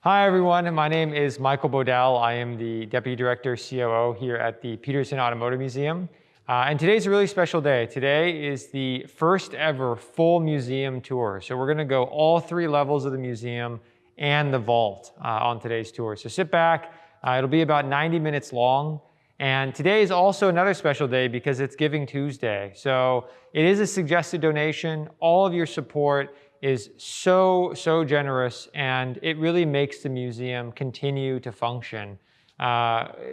Hi everyone, my name is Michael Bodell. I am the Deputy Director COO here at the Petersen Automotive Museum. And today's a really special day. Today is the first ever full museum tour. So we're going to go all three levels of the museum and the vault on today's tour. So sit back, it'll be about 90 minutes long. And today is also another special day because it's Giving Tuesday. So it is a suggested donation. All of your support is so generous, and it really makes the museum continue to function.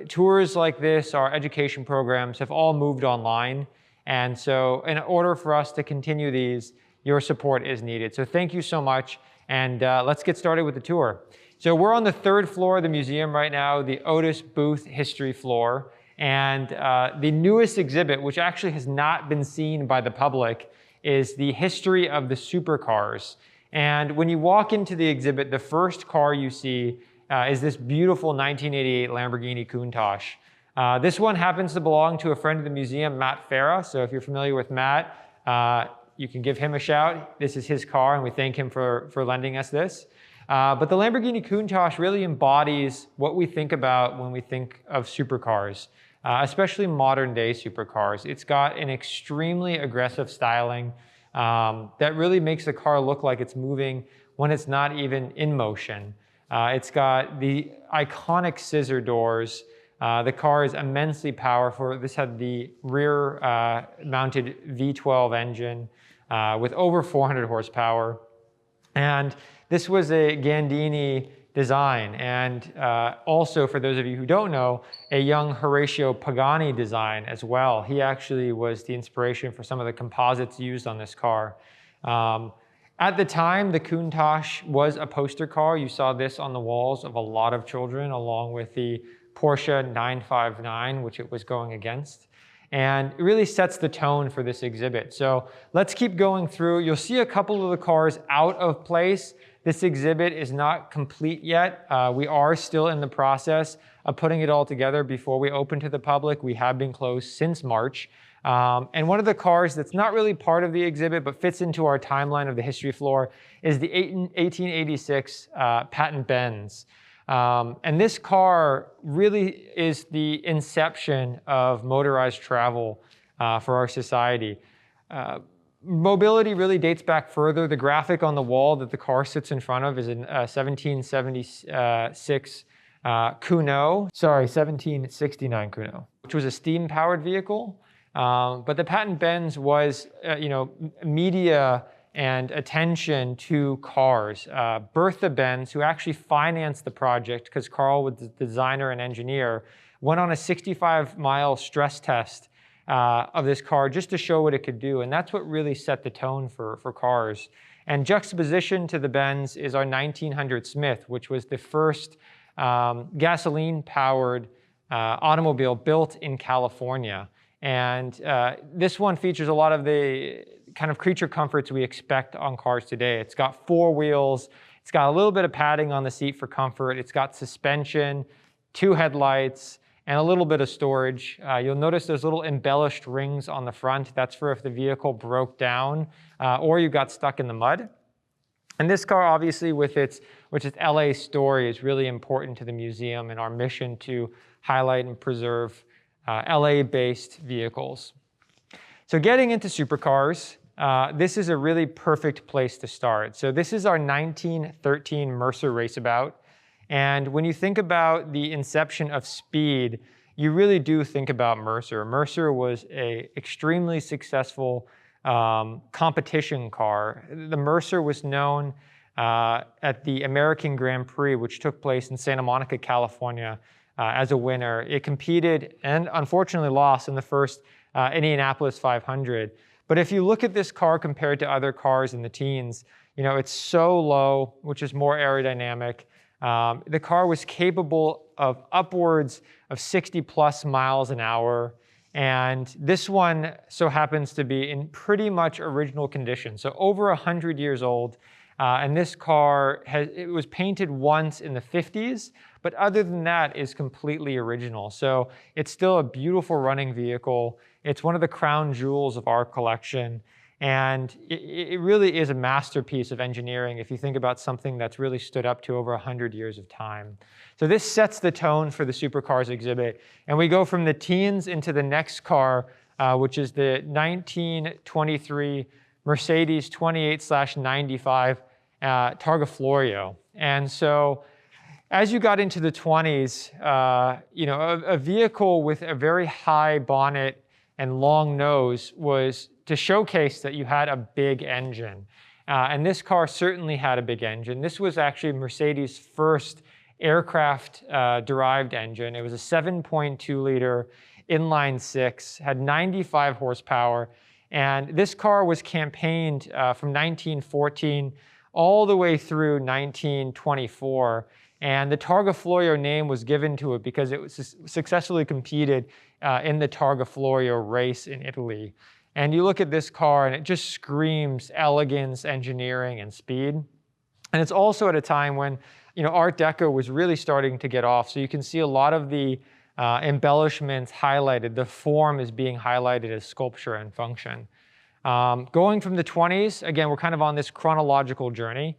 Tours like this, our education programs have all moved online. And so in order for us to continue these, your support is needed. So thank you so much. And let's get started with the tour. So we're on the third floor of the museum right now, the Otis Booth History floor. And the newest exhibit, which actually has not been seen by the public, is the history of the supercars. And when you walk into the exhibit, the first car you see is this beautiful 1988 Lamborghini Countach. This one happens to belong to a friend of the museum, Matt Farah. So if you're familiar with Matt, you can give him a shout. This is his car, and we thank him for lending us this. But the Lamborghini Countach really embodies what we think about when we think of supercars. Especially modern day supercars. It's got an extremely aggressive styling that really makes the car look like it's moving when it's not even in motion. It's got the iconic scissor doors. The car is immensely powerful. This had the rear mounted V12 engine with over 400 horsepower. And this was a Gandini design, and also, for those of you who don't know, a young Horatio Pagani design as well. He actually was the inspiration for some of the composites used on this car. At the time, the Countach was a poster car. You saw this on the walls of a lot of children, along with the Porsche 959, which it was going against. And it really sets the tone for this exhibit. So let's keep going through. You'll see a couple of the cars out of place. This exhibit is not complete yet. We are still in the process of putting it all together before we open to the public. We have been closed since March. And one of the cars that's not really part of the exhibit but fits into our timeline of the history floor is the 1886 Patent Benz. And this car really is the inception of motorized travel for our society. Mobility really dates back further. The graphic on the wall that the car sits in front of is a 1769 Cuno, which was a steam-powered vehicle. But the Patent Benz was, media and attention to cars. Bertha Benz, who actually financed the project because Carl was the designer and engineer, went on a 65-mile stress test of this car just to show what it could do. And that's what really set the tone for cars. And juxtaposition to the Benz is our 1900 Smith, which was the first gasoline-powered automobile built in California. And this one features a lot of the kind of creature comforts we expect on cars today. It's got four wheels. It's got a little bit of padding on the seat for comfort. It's got suspension, two headlights, and a little bit of storage. You'll notice there's little embellished rings on the front. That's for if the vehicle broke down or you got stuck in the mud. And this car, obviously, with its LA story, is really important to the museum and our mission to highlight and preserve LA-based vehicles. So getting into supercars, this is a really perfect place to start. So this is our 1913 Mercer Raceabout. And when you think about the inception of speed, you really do think about Mercer. Mercer was an extremely successful competition car. The Mercer was known at the American Grand Prix, which took place in Santa Monica, California, as a winner. It competed and unfortunately lost in the first Indianapolis 500. But if you look at this car compared to other cars in the teens, it's so low, which is more aerodynamic. The car was capable of upwards of 60 plus miles an hour. And this one so happens to be in pretty much original condition. So over 100 years old. And this car it was painted once in the 50s, but other than that is completely original. So it's still a beautiful running vehicle. It's one of the crown jewels of our collection. And it really is a masterpiece of engineering if you think about something that's really stood up to over 100 years of time. So this sets the tone for the Supercars exhibit. And we go from the teens into the next car, which is the 1923 Mercedes 28/95 Targa Florio. And so as you got into the 20s, a vehicle with a very high bonnet and long nose was to showcase that you had a big engine. And this car certainly had a big engine. This was actually Mercedes' first aircraft-derived engine. It was a 7.2 liter inline six, had 95 horsepower. And this car was campaigned from 1914 all the way through 1924. And the Targa Florio name was given to it because it was successfully competed in the Targa Florio race in Italy. And you look at this car and it just screams elegance, engineering, and speed. And it's also at a time when Art Deco was really starting to get off. So you can see a lot of the embellishments highlighted. The form is being highlighted as sculpture and function. Going from the 20s, again, we're kind of on this chronological journey,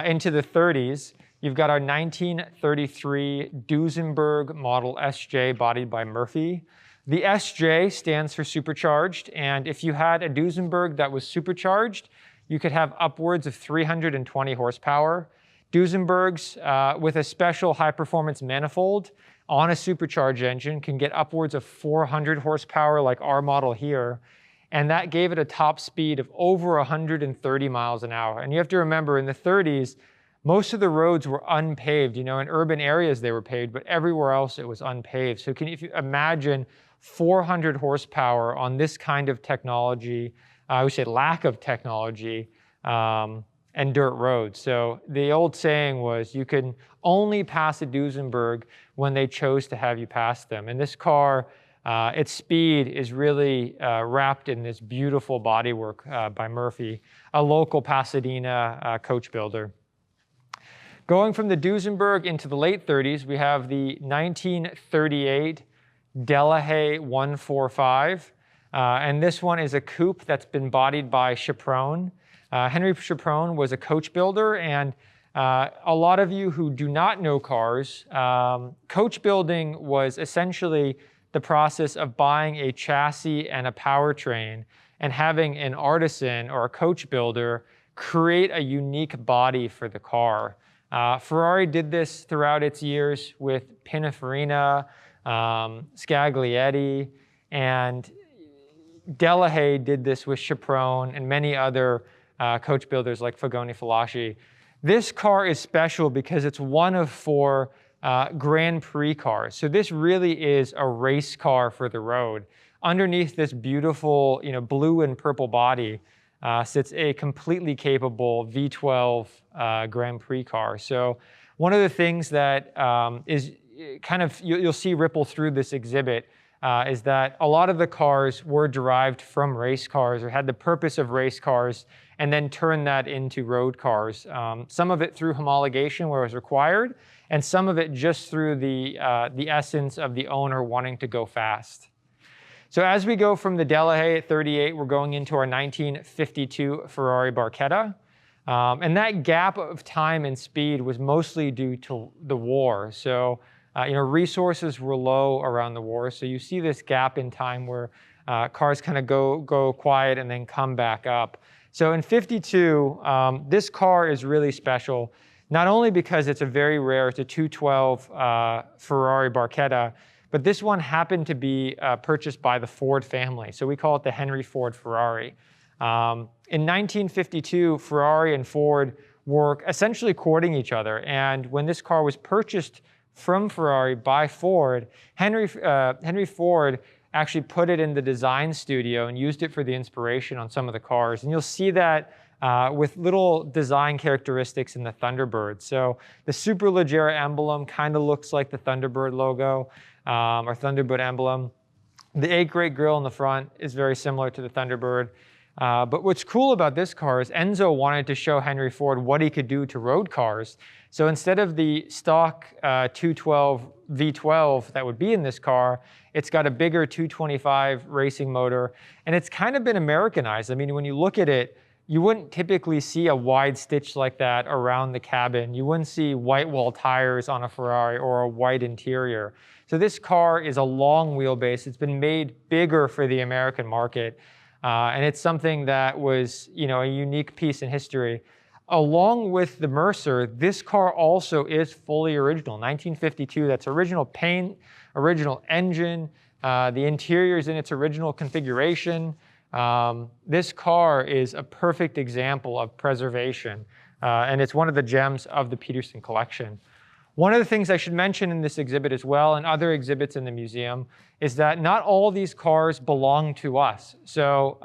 into the 30s. You've got our 1933 Duesenberg Model SJ bodied by Murphy. The SJ stands for supercharged, and if you had a Duesenberg that was supercharged, you could have upwards of 320 horsepower. Duesenbergs with a special high-performance manifold on a supercharged engine can get upwards of 400 horsepower like our model here, and that gave it a top speed of over 130 miles an hour. And you have to remember, in the 30s, most of the roads were unpaved. In urban areas they were paved, but everywhere else it was unpaved. So if you imagine 400 horsepower on this kind of technology, I would say lack of technology, and dirt roads. So the old saying was you can only pass a Duesenberg when they chose to have you pass them. And this car, its speed is really wrapped in this beautiful bodywork by Murphy, a local Pasadena coach builder. Going from the Duesenberg into the late 30s, we have the 1938 Delahaye 145. And this one is a coupe that's been bodied by Chaperone. Henry Chaperone was a coach builder, and a lot of you who do not know cars, coach building was essentially the process of buying a chassis and a powertrain and having an artisan or a coach builder create a unique body for the car. Ferrari did this throughout its years with Pininfarina, Scaglietti, and Delahaye did this with Chaperone and many other coach builders like Fagoni Falaschi. This car is special because it's one of 4 Grand Prix cars. So this really is a race car for the road. Underneath this beautiful blue and purple body sits a completely capable V12 Grand Prix car. So one of the things that is kind of, you'll see ripple through this exhibit is that a lot of the cars were derived from race cars or had the purpose of race cars and then turned that into road cars. Some of it through homologation where it was required, and some of it just through the essence of the owner wanting to go fast. So as we go from the Delahaye at 38, we're going into our 1952 Ferrari Barchetta. And that gap of time and speed was mostly due to the war. So resources were low around the war. So you see this gap in time where cars kind of go quiet and then come back up. So in 52, this car is really special, not only because it's a very rare, it's a 212 Ferrari Barchetta, but this one happened to be purchased by the Ford family. So we call it the Henry Ford Ferrari. In 1952, Ferrari and Ford were essentially courting each other. And when this car was purchased from Ferrari by Ford, Henry Ford actually put it in the design studio and used it for the inspiration on some of the cars. And you'll see that with little design characteristics in the Thunderbird. So the Superleggera emblem kind of looks like the Thunderbird logo, or Thunderbird emblem. The 8 grate grille in the front is very similar to the Thunderbird. But what's cool about this car is Enzo wanted to show Henry Ford what he could do to road cars. So instead of the stock 212 V12 that would be in this car, it's got a bigger 225 racing motor, and it's kind of been Americanized. I mean, when you look at it, you wouldn't typically see a wide stitch like that around the cabin. You wouldn't see white wall tires on a Ferrari or a white interior. So this car is a long wheelbase. It's been made bigger for the American market. And it's something that was, a unique piece in history. Along with the Mercer, this car also is fully original. 1952, that's original paint, original engine. The interior is in its original configuration. This car is a perfect example of preservation, and it's one of the gems of the Petersen collection. One of the things I should mention in this exhibit as well, and other exhibits in the museum, is that not all these cars belong to us. So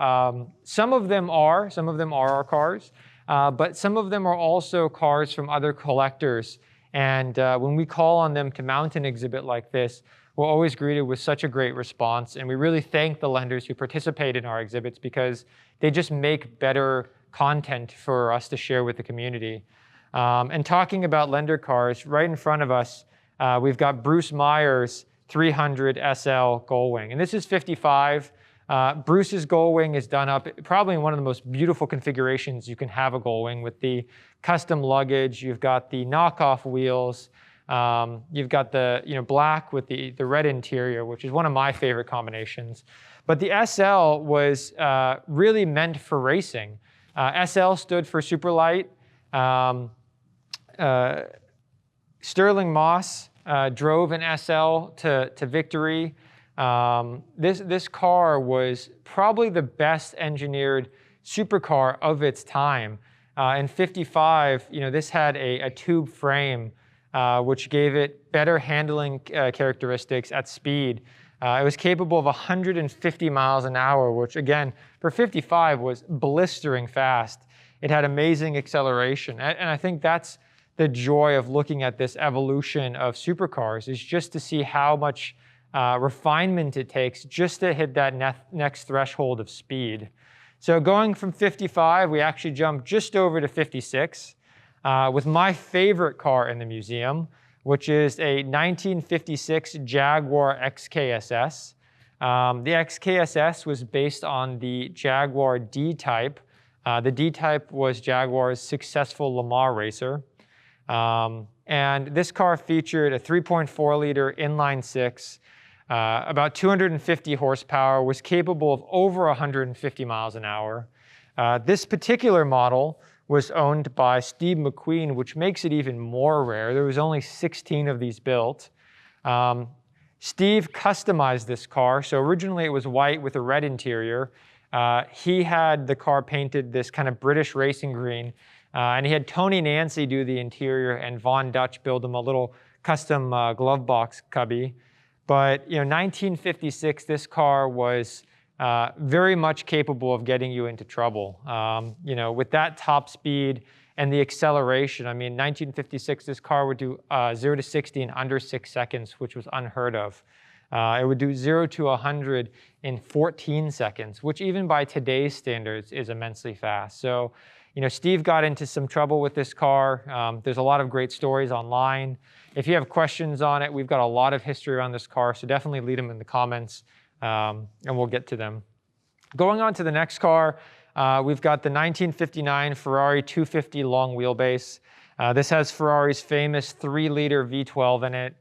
some of them are our cars, but some of them are also cars from other collectors. And when we call on them to mount an exhibit like this, we're always greeted with such a great response. And we really thank the lenders who participate in our exhibits because they just make better content for us to share with the community. And talking about lender cars, right in front of us, we've got Bruce Meyer's 300 SL Gullwing. And this is 55. Bruce's Gullwing is done up probably in one of the most beautiful configurations you can have a Gullwing, with the custom luggage. You've got the knockoff wheels. You've got the black with the red interior, which is one of my favorite combinations. But the SL was really meant for racing. SL stood for super light. Sterling Moss drove an SL to victory. This car was probably the best engineered supercar of its time. In 55, this had a tube frame, which gave it better handling characteristics at speed. It was capable of 150 miles an hour, which again, for 55 was blistering fast. It had amazing acceleration. And I think that's the joy of looking at this evolution of supercars, is just to see how much refinement it takes just to hit that next threshold of speed. So going from 55, we actually jumped just over to 56 with my favorite car in the museum, which is a 1956 Jaguar XKSS. The XKSS was based on the Jaguar D-Type. The D-Type was Jaguar's successful Le Mans racer. And this car featured a 3.4-liter inline-six, about 250 horsepower, was capable of over 150 miles an hour. This particular model was owned by Steve McQueen, which makes it even more rare. There was only 16 of these built. Steve customized this car. So originally it was white with a red interior. He had the car painted this kind of British racing green. And he had Tony Nancy do the interior and Von Dutch build him a little custom glove box cubby. But 1956, this car was very much capable of getting you into trouble. With that top speed and the acceleration. I mean, 1956, this car would do 0 to 60 in under 6 seconds, which was unheard of. It would do 0 to 100 in 14 seconds, which even by today's standards is immensely fast. So, Steve got into some trouble with this car. There's a lot of great stories online. If you have questions on it, we've got a lot of history around this car, so definitely leave them in the comments, and we'll get to them. Going on to the next car, we've got the 1959 Ferrari 250 long wheelbase. This has Ferrari's famous 3-liter V12 in it.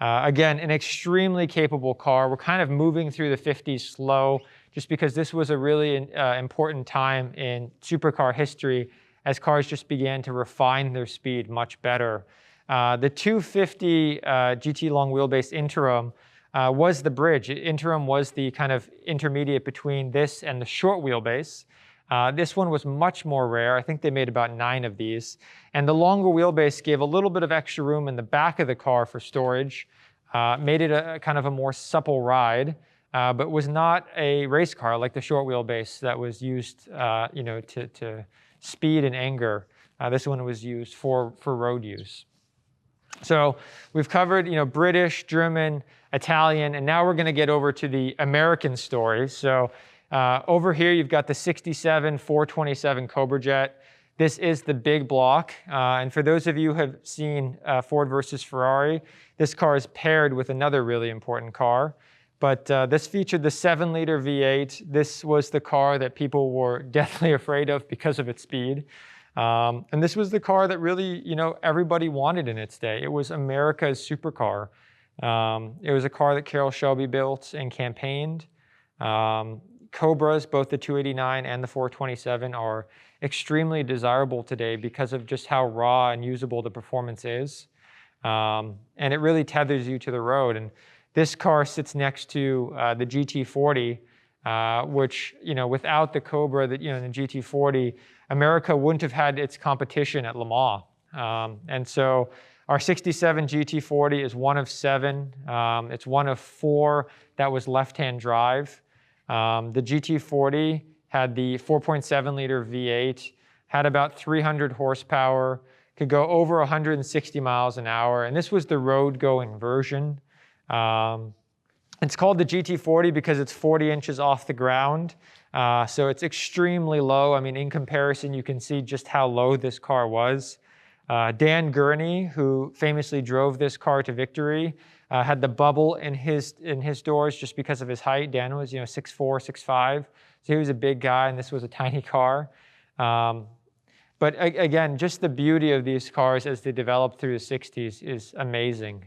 Again, an extremely capable car. We're kind of moving through the 50s slow, just because this was a really important time in supercar history as cars just began to refine their speed much better. The 250 GT long wheelbase Interim was the bridge. Interim was the kind of intermediate between this and the short wheelbase. This one was much more rare. I think they made about 9 of these. And the longer wheelbase gave a little bit of extra room in the back of the car for storage, made it a kind of a more supple ride, but was not a race car like the short wheelbase that was used to speed and anger. This one was used for road use. So we've covered British, German, Italian, and now we're going to get over to the American story. So Over here, you've got the 67 427 Cobra Jet. This is the big block. And for those of you who have seen Ford versus Ferrari, this car is paired with another really important car. But this featured the 7-liter V8. This was the car that people were deathly afraid of because of its speed. And this was the car that really, everybody wanted in its day. It was America's supercar. It was a car that Carroll Shelby built and campaigned. Cobras, both the 289 and the 427, are extremely desirable today because of just how raw and usable the performance is. And it really tethers you to the road. And this car sits next to the GT40, which, without the Cobra, the GT40, America wouldn't have had its competition at Le Mans. And so our 67 GT40 is one of 7. It's one of 4 that was left-hand drive. The GT40 had the 4.7-liter V8, had about 300 horsepower, could go over 160 miles an hour, and this was the road-going version. It's called the GT40 because it's 40 inches off the ground, so it's extremely low. I mean, in comparison, you can see just how low this car was. Dan Gurney, who famously drove this car to victory, had the bubble in his doors just because of his height. Dan was 6'4", 6'5", so he was a big guy, and this was a tiny car. But again, just the beauty of these cars as they developed through the 60s is amazing.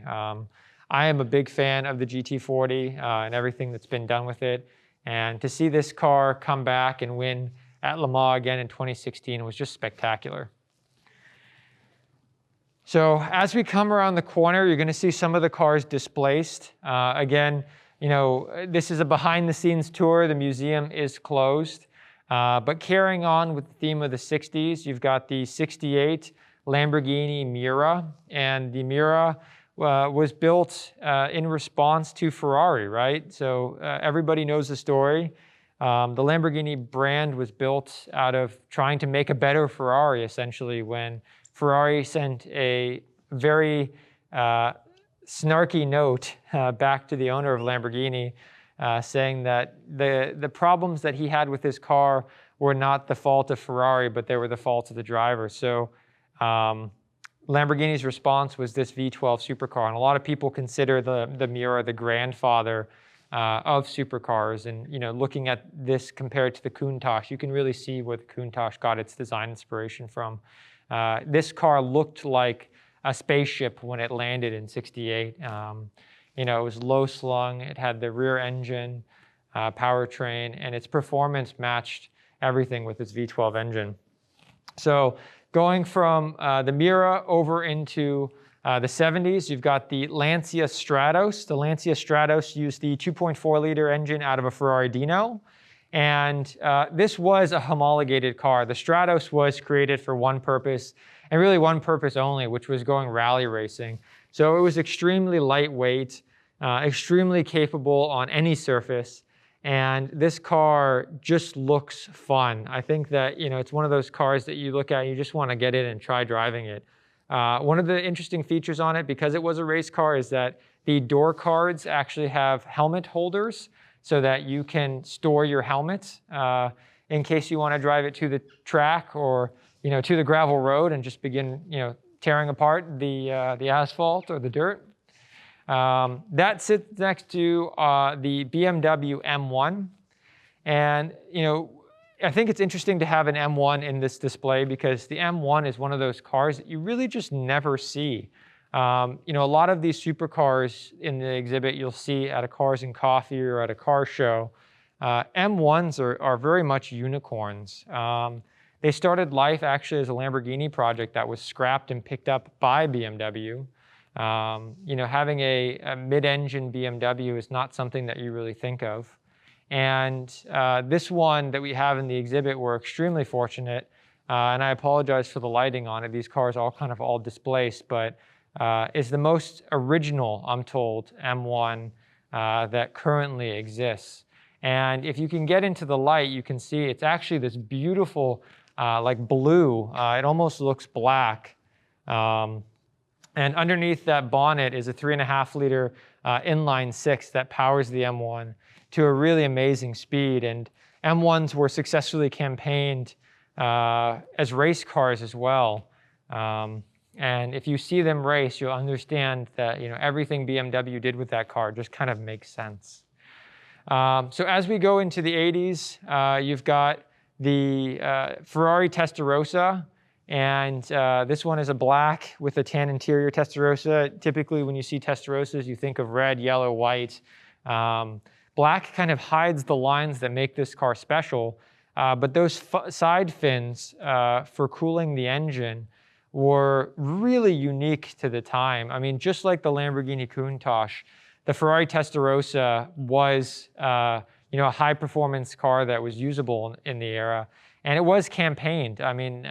I am a big fan of the GT40 and everything that's been done with it. And to see this car come back and win at Le Mans again in 2016 was just spectacular. So as we come around the corner, you're going to see some of the cars displaced. Again, this is a behind-the-scenes tour. The museum is closed. But carrying on with the theme of the 60s, you've got the 68 Lamborghini Miura. And the Miura was built in response to Ferrari, right? So everybody knows the story. The Lamborghini brand was built out of trying to make a better Ferrari, essentially, when Ferrari sent a very snarky note back to the owner of Lamborghini saying that the problems that he had with his car were not the fault of Ferrari, but they were the fault of the driver. So Lamborghini's response was this V12 supercar, and a lot of people consider the Miura the grandfather of supercars. And looking at this compared to the Countach, you can really see where the Countach got its design inspiration from. This car looked like a spaceship when it landed in '68. It was low slung, it had the rear engine, powertrain, and its performance matched everything with its V12 engine. So going from the Miura over into the 70s, you've got the Lancia Stratos. The Lancia Stratos used the 2.4-liter engine out of a Ferrari Dino. And this was a homologated car. The Stratos was created for one purpose, and really one purpose only, which was going rally racing. So it was extremely lightweight, extremely capable on any surface, and this car just looks fun. I think that it's one of those cars that you look at and you just want to get in and try driving it. One of the interesting features on it, because it was a race car, is that the door cards actually have helmet holders, so that you can store your helmet in case you want to drive it to the track or to the gravel road and just begin tearing apart the asphalt or the dirt. That sits next to the BMW M1, and I think it's interesting to have an M1 in this display because the M1 is one of those cars that you really just never see. A lot of these supercars in the exhibit you'll see at a Cars and Coffee or at a car show. M1s are very much unicorns. They started life actually as a Lamborghini project that was scrapped and picked up by BMW. Having a mid-engine BMW is not something that you really think of. And this one that we have in the exhibit, we're extremely fortunate. And I apologize for the lighting on it. These cars are all displaced, but is the most original, I'm told, M1 that currently exists. And if you can get into the light, you can see it's actually this beautiful, like blue. It almost looks black. And underneath that bonnet is a 3.5-liter inline 6 that powers the M1 to a really amazing speed. And M1s were successfully campaigned as race cars as well. And if you see them race, you'll understand that everything BMW did with that car just kind of makes sense. So as we go into the 80s, you've got the Ferrari Testarossa, and this one is a black with a tan interior Testarossa. Typically, when you see Testarossas, you think of red, yellow, white. Black kind of hides the lines that make this car special, but those side fins for cooling the engine were really unique to the time. I mean, just like the Lamborghini Countach, the Ferrari Testarossa was a high-performance car that was usable in the era, and it was campaigned. I mean,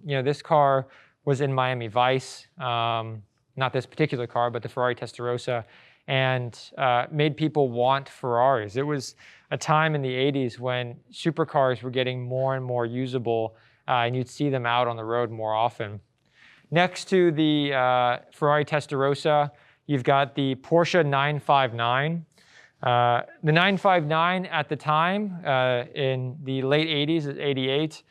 this car was in Miami Vice, not this particular car, but the Ferrari Testarossa, and made people want Ferraris. It was a time in the 80s when supercars were getting more and more usable, and you'd see them out on the road more often. Next to the Ferrari Testarossa, you've got the Porsche 959. The 959 at the time, in the late 80s, 88,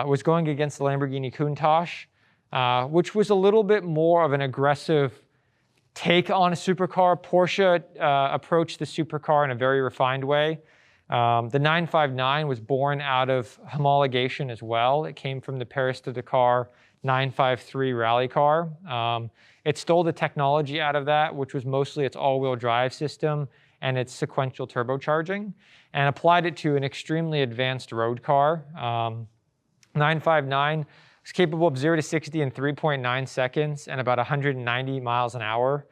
was going against the Lamborghini Countach, which was a little bit more of an aggressive take on a supercar. Porsche approached the supercar in a very refined way. The 959 was born out of homologation as well. It came from the Paris to Dakar 953 rally car. It stole the technology out of that, which was mostly its all-wheel drive system and its sequential turbocharging, and applied it to an extremely advanced road car. 959 was capable of 0 to 60 in 3.9 seconds and about 190 miles an hour,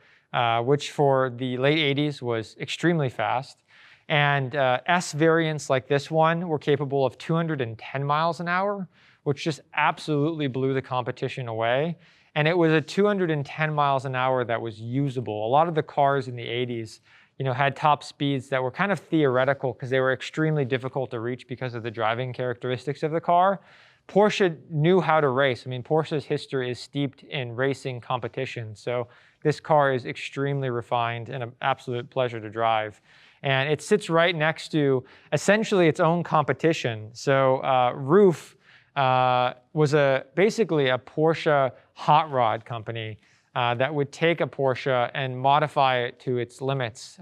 which for the late 80s was extremely fast. And S variants like this one were capable of 210 miles an hour, which just absolutely blew the competition away. And it was a 210 miles an hour that was usable. A lot of the cars in the 80s, had top speeds that were kind of theoretical because they were extremely difficult to reach because of the driving characteristics of the car. Porsche knew how to race. I mean, Porsche's history is steeped in racing competition. So this car is extremely refined and an absolute pleasure to drive. And it sits right next to essentially its own competition. So Roof was basically a Porsche hot rod company that would take a Porsche and modify it to its limits,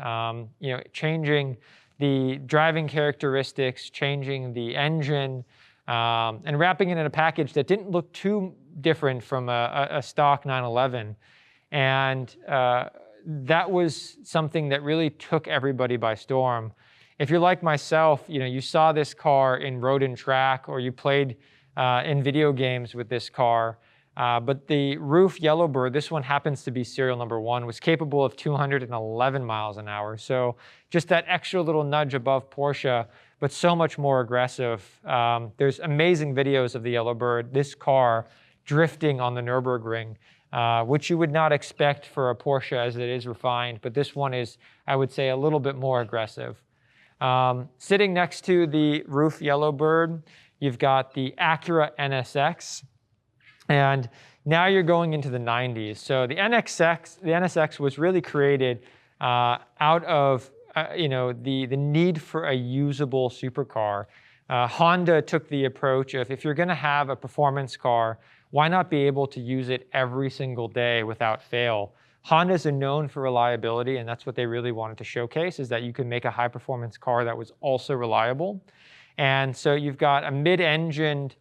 changing the driving characteristics, changing the engine, and wrapping it in a package that didn't look too different from a stock 911. And that was something that really took everybody by storm. If you're like myself, you saw this car in road and track, or you played in video games with this car. But the Roof Yellowbird, this one happens to be serial number 1, was capable of 211 miles an hour. So just that extra little nudge above Porsche, but so much more aggressive. There's amazing videos of the Yellowbird, this car drifting on the Nürburgring, which you would not expect for a Porsche as it is refined. But this one is, I would say, a little bit more aggressive. Sitting next to the Roof Yellowbird, you've got the Acura NSX. And now you're going into the 90s. So the NSX was really created out of the need for a usable supercar. Honda took the approach of, if you're going to have a performance car, why not be able to use it every single day without fail? Hondas are known for reliability, and that's what they really wanted to showcase, is that you could make a high-performance car that was also reliable. And so you've got a mid-engined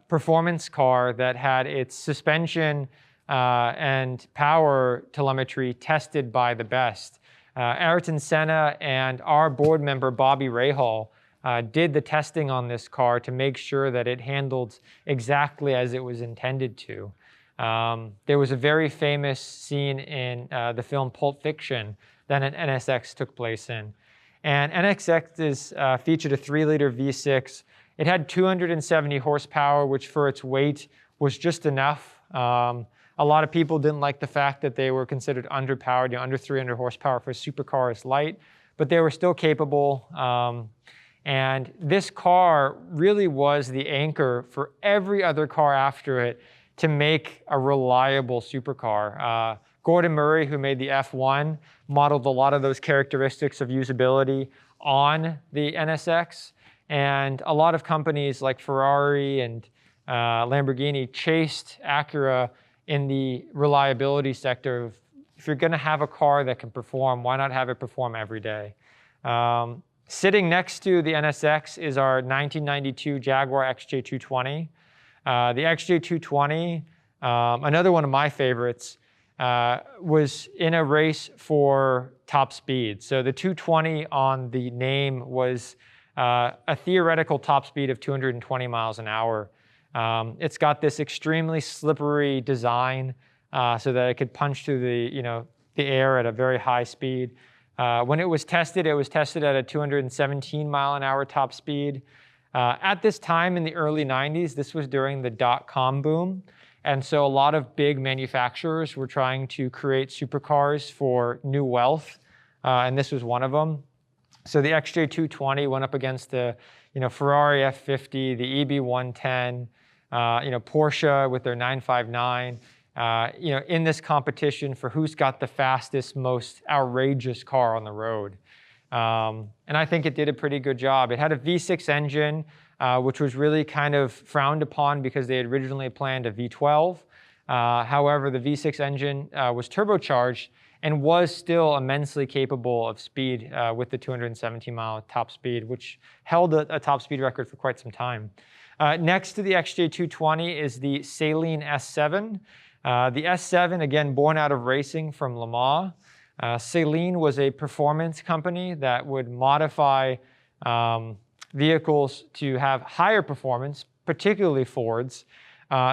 performance car that had its suspension and power telemetry tested by the best. Ayrton Senna and our board member, Bobby Rahal, did the testing on this car to make sure that it handled exactly as it was intended to. There was a very famous scene in the film Pulp Fiction that an NSX took place in. And NSX featured a 3-liter V6. It had 270 horsepower, which for its weight was just enough. A lot of people didn't like the fact that they were considered underpowered. Under 300 horsepower for a supercar is light, but they were still capable. And this car really was the anchor for every other car after it to make a reliable supercar. Gordon Murray, who made the F1, modeled a lot of those characteristics of usability on the NSX. And a lot of companies like Ferrari and Lamborghini chased Acura in the reliability sector of, if you're going to have a car that can perform, why not have it perform every day? Sitting next to the NSX is our 1992 Jaguar XJ220. The XJ220, another one of my favorites, was in a race for top speed. So the 220 on the name was a theoretical top speed of 220 miles an hour. It's got this extremely slippery design so that it could punch through the air at a very high speed. When it was tested at a 217 mile an hour top speed. At this time in the early 90s, this was during the dot-com boom. And so a lot of big manufacturers were trying to create supercars for new wealth. And this was one of them. So the XJ220 went up against the Ferrari F50, the EB110, Porsche with their 959. In this competition for who's got the fastest, most outrageous car on the road. And I think it did a pretty good job. It had a V6 engine, which was really kind of frowned upon because they had originally planned a V12. However, the V6 engine was turbocharged and was still immensely capable of speed with the 217 mile top speed, which held a top speed record for quite some time. Next to the XJ220 is the Saleen S7. The S7, again, born out of racing from Le Mans. Saleen was a performance company that would modify vehicles to have higher performance, particularly Fords.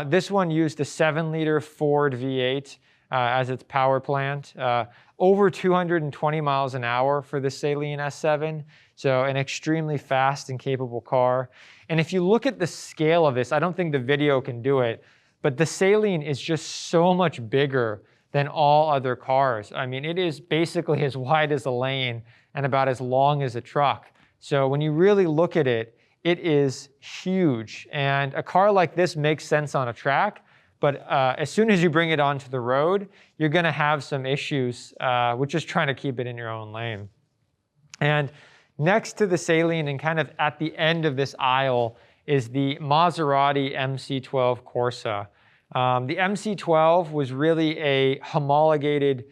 This one used a 7-liter Ford V8 as its power plant. Over 220 miles an hour for the Saleen S7, so an extremely fast and capable car. And if you look at the scale of this, I don't think the video can do it, but the Saleen is just so much bigger than all other cars. I mean, it is basically as wide as a lane and about as long as a truck. So when you really look at it, it is huge. And a car like this makes sense on a track, but as soon as you bring it onto the road, you're gonna have some issues with just trying to keep it in your own lane. And next to the Saleen and kind of at the end of this aisle is the Maserati MC12 Corsa. The MC12 was really a homologated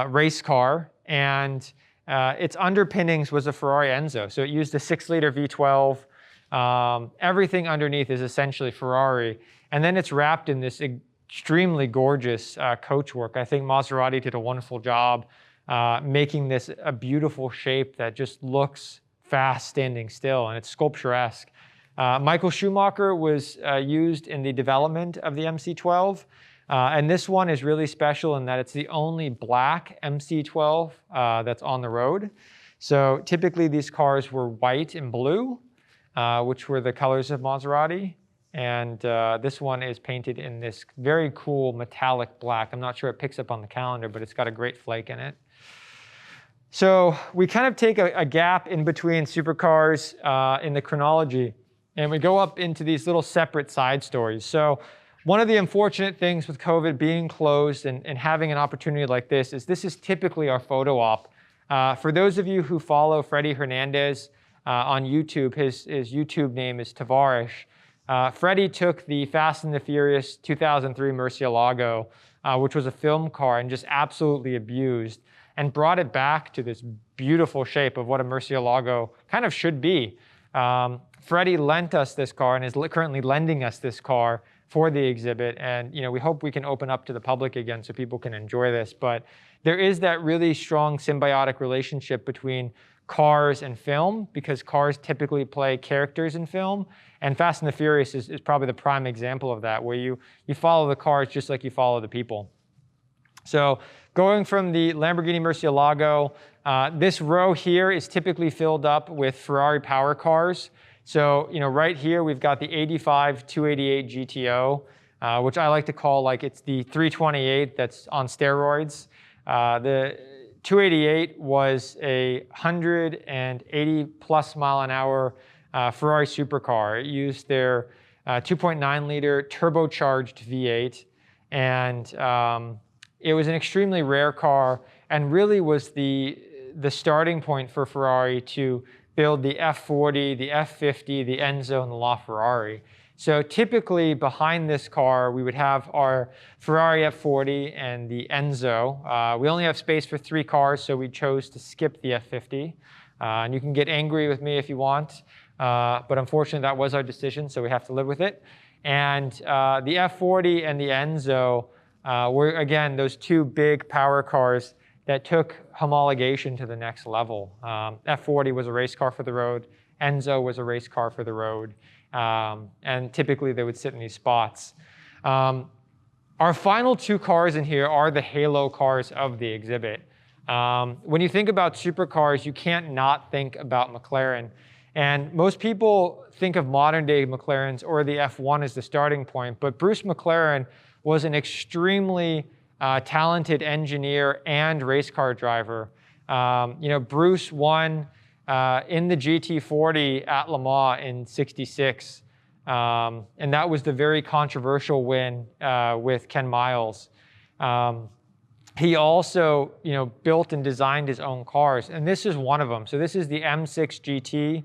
race car, and its underpinnings was a Ferrari Enzo. So it used a 6-liter V12. Everything underneath is essentially Ferrari. And then it's wrapped in this extremely gorgeous coachwork. I think Maserati did a wonderful job making this a beautiful shape that just looks fast standing still, and it's sculpturesque. Michael Schumacher was used in the development of the MC12, and this one is really special in that it's the only black MC12 that's on the road. So typically these cars were white and blue, which were the colors of Maserati, and this one is painted in this very cool metallic black. I'm not sure it picks up on the calendar, but it's got a great flake in it. So we kind of take a gap in between supercars in the chronology, and we go up into these little separate side stories. So one of the unfortunate things with COVID being closed and having an opportunity like this is typically our photo op. For those of you who follow Freddie Hernandez on YouTube, his YouTube name is Tavares. Freddie took the Fast and the Furious 2003 Murcielago, which was a film car, and just absolutely abused, and brought it back to this beautiful shape of what a Murcielago kind of should be. Freddie lent us this car and is currently lending us this car for the exhibit, and we hope we can open up to the public again so people can enjoy this. But there is that really strong symbiotic relationship between cars and film, because cars typically play characters in film, and Fast and the Furious is probably the prime example of that, where you follow the cars just like you follow the people. So going from the Lamborghini Murcielago, this row here is typically filled up with Ferrari power cars. So right here we've got the 85 288 GTO, which I like to call like it's the 328 that's on steroids. The 288 was a 180 plus mile an hour Ferrari supercar. It used their 2.9 liter turbocharged V8, and it was an extremely rare car and really was the starting point for Ferrari to build the F40, the F50, the Enzo, and the LaFerrari. So typically behind this car, we would have our Ferrari F40 and the Enzo. We only have space for 3 cars, so we chose to skip the F50. And you can get angry with me if you want, but unfortunately that was our decision, so we have to live with it. And the F40 and the Enzo were, again, those 2 big power cars that took homologation to the next level. F40 was a race car for the road. Enzo was a race car for the road. And typically they would sit in these spots. Our final 2 cars in here are the halo cars of the exhibit. When you think about supercars, you can't not think about McLaren. And most people think of modern day McLarens or the F1 as the starting point, but Bruce McLaren was an extremely talented engineer and race car driver. Bruce won in the GT40 at Le Mans in '66. And that was the very controversial win with Ken Miles. He also, built and designed his own cars, and this is one of them. So this is the M6 GT.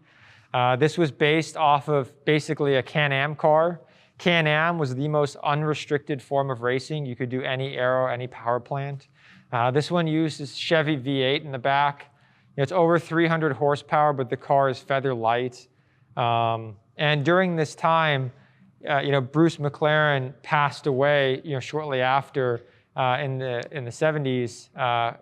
This was based off of basically a Can-Am car. Can-Am was the most unrestricted form of racing. You could do any aero, any power plant. This one uses Chevy V8 in the back. It's over 300 horsepower, but the car is feather light. And during this time, Bruce McLaren passed away, shortly after in the 70s,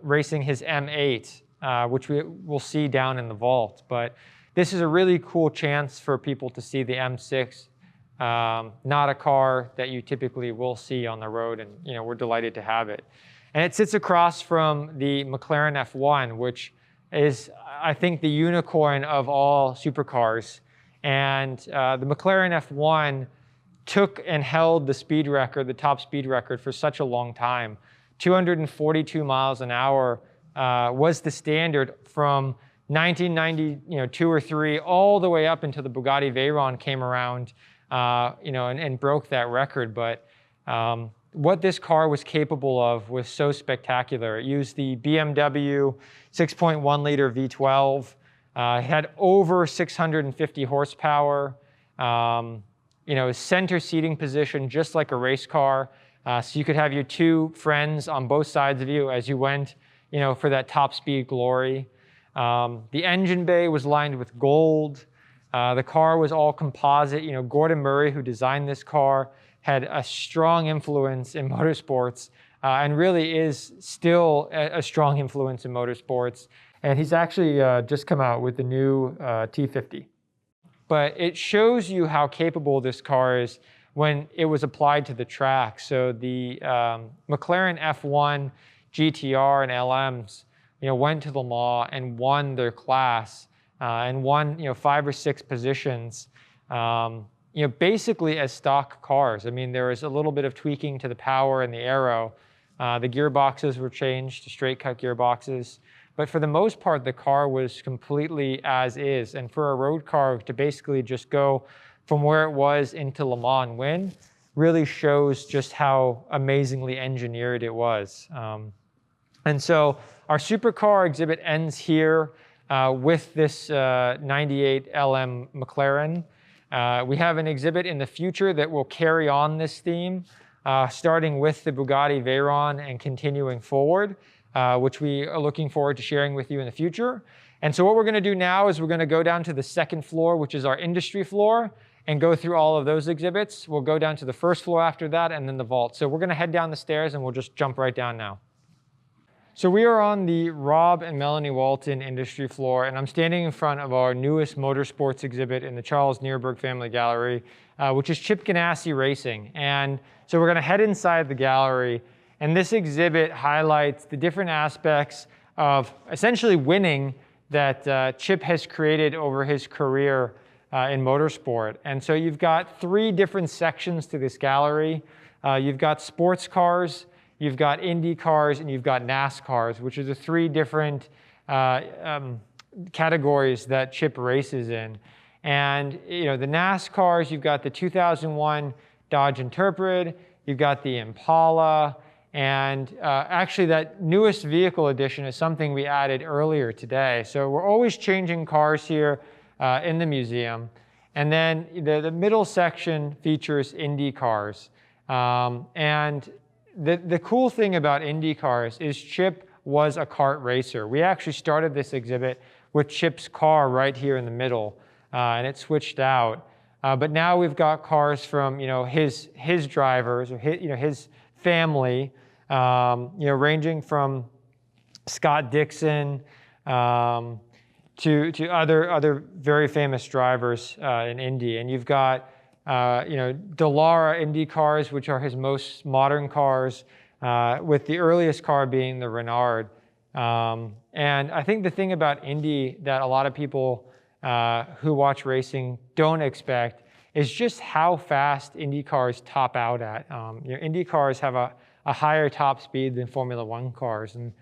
racing his M8, which we will see down in the vault. But this is a really cool chance for people to see the M6, not a car that you typically will see on the road, and we're delighted to have it. And it sits across from the McLaren F1, which is, I think, the unicorn of all supercars. And the McLaren F1 took and held the speed record, the top speed record, for such a long time. 242 miles an hour was the standard from 1992 or 3 all the way up until the Bugatti Veyron came around, and broke that record. But what this car was capable of was so spectacular. It used the BMW 6.1 liter V12. It had over 650 horsepower. Center seating position, just like a race car. So you could have your 2 friends on both sides of you as you went, for that top speed glory. The engine bay was lined with gold. The car was all composite. Gordon Murray, who designed this car, had a strong influence in motorsports, and really is still a strong influence in motorsports. And he's actually just come out with the new T50. But it shows you how capable this car is when it was applied to the track. So the McLaren F1 GTR and LMs, went to Le Mans and won their class, and won 5 or 6 positions, basically as stock cars. I mean, there was a little bit of tweaking to the power and the aero. The gearboxes were changed to straight cut gearboxes. But for the most part, the car was completely as is. And for a road car to basically just go from where it was into Le Mans and win really shows just how amazingly engineered it was. And so our supercar exhibit ends here with this 98 LM McLaren. We have an exhibit in the future that will carry on this theme, starting with the Bugatti Veyron and continuing forward, which we are looking forward to sharing with you in the future. And so what we're going to do now is we're going to go down to the 2nd floor, which is our industry floor, and go through all of those exhibits. We'll go down to the 1st floor after that, and then the vault. So we're going to head down the stairs, and we'll just jump right down now. So we are on the Rob and Melanie Walton industry floor, and I'm standing in front of our newest motorsports exhibit in the Charles Nearburg Family Gallery, which is Chip Ganassi Racing. And so we're going to head inside the gallery, and this exhibit highlights the different aspects of essentially winning that Chip has created over his career in motorsport. And so you've got 3 different sections to this gallery. You've got sports cars, you've got Indy cars, and you've got NASCARs, which are the 3 different categories that Chip races in. And the NASCARs, you've got the 2001 Dodge Intrepid, you've got the Impala, And actually that newest vehicle edition is something we added earlier today. So we're always changing cars here in the museum. And then the middle section features Indy cars. And the cool thing about Indy cars is Chip was a kart racer. We actually started this exhibit with Chip's car right here in the middle, and it switched out. But now we've got cars from his drivers or his family, ranging from Scott Dixon to other very famous drivers in Indy. And you've got Dallara Indy cars, which are his most modern cars, with the earliest car being the Renard. And I think the thing about Indy that a lot of people who watch racing don't expect is just how fast Indy cars top out at. Indy cars have a higher top speed than Formula One cars, and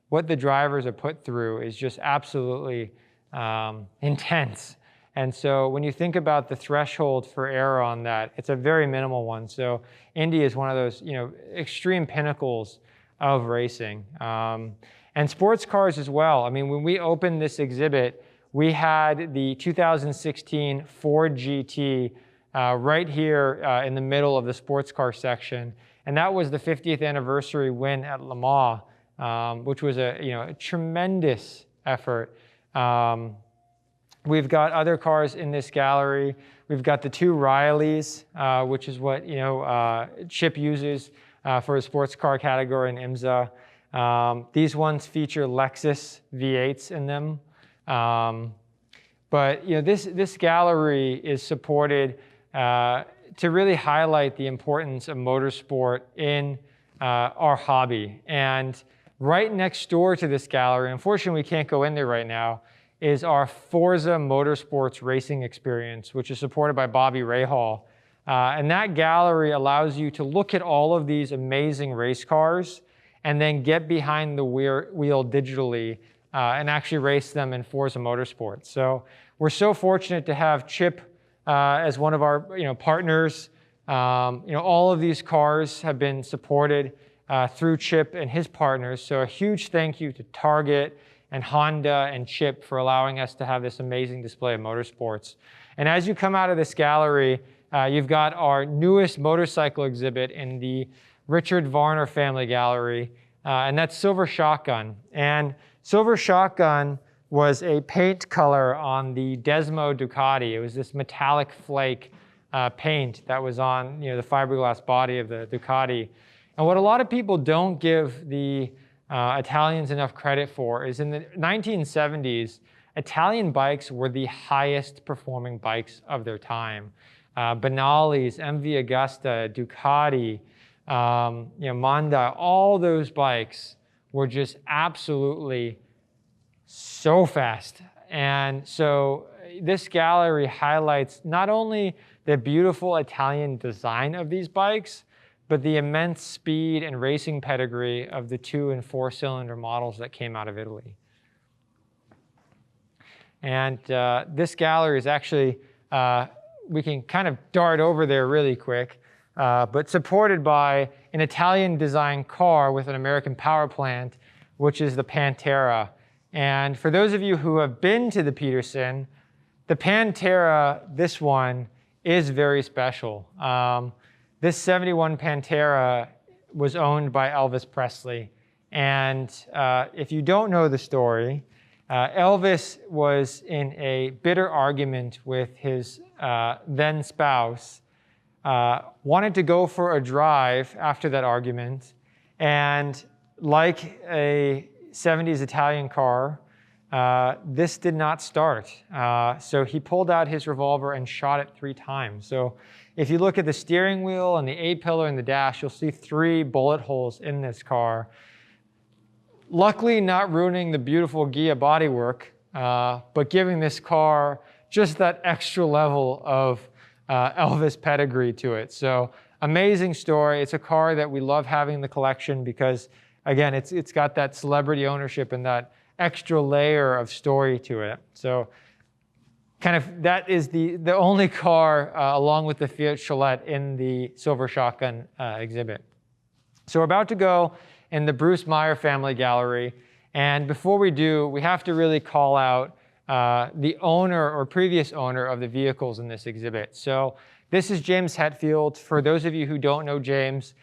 what the drivers are put through is just absolutely intense. And so when you think about the threshold for error on that, it's a very minimal one. So Indy is one of those extreme pinnacles of racing. And sports cars as well. I mean, when we opened this exhibit, we had the 2016 Ford GT right here in the middle of the sports car section. And that was the 50th anniversary win at Le Mans, which was a tremendous effort. We've got other cars in this gallery. We've got the two Rileys, which is what Chip uses for his sports car category in IMSA. These ones feature Lexus V8s in them. But this gallery is supported to really highlight the importance of motorsport in our hobby. And right next door to this gallery, unfortunately we can't go in there right now, is our Forza Motorsports racing experience, which is supported by Bobby Rahal. And that gallery allows you to look at all of these amazing race cars and then get behind the wheel digitally and actually race them in Forza Motorsports. So we're so fortunate to have Chip as one of our partners. All of these cars have been supported through Chip and his partners. So a huge thank you to Target and Honda and Chip for allowing us to have this amazing display of motorsports. And as you come out of this gallery, you've got our newest motorcycle exhibit in the Richard Varner family gallery, and that's Silver Shotgun. And Silver Shotgun was a paint color on the Desmo Ducati. It was this metallic flake paint that was on the fiberglass body of the Ducati. And what a lot of people don't give the Italians enough credit for is in the 1970s, Italian bikes were the highest performing bikes of their time. Benelli's, MV Agusta, Ducati, Monda, all those bikes were just absolutely so fast. And so this gallery highlights not only the beautiful Italian design of these bikes, but the immense speed and racing pedigree of the 2- and 4-cylinder models that came out of Italy. And this gallery is actually, we can kind of dart over there really quick, but supported by an Italian designed car with an American power plant, which is the Pantera. And for those of you who have been to the Petersen, the Pantera, this one, is very special. This 71 Pantera was owned by Elvis Presley. And if you don't know the story, Elvis was in a bitter argument with his then spouse, wanted to go for a drive after that argument, and like a 70s Italian car, this did not start. So he pulled out his revolver and shot it 3 times. So if you look at the steering wheel and the A-pillar and the dash, you'll see 3 bullet holes in this car. Luckily not ruining the beautiful Ghia bodywork, but giving this car just that extra level of Elvis pedigree to it. So amazing story. It's a car that we love having in the collection because, again, it's got that celebrity ownership and that extra layer of story to it. So kind of that is the only car, along with the Fiat Chevrolet, in the Silver Shotgun exhibit. So we're about to go in the Bruce Meyer family gallery. And before we do, we have to really call out the owner or previous owner of the vehicles in this exhibit. So this is James Hetfield. For those of you who don't know James,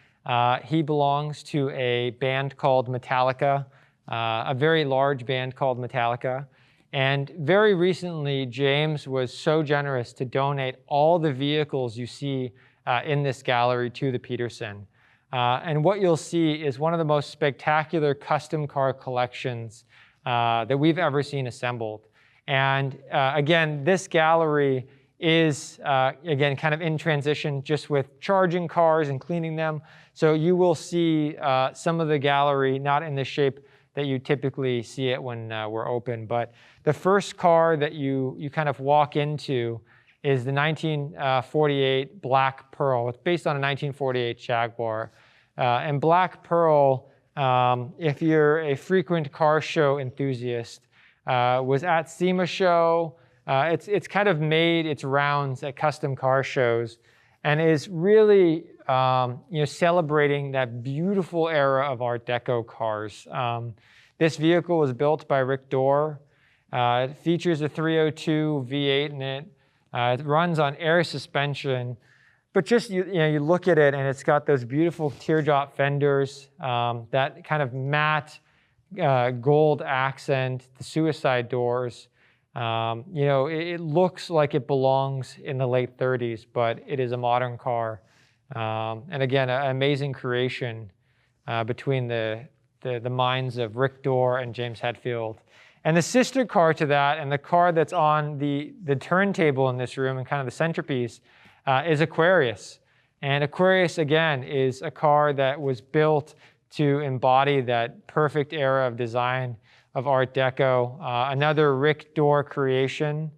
he belongs to a band called Metallica, a very large band called Metallica. And very recently, James was so generous to donate all the vehicles you see in this gallery to the Petersen. And what you'll see is one of the most spectacular custom car collections that we've ever seen assembled. And again, this gallery is, again, kind of in transition just with charging cars and cleaning them. So you will see some of the gallery not in the shape that you typically see it when we're open. But the first car that you kind of walk into is the 1948 Black Pearl. It's based on a 1948 Jaguar. And Black Pearl, if you're a frequent car show enthusiast, was at SEMA show. It's kind of made its rounds at custom car shows and is really celebrating that beautiful era of Art Deco cars. This vehicle was built by Rick Dorr. It features a 302 V8 in it. It runs on air suspension. But just, you look at it and it's got those beautiful teardrop fenders, that kind of matte gold accent, the suicide doors. It looks like it belongs in the late 30s, but it is a modern car. And again, an amazing creation between the minds of Rick Dorr and James Hetfield. And the sister car to that, and the car that's on the turntable in this room and kind of the centerpiece, is Aquarius. And Aquarius, again, is a car that was built to embody that perfect era of design of Art Deco. Another Rick Dorr creation.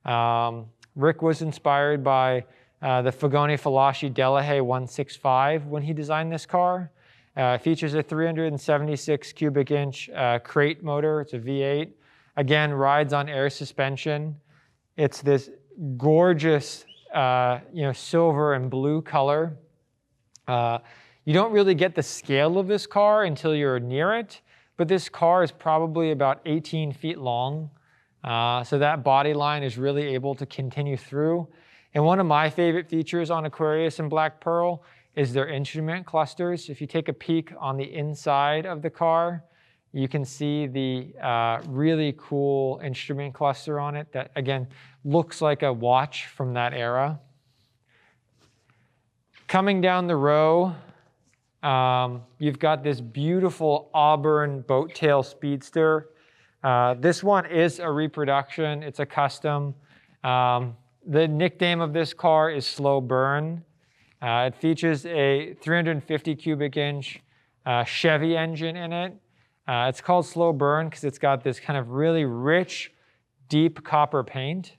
Rick was inspired by the Fagone Falaschi Delahaye 165 when he designed this car. It features a 376 cubic inch crate motor. It's a V8. Again, rides on air suspension. It's this gorgeous silver and blue color. You don't really get the scale of this car until you're near it, but this car is probably about 18 feet long. So that body line is really able to continue through. And one of my favorite features on Aquarius and Black Pearl is their instrument clusters. If you take a peek on the inside of the car, you can see the really cool instrument cluster on it that, again, looks like a watch from that era. Coming down the row, you've got this beautiful Auburn boat tail speedster. This one is a reproduction. It's a custom. The nickname of this car is Slow Burn. It features a 350 cubic inch Chevy engine in it. It's called Slow Burn because it's got this kind of really rich, deep copper paint.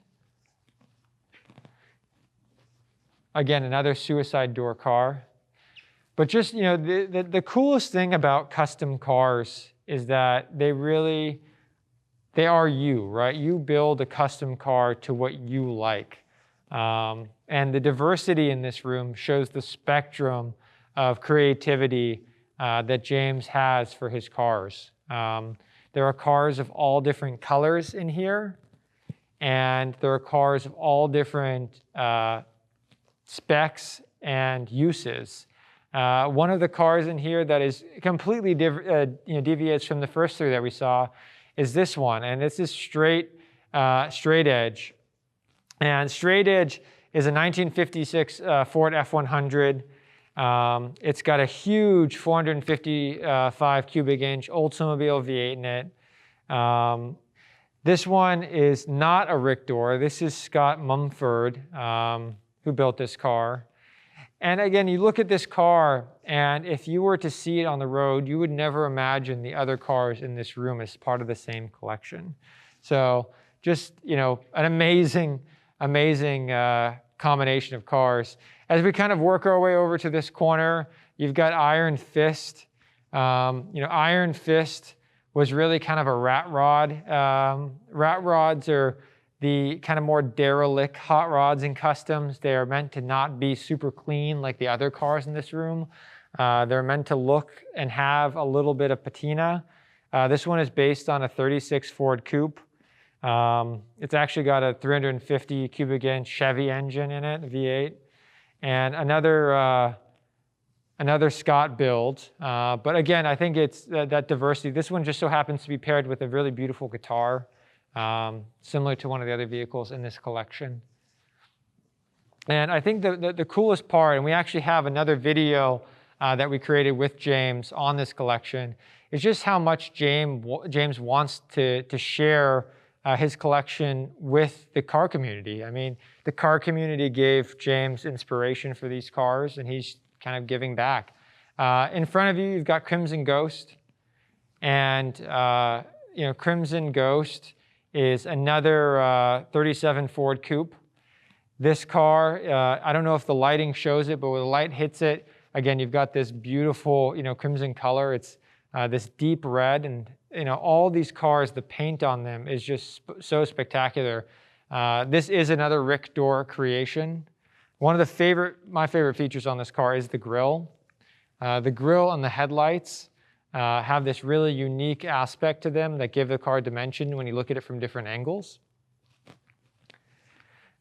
Again, another suicide door car. But just, the coolest thing about custom cars is that they are you, right? You build a custom car to what you like. And the diversity in this room shows the spectrum of creativity that James has for his cars. There are cars of all different colors in here, and there are cars of all different specs and uses. One of the cars in here that is completely deviates from the first three that we saw is this one, and this is straight edge. And straight edge is a 1956 Ford F100. It's got a huge 455 cubic inch Oldsmobile V8 in it. This one is not a Rick Dorr. This is Scott Mumford, who built this car. And again, you look at this car, and if you were to see it on the road, you would never imagine the other cars in this room as part of the same collection. So just, an amazing combination of cars. As we kind of work our way over to this corner, you've got Iron Fist. Iron Fist was really kind of a rat rod. Rat rods are the kind of more derelict hot rods in customs. They are meant to not be super clean like the other cars in this room. They're meant to look and have a little bit of patina. This one is based on a 36 Ford Coupe. It's actually got a 350 cubic inch Chevy engine in it, V8, and another Scott build. But again, I think it's that diversity. This one just so happens to be paired with a really beautiful guitar, similar to one of the other vehicles in this collection. And I think the coolest part, and we actually have another video that we created with James on this collection, is just how much James wants to share his collection with the car community. I mean, the car community gave James inspiration for these cars, and he's kind of giving back. In front of you, you've got Crimson Ghost, and Crimson Ghost is another 37 Ford Coupe. This car, I don't know if the lighting shows it, but when the light hits it, again, you've got this beautiful, crimson color. It's this deep red, and all these cars, the paint on them is just so spectacular. This is another Rick Dorr creation. One of my favorite features on this car is the grille. The grille and the headlights have this really unique aspect to them that give the car dimension when you look at it from different angles.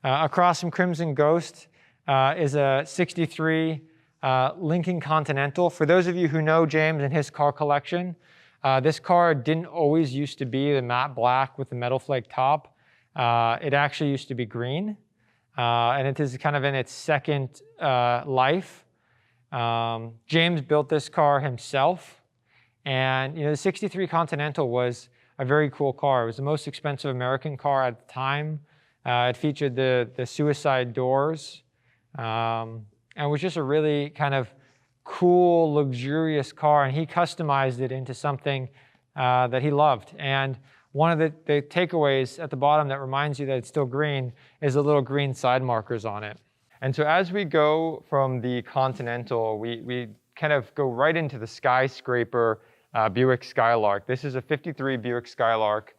Across from Crimson Ghost is a 63 Lincoln Continental. For those of you who know James and his car collection, this car didn't always used to be the matte black with the metal flake top. It actually used to be green, and it is kind of in its second life. James built this car himself, and the 63 Continental was a very cool car. It was the most expensive American car at the time. It featured the suicide doors, and was just a really kind of cool, luxurious car, and he customized it into something that he loved. And one of the takeaways at the bottom that reminds you that it's still green is the little green side markers on it. And so as we go from the Continental, we kind of go right into the skyscraper Buick Skylark. This is a 53 Buick Skylark.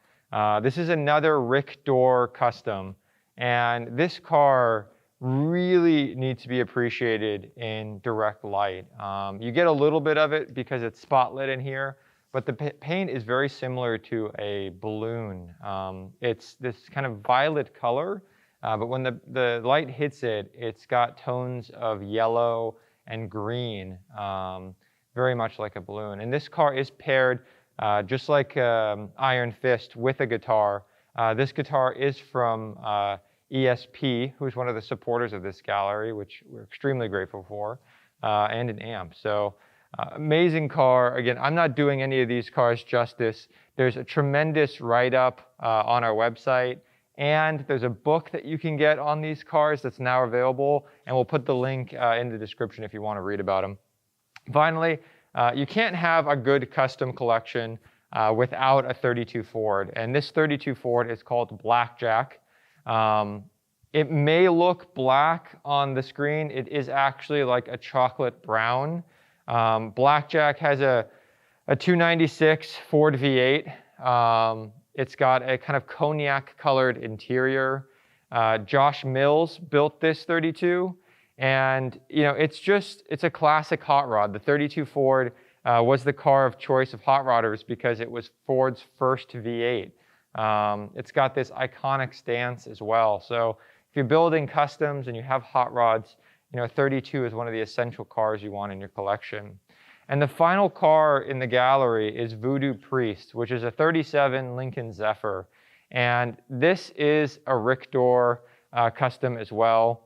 This is another Rick Dorr custom, and this car really needs to be appreciated in direct light. You get a little bit of it because it's spotlit in here, but the paint is very similar to a balloon. It's this kind of violet color, but when the light hits it, it's got tones of yellow and green, very much like a balloon. And this car is paired just like Iron Fist with a guitar. This guitar is from ESP, who's one of the supporters of this gallery, which we're extremely grateful for, and an amp. So amazing car. Again, I'm not doing any of these cars justice. There's a tremendous write-up on our website, and there's a book that you can get on these cars that's now available, and we'll put the link in the description if you want to read about them. Finally, you can't have a good custom collection without a 32 Ford, and this 32 Ford is called Blackjack. It may look black on the screen. It is actually like a chocolate brown. Blackjack has a 296 Ford V8. It's got a kind of cognac colored interior. Josh Mills built this 32. And it's a classic hot rod. The 32 Ford was the car of choice of hot rodders because it was Ford's first V8. It's got this iconic stance as well. So if you're building customs and you have hot rods, 32 is one of the essential cars you want in your collection. And the final car in the gallery is Voodoo Priest, which is a 37 Lincoln Zephyr. And this is a Rick Dorr custom as well.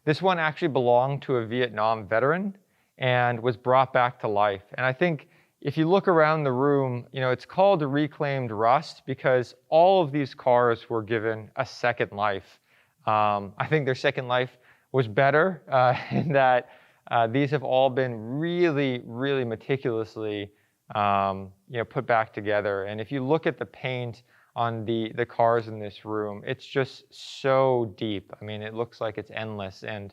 This one actually belonged to a Vietnam veteran and was brought back to life. And I think if you look around the room, it's called reclaimed rust because all of these cars were given a second life. I think their second life was better in that these have all been really, really meticulously put back together. And if you look at the paint on the cars in this room, it's just so deep. I mean, it looks like it's endless. And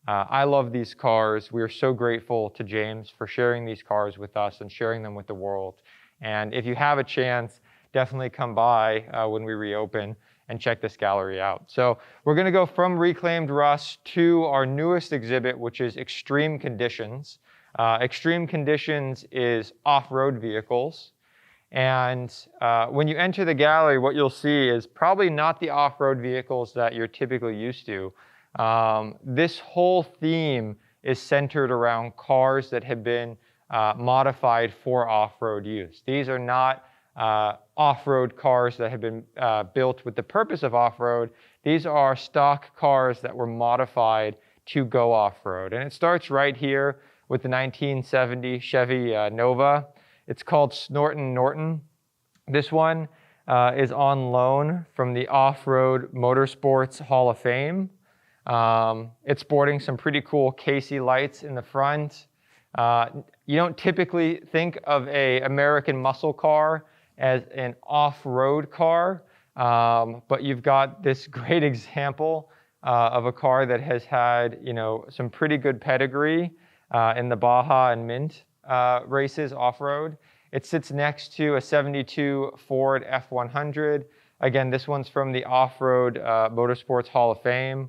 I love these cars. We are so grateful to James for sharing these cars with us and sharing them with the world. And if you have a chance, definitely come by when we reopen and check this gallery out. So we're going to go from reclaimed rust to our newest exhibit, which is Extreme Conditions. Extreme Conditions is off-road vehicles. And when you enter the gallery, what you'll see is probably not the off-road vehicles that you're typically used to. This whole theme is centered around cars that have been modified for off-road use. These are not off-road cars that have been built with the purpose of off-road. These are stock cars that were modified to go off-road. And it starts right here with the 1970 Chevy Nova. It's called Snortin' Norton. This one is on loan from the Off-Road Motorsports Hall of Fame. It's sporting some pretty cool Casey lights in the front. You don't typically think of an American muscle car as an off-road car, but you've got this great example of a car that has had, some pretty good pedigree in the Baja and Mint races off-road. It sits next to a 72 Ford F100. Again, this one's from the Off-Road Motorsports Hall of Fame.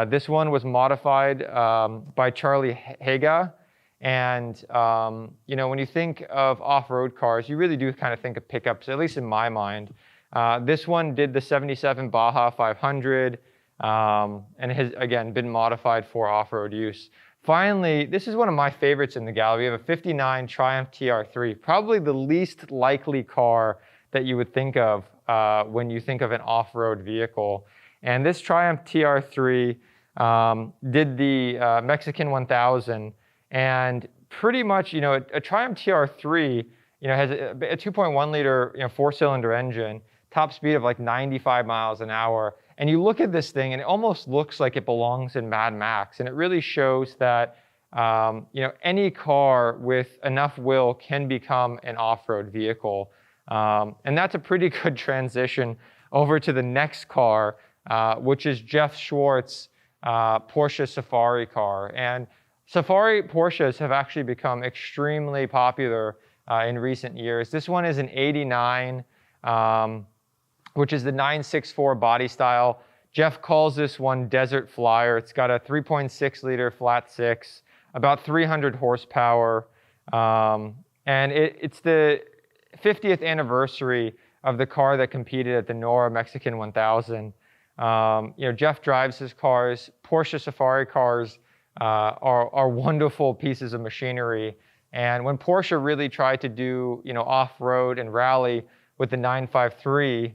This one was modified by Charlie Haga. And, when you think of off-road cars, you really do kind of think of pickups, at least in my mind. This one did the 77 Baja 500 and has, again, been modified for off-road use. Finally, this is one of my favorites in the gallery. We have a 59 Triumph TR3, probably the least likely car that you would think of when you think of an off-road vehicle. And this Triumph TR3 did the Mexican 1000, and pretty much, a Triumph TR3, has a 2.1 liter, 4-cylinder engine, top speed of like 95 miles an hour. And you look at this thing and it almost looks like it belongs in Mad Max. And it really shows that, any car with enough will can become an off-road vehicle. And that's a pretty good transition over to the next car, which is Jeff Schwartz's Porsche Safari car. And Safari Porsches have actually become extremely popular in recent years. This one is an 89, which is the 964 body style. Jeff calls this one Desert Flyer. It's got a 3.6 liter flat six, about 300 horsepower. And it's the 50th anniversary of the car that competed at the NORA Mexican 1000. Jeff drives his cars. Porsche Safari cars are wonderful pieces of machinery. And when Porsche really tried to do, off-road and rally with the 953,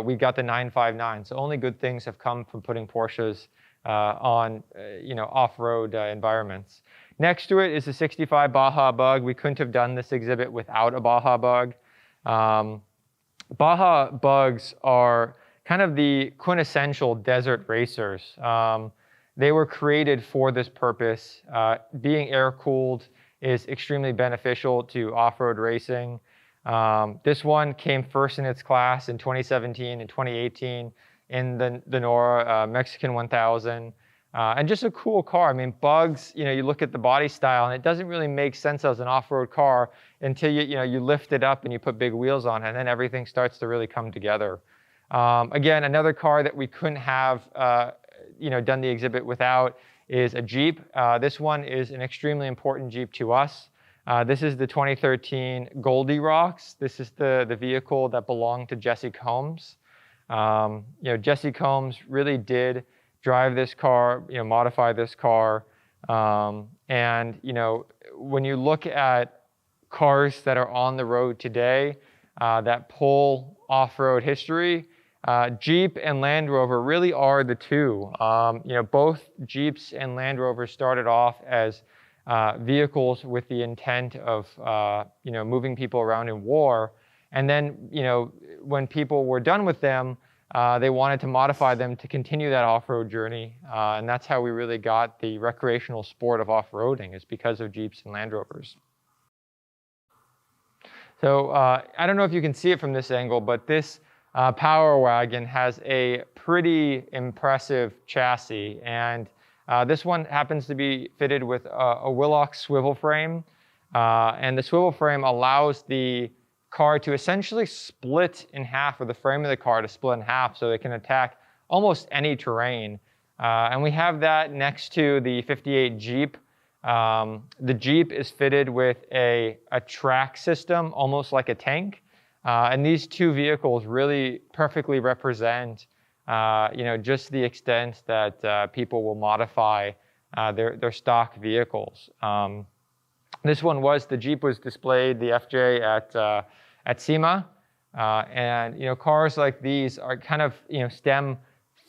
we got the 959. So only good things have come from putting Porsches on, off-road environments. Next to it is the 65 Baja Bug. We couldn't have done this exhibit without a Baja Bug. Baja Bugs are kind of the quintessential desert racers. They were created for this purpose. Being air-cooled is extremely beneficial to off-road racing. This one came first in its class in 2017 and 2018 in the NORA Mexican 1000. And just a cool car. I mean, Bugs, you look at the body style and it doesn't really make sense as an off-road car until you lift it up and you put big wheels on it, and then everything starts to really come together. Again, another car that we couldn't have done the exhibit without is a Jeep. This one is an extremely important Jeep to us. This is the 2013 Goldie Rocks. This is the vehicle that belonged to Jesse Combs. Jesse Combs really did drive this car, modify this car. And when you look at cars that are on the road today that pull off-road history, Jeep and Land Rover really are the two. Both Jeeps and Land Rovers started off as vehicles with the intent of moving people around in war, and then when people were done with them, they wanted to modify them to continue that off-road journey, and that's how we really got the recreational sport of off-roading, is because of Jeeps and Land Rovers. So I don't know if you can see it from this angle, but this Power Wagon has a pretty impressive chassis, and this one happens to be fitted with a Willox swivel frame, and the swivel frame allows the car to essentially split in half, or the frame of the car to split in half so it can attack almost any terrain. And we have that next to the 58 Jeep. The Jeep is fitted with a track system, almost like a tank. And these two vehicles really perfectly represent just the extent that people will modify their stock vehicles. This one the Jeep was displayed, the FJ at SEMA, and cars like these are kind of stem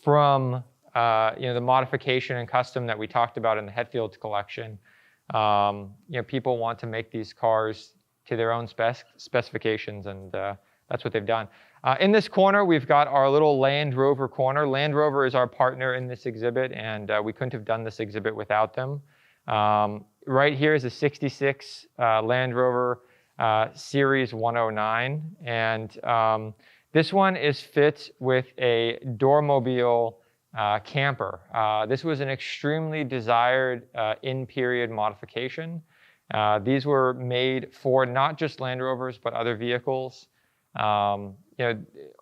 from the modification and custom that we talked about in the Hetfield collection. People want to make these cars to their own specifications, and that's what they've done. In this corner, we've got our little Land Rover corner. Land Rover is our partner in this exhibit, and we couldn't have done this exhibit without them. Right here is a 66 Land Rover Series 109, and this one is fit with a Doormobile camper. This was an extremely desired in-period modification. These were made for not just Land Rovers, but other vehicles.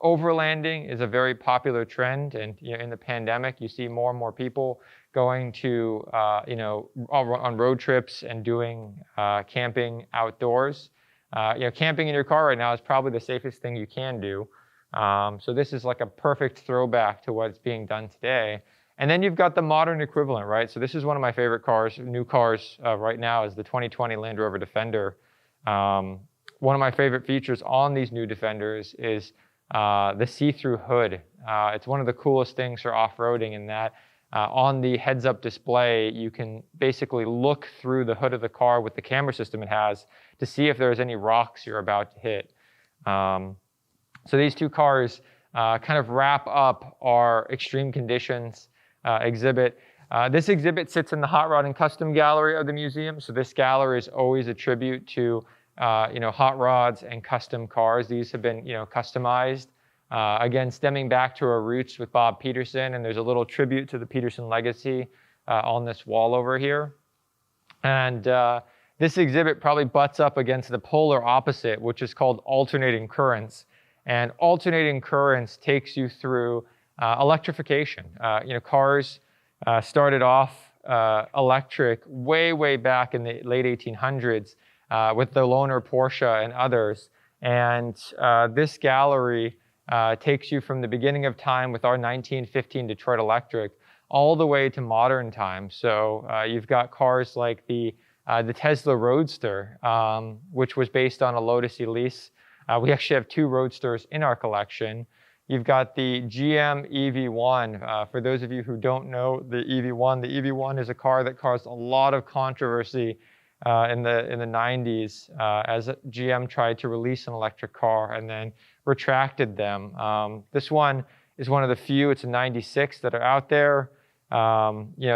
Overlanding is a very popular trend, and in the pandemic, you see more and more people going to, on road trips and doing camping outdoors. Camping in your car right now is probably the safest thing you can do. So this is like a perfect throwback to what's being done today. And then you've got the modern equivalent, right? So this is one of my favorite cars, new cars right now, is the 2020 Land Rover Defender. One of my favorite features on these new Defenders is the see-through hood. It's one of the coolest things for off-roading in that on the heads-up display, you can basically look through the hood of the car with the camera system it has to see if there's any rocks you're about to hit. So these two cars kind of wrap up our extreme conditions exhibit. This exhibit sits in the Hot Rod and Custom Gallery of the museum. So this gallery is always a tribute to hot rods and custom cars. These have been customized. Again, stemming back to our roots with Bob Petersen, and there's a little tribute to the Petersen legacy on this wall over here. And this exhibit probably butts up against the polar opposite, which is called alternating currents. And alternating currents takes you through electrification. Cars started off electric way back in the late 1800s with the loaner Porsche and others. And this gallery takes you from the beginning of time with our 1915 Detroit Electric all the way to modern times. So you've got cars like the Tesla Roadster, which was based on a Lotus Elise. We actually have two Roadsters in our collection. You've got the GM EV1. For those of you who don't know the EV1 is a car that caused a lot of controversy in the 90s as GM tried to release an electric car and then retracted them. This one is one of the few, it's a 96 that are out there.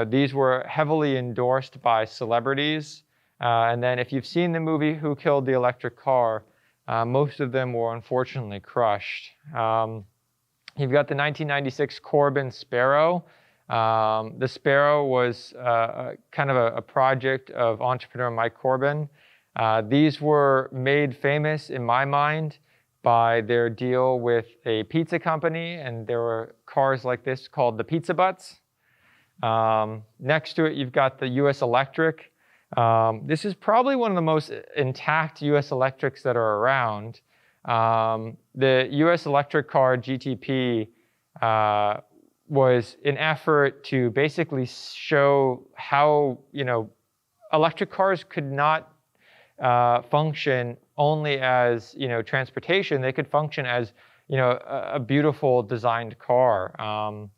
These were heavily endorsed by celebrities. And then if you've seen the movie Who Killed the Electric Car, most of them were unfortunately crushed. You've got the 1996 Corbin Sparrow. The Sparrow was kind of a project of entrepreneur Mike Corbin. These were made famous, in my mind, by their deal with a pizza company, and there were cars like this called the Pizza Butts. Next to it, you've got the US Electric. This is probably one of the most intact US Electrics that are around. The US Electric car GTP was an effort to basically show how electric cars could not function only as transportation. They could function as a beautiful designed car.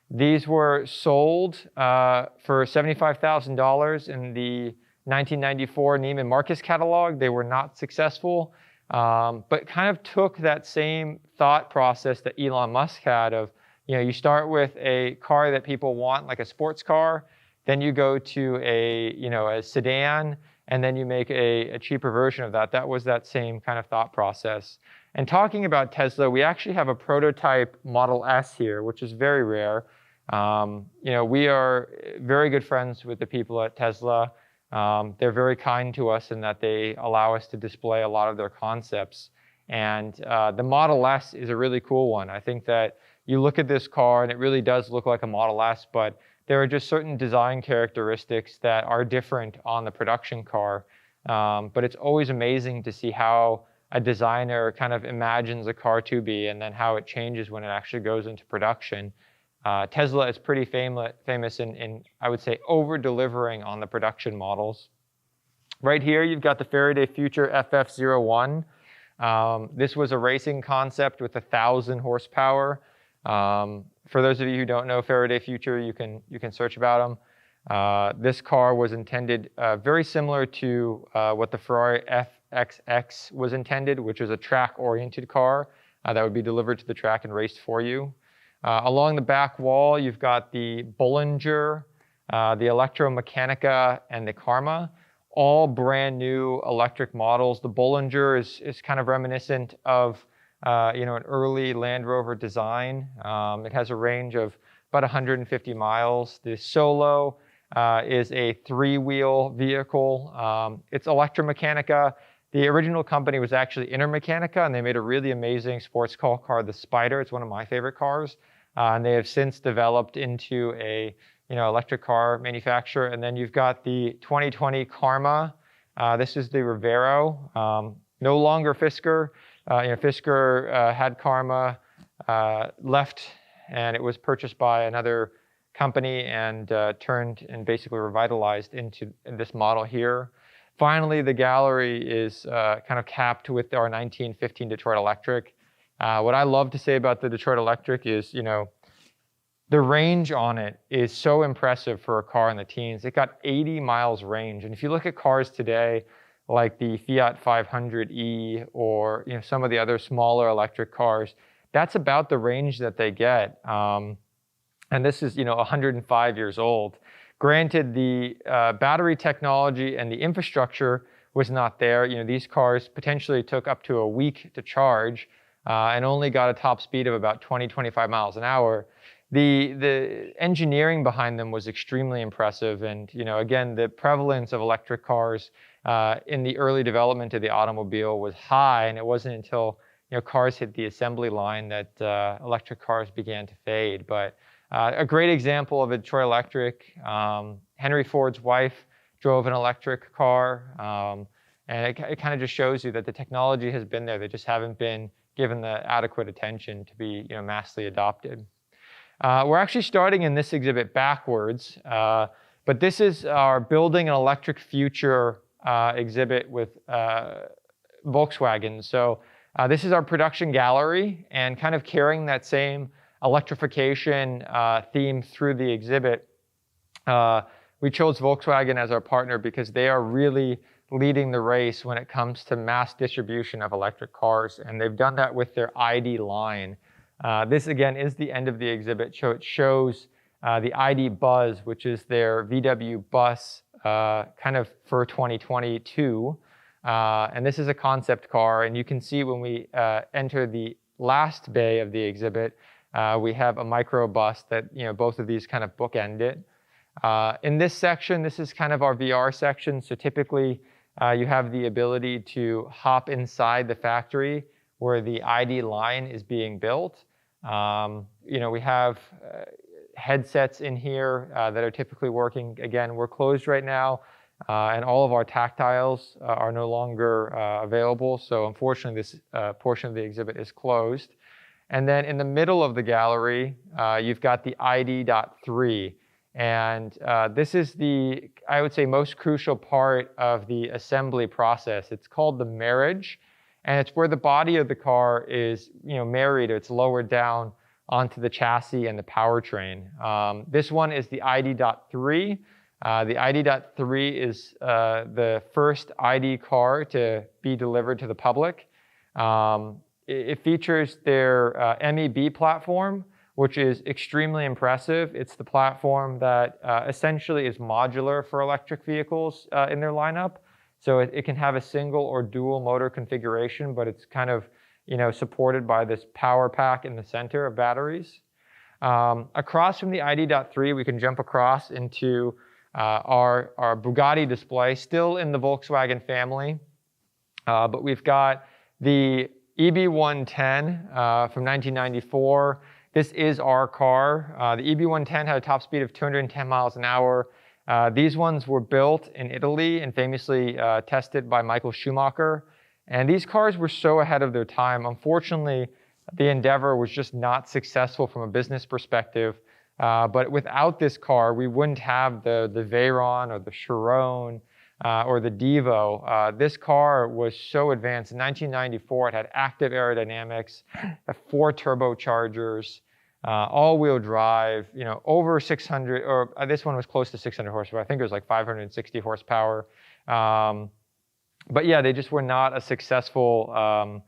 These were sold for $75,000 in the 1994 Neiman Marcus catalog. They were not successful, but kind of took that same thought process that Elon Musk had of, you start with a car that people want, like a sports car, then you go to a sedan, and then you make a cheaper version of that. That was that same kind of thought process. And talking about Tesla, we actually have a prototype Model S here, which is very rare. We are very good friends with the people at Tesla. They're very kind to us in that they allow us to display a lot of their concepts. And the Model S is a really cool one. I think that you look at this car and it really does look like a Model S, but there are just certain design characteristics that are different on the production car. But it's always amazing to see how a designer kind of imagines a car to be and then how it changes when it actually goes into production. Tesla is pretty famous in, I would say, over-delivering on the production models. Right here, you've got the Faraday Future FF01. This was a racing concept with 1,000 horsepower. For those of you who don't know Faraday Future, you can search about them. This car was intended very similar to what the Ferrari FXX was intended, which was a track-oriented car that would be delivered to the track and raced for you. Along the back wall, you've got the Bollinger, the Electromechanica, and the Karma, all brand new electric models. The Bollinger is kind of reminiscent of an early Land Rover design. It has a range of about 150 miles. The Solo is a three-wheel vehicle. It's Electromechanica. The original company was actually Intermechanica, and they made a really amazing sports car, the Spider. It's one of my favorite cars. And they have since developed into a electric car manufacturer. And then you've got the 2020 Karma. This is the Rivero. No longer Fisker. Fisker had Karma, left, and it was purchased by another company and turned and basically revitalized into this model here. Finally, the gallery is kind of capped with our 1915 Detroit Electric. What I love to say about the Detroit Electric is, the range on it is so impressive for a car in the teens. It got 80 miles range. And if you look at cars today, like the Fiat 500e or some of the other smaller electric cars, that's about the range that they get. And this is 105 years old. Granted, the battery technology and the infrastructure was not there. These cars potentially took up to a week to charge and only got a top speed of about 20-25 miles an hour. The engineering behind them was extremely impressive. And again, the prevalence of electric cars in the early development of the automobile was high, and it wasn't until cars hit the assembly line that electric cars began to fade. But a great example of a Detroit Electric, Henry Ford's wife drove an electric car, and it kind of just shows you that the technology has been there. They just haven't been given the adequate attention to be massively adopted. We're actually starting in this exhibit backwards, but this is our Building an Electric Future exhibit with Volkswagen. So this is our production gallery, and kind of carrying that same electrification theme through the exhibit. We chose Volkswagen as our partner because they are really leading the race when it comes to mass distribution of electric cars, and they've done that with their ID line. This again is the end of the exhibit, so it shows the ID Buzz, which is their VW bus kind of for 2022. And this is a concept car, and you can see when we enter the last bay of the exhibit, we have a microbus that both of these kind of bookend it. In this section, this is kind of our VR section. So typically, you have the ability to hop inside the factory where the ID line is being built. We have headsets in here that are typically working. Again, we're closed right now, and all of our tactiles are no longer available. So unfortunately, this portion of the exhibit is closed. And then in the middle of the gallery, you've got the ID.3. And this is the, I would say, most crucial part of the assembly process. It's called the marriage, and it's where the body of the car is, married, or it's lowered down onto the chassis and the powertrain. This one is the ID.3. The ID.3 is the first ID car to be delivered to the public. It features their MEB platform, which is extremely impressive. It's the platform that essentially is modular for electric vehicles in their lineup. So it can have a single or dual motor configuration, but it's kind of supported by this power pack in the center of batteries. Across from the ID.3, we can jump across into our Bugatti display, still in the Volkswagen family, but we've got the EB110 from 1994. This is our car. The EB110 had a top speed of 210 miles an hour. These ones were built in Italy and famously tested by Michael Schumacher. And these cars were so ahead of their time. Unfortunately, the endeavor was just not successful from a business perspective. But without this car, we wouldn't have the Veyron or the Chiron or the Devo. This car was so advanced. In 1994, it had active aerodynamics, 4 turbochargers, all-wheel drive, over 600, or this one was close to 600 horsepower. I think it was like 560 horsepower. But yeah, they just were not a successful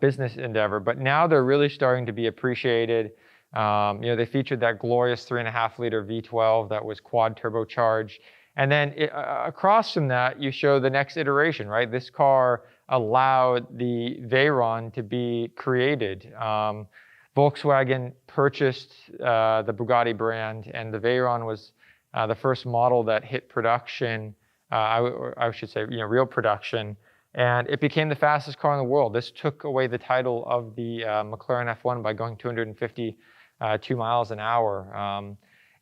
business endeavor. But now they're really starting to be appreciated. They featured that glorious 3.5-liter V12 that was quad turbocharged. And then across from that, you show the next iteration, right? This car allowed the Veyron to be created. Volkswagen purchased the Bugatti brand, and the Veyron was the first model that hit production, I should say, real production. And it became the fastest car in the world. This took away the title of the McLaren F1 by going 252 miles an hour.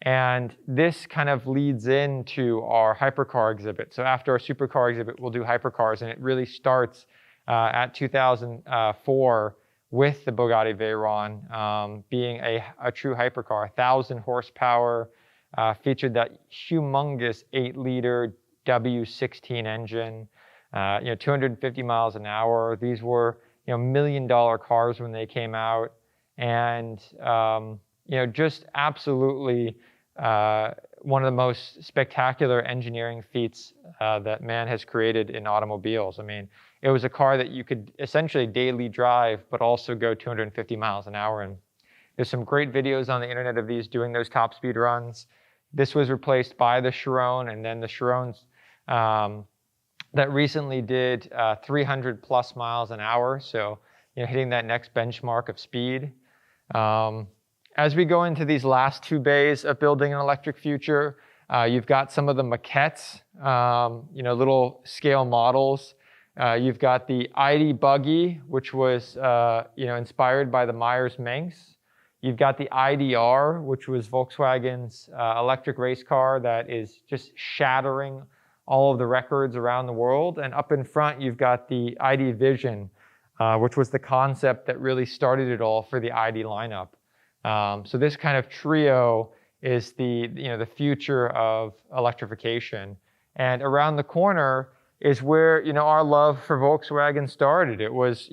And this kind of leads into our hypercar exhibit. So after our supercar exhibit, we'll do hypercars, and it really starts at 2004 with the Bugatti Veyron being a true hypercar. 1,000 horsepower, featured that humongous 8-liter W16 engine, 250 miles an hour. These were $1 million cars when they came out, and just absolutely one of the most spectacular engineering feats that man has created in automobiles. I mean, it was a car that you could essentially daily drive, but also go 250 miles an hour. And there's some great videos on the internet of these doing those top speed runs. This was replaced by the Chiron, and then the Chirons that recently did 300 plus miles an hour. So, hitting that next benchmark of speed. As we go into these last 2 bays of building an electric future, you've got some of the maquettes, little scale models. You've got the ID Buggy, which was inspired by the Myers-Manx. You've got the IDR, which was Volkswagen's electric race car that is just shattering all of the records around the world. And up in front, you've got the ID Vision, which was the concept that really started it all for the ID lineup. So this kind of trio is the future of electrification. And around the corner is where our love for Volkswagen started. It was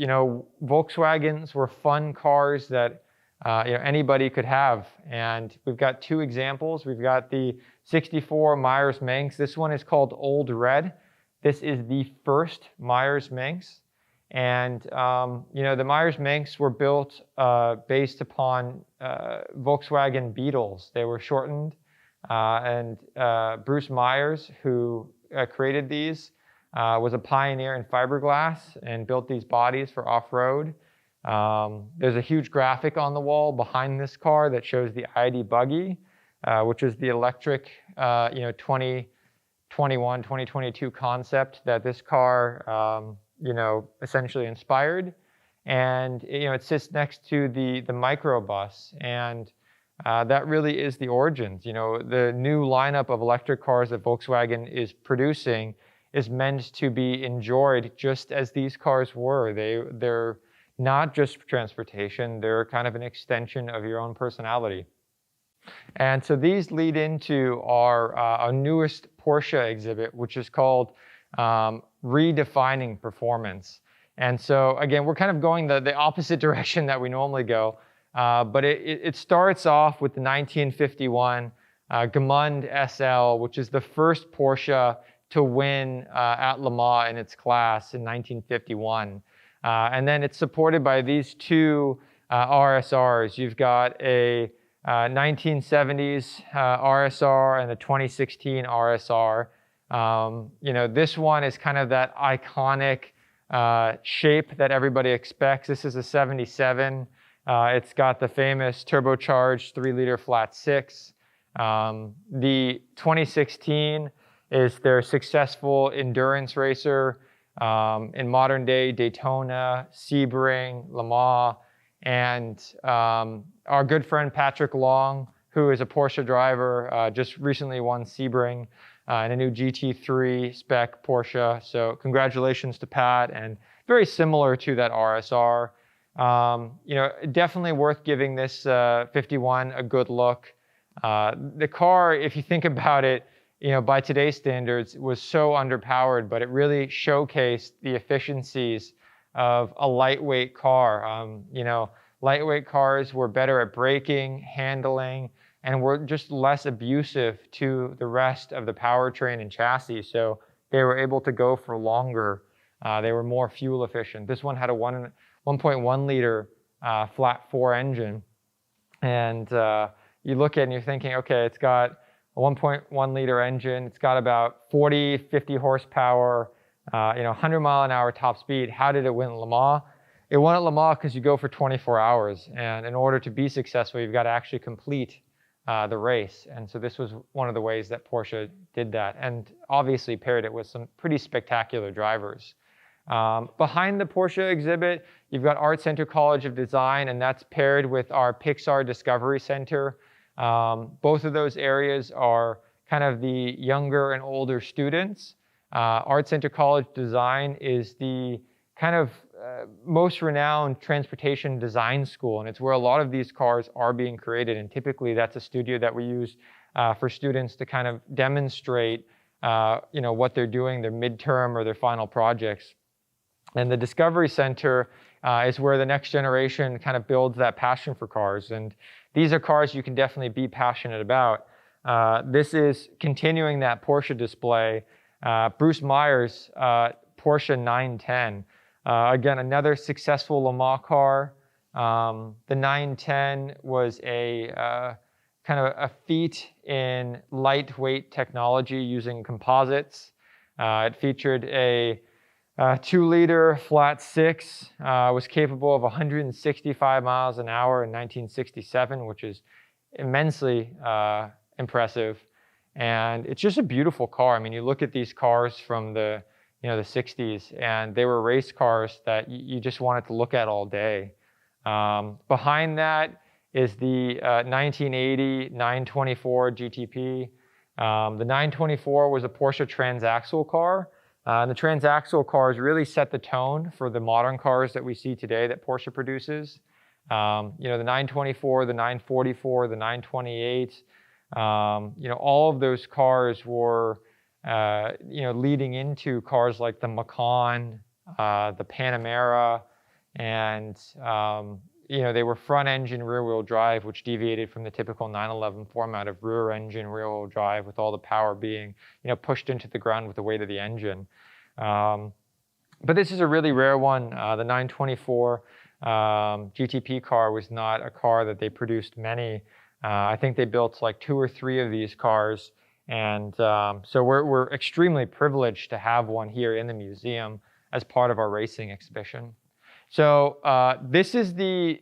Volkswagens were fun cars that anybody could have. And we've got 2 examples. We've got the 64 Myers-Manx. This one is called Old Red. This is the first Myers-Manx. And the Myers-Manx were built based upon Volkswagen Beetles. They were shortened, and Bruce Myers, who created these, was a pioneer in fiberglass and built these bodies for off-road. There's a huge graphic on the wall behind this car that shows the ID Buggy, which is the electric 2021, 2022 concept that this car essentially inspired. And it sits next to the microbus, and that really is the origins. The new lineup of electric cars that Volkswagen is producing is meant to be enjoyed just as these cars were. They're not just transportation, they're kind of an extension of your own personality. And so these lead into our newest Porsche exhibit, which is called Redefining Performance. And so again, we're kind of going the opposite direction that we normally go, but it starts off with the 1951 Gmund SL, which is the first Porsche to win at Le Mans in its class in 1951. And then it's supported by these 2 RSRs. You've got a 1970s RSR and a 2016 RSR. This one is kind of that iconic shape that everybody expects. This is a 77. It's got the famous turbocharged 3-liter flat 6. The 2016 is their successful endurance racer. in modern day Daytona, Sebring, Le Mans, and our good friend Patrick Long, who is a Porsche driver, just recently won Sebring in a new GT3 spec Porsche. So congratulations to Pat, and very similar to that RSR. You know, definitely worth giving this 51 a good look. The car, if you think about it, you know, by today's standards, was so underpowered, but it really showcased the efficiencies of a lightweight car. You know, lightweight cars were better at braking, handling, and were just less abusive to the rest of the powertrain and chassis. So they were able to go for longer. They were more fuel efficient. This one had a 1.1 liter flat 4 engine. And you look at it and you're thinking, okay, it's got a 1.1 liter engine. It's got about 40, 50 horsepower, you know, 100-mile-an-hour top speed. How did it win Le Mans? It won at Le Mans because you go for 24 hours. And in order to be successful, you've got to actually complete the race. And so this was one of the ways that Porsche did that, and obviously paired it with some pretty spectacular drivers. Behind the Porsche exhibit, you've got Art Center College of Design, and that's paired with our Pixar Discovery Center. Both of those areas are kind of the younger and older students. Art Center College Design is the kind of most renowned transportation design school, and it's where a lot of these cars are being created. And typically that's a studio that we use for students to kind of demonstrate you know, what they're doing, their midterm or their final projects. And the Discovery Center is where the next generation kind of builds that passion for cars. And these are cars you can definitely be passionate about. This is continuing that Porsche display. Bruce Meyer's Porsche 910. Again, another successful Le Mans car. The 910 was a kind of a feat in lightweight technology using composites. It featured a 2-liter flat 6, was capable of 165 miles an hour in 1967, which is immensely impressive. And it's just a beautiful car. I mean, you look at these cars from the, you know, the 60s, and they were race cars that you just wanted to look at all day. Behind that is the 1980 924 GTP. The 924 was a Porsche transaxle car. And the transaxle cars really set the tone for the modern cars that we see today that Porsche produces. You know, the 924, the 944, the 928, you know, all of those cars were, you know, leading into cars like the Macan, the Panamera, and, you know, they were front engine rear wheel drive, which deviated from the typical 911 format of rear engine rear wheel drive, with all the power being, you know, pushed into the ground with the weight of the engine. But this is a really rare one. The 924 GTP car was not a car that they produced many. I think they built like 2 or 3 of these cars. And so we're extremely privileged to have one here in the museum as part of our racing exhibition. So this is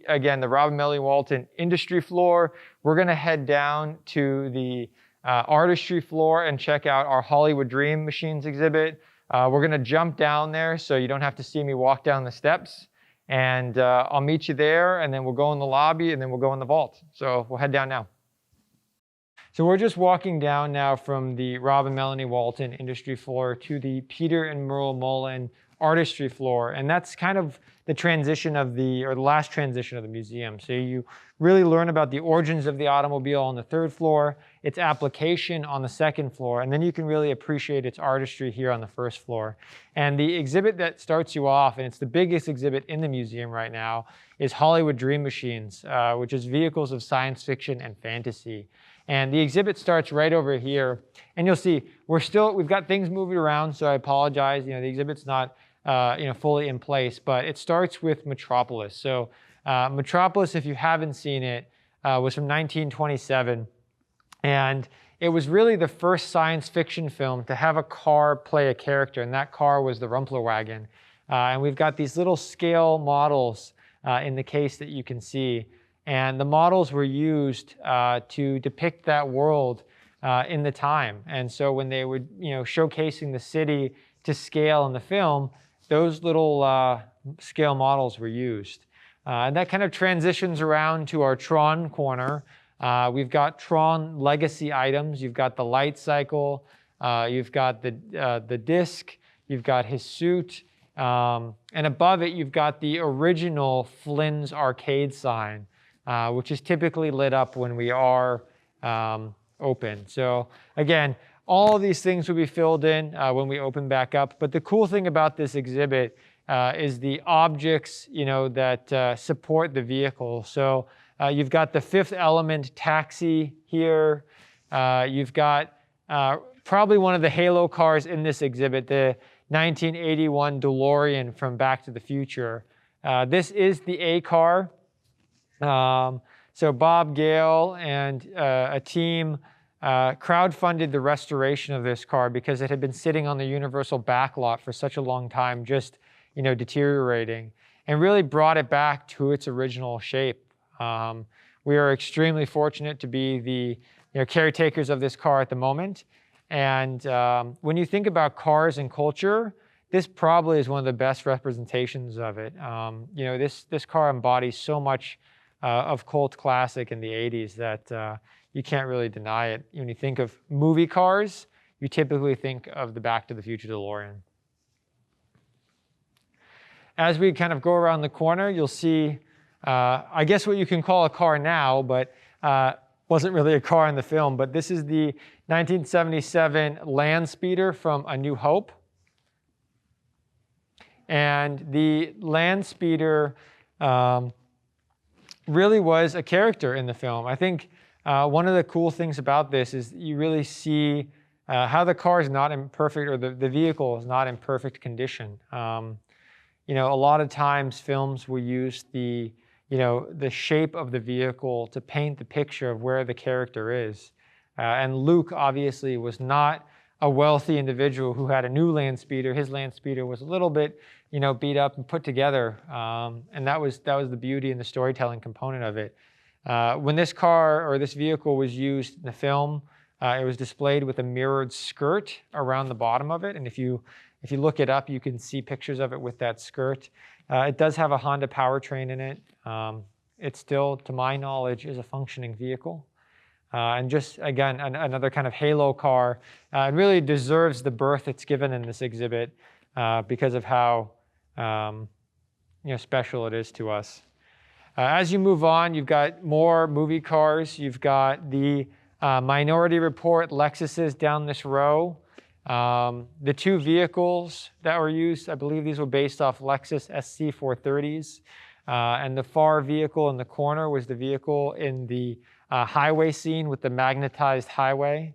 again, the Robin Melanie Walton industry floor. We're gonna head down to the artistry floor and check out our Hollywood Dream Machines exhibit. We're gonna jump down there so you don't have to see me walk down the steps. And I'll meet you there, and then we'll go in the lobby, and then we'll go in the vault. So we'll head down now. So we're just walking down now from the Robin Melanie Walton industry floor to the Peter and Merle Mullen artistry floor. And that's kind of the transition of or the last transition of the museum. So you really learn about the origins of the automobile on the 3rd floor, its application on the 2nd floor, and then you can really appreciate its artistry here on the 1st floor. And the exhibit that starts you off, and it's the biggest exhibit in the museum right now, is Hollywood Dream Machines, which is vehicles of science fiction and fantasy. And the exhibit starts right over here, and you'll see we've got things moving around, so I apologize. You know, the exhibit's not you know, fully in place, but it starts with Metropolis. So Metropolis, if you haven't seen it, was from 1927, and it was really the first science fiction film to have a car play a character, and that car was the Rumplerwagen. And we've got these little scale models in the case that you can see. And the models were used to depict that world in the time. And so when they were, you know, showcasing the city to scale in the film, those little scale models were used. And that kind of transitions around to our Tron corner. We've got Tron legacy items. You've got the light cycle, you've got the disc, you've got his suit, and above it you've got the original Flynn's arcade sign, which is typically lit up when we are open. So again, all of these things will be filled in when we open back up. But the cool thing about this exhibit is the objects, that support the vehicle. So you've got the Fifth Element taxi here. You've got probably one of the halo cars in this exhibit, the 1981 DeLorean from Back to the Future. This is the A car. So Bob Gale and a team crowdfunded the restoration of this car because it had been sitting on the Universal backlot for such a long time, just deteriorating, and really brought it back to its original shape. We are extremely fortunate to be the caretakers of this car at the moment. And when you think about cars and culture, this probably is one of the best representations of it. This car embodies so much of cult classic in the 80s that you can't really deny it. When you think of movie cars, you typically think of the Back to the Future DeLorean. As we kind of go around the corner, you'll see, I guess what you can call a car now, but wasn't really a car in the film, but this is the 1977 Land Speeder from A New Hope. And the Land Speeder really was a character in the film. I think one of the cool things about this is you really see how the car is not in perfect, or the vehicle is not in perfect condition. A lot of times films will use the shape of the vehicle to paint the picture of where the character is. And Luke obviously was not a wealthy individual who had a new Land Speeder. His Land Speeder was a little bit, beat up and put together. And that was the beauty and the storytelling component of it. When this car or this vehicle was used in the film, it was displayed with a mirrored skirt around the bottom of it. And if you look it up, you can see pictures of it with that skirt. It does have a Honda powertrain in it. It still, to my knowledge, is a functioning vehicle. And just, again, another kind of halo car. It really deserves the berth it's given in this exhibit because of how special it is to us. As you move on, you've got more movie cars. You've got the Minority Report Lexuses down this row. The two vehicles that were used, I believe these were based off Lexus SC430s. And the far vehicle in the corner was the vehicle in the highway scene with the magnetized highway.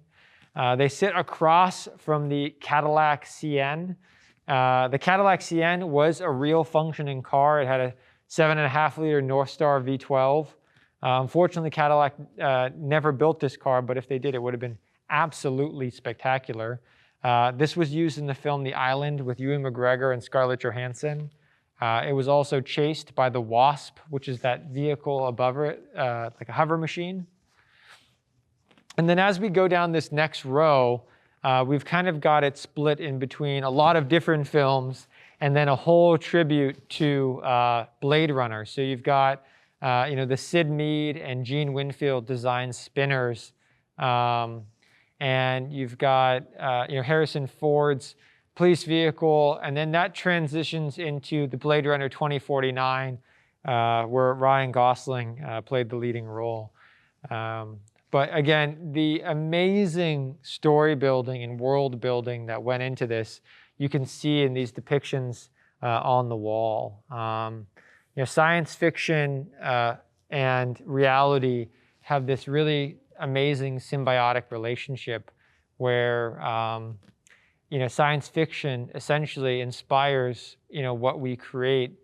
They sit across from the Cadillac CN. The Cadillac CN was a real functioning car. It had a 7.5-liter Northstar V12. Unfortunately, Cadillac never built this car, but if they did, it would have been absolutely spectacular. This was used in the film The Island with Ewan McGregor and Scarlett Johansson. It was also chased by the Wasp, which is that vehicle above it, like a hover machine. And then as we go down this next row, we've kind of got it split in between a lot of different films and then a whole tribute to Blade Runner. So you've got the Sid Mead and Gene Winfield designed spinners. And you've got Harrison Ford's police vehicle, and then that transitions into the Blade Runner 2049, where Ryan Gosling played the leading role. But again, the amazing story building and world building that went into this, you can see in these depictions on the wall. Science fiction and reality have this really amazing symbiotic relationship where science fiction essentially inspires what we create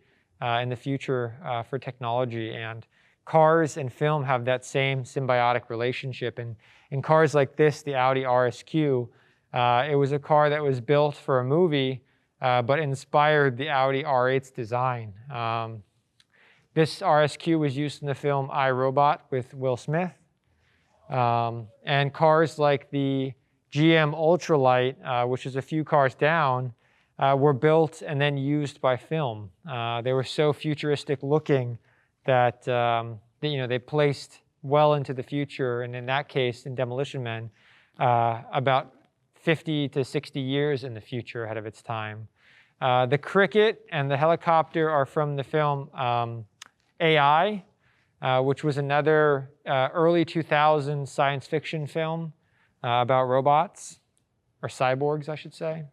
in the future for technology, and cars and film have that same symbiotic relationship. And in cars like this, the Audi RSQ, it was a car that was built for a movie but inspired the Audi R8's design. This RSQ was used in the film I, Robot with Will Smith. And cars like the GM Ultralight, which is a few cars down, were built and then used by film. They were so futuristic looking that they placed well into the future, and in that case, in Demolition Men, about 50 to 60 years in the future ahead of its time. The cricket and the helicopter are from the film AI, which was another early 2000s science fiction film about robots, or cyborgs, I should say.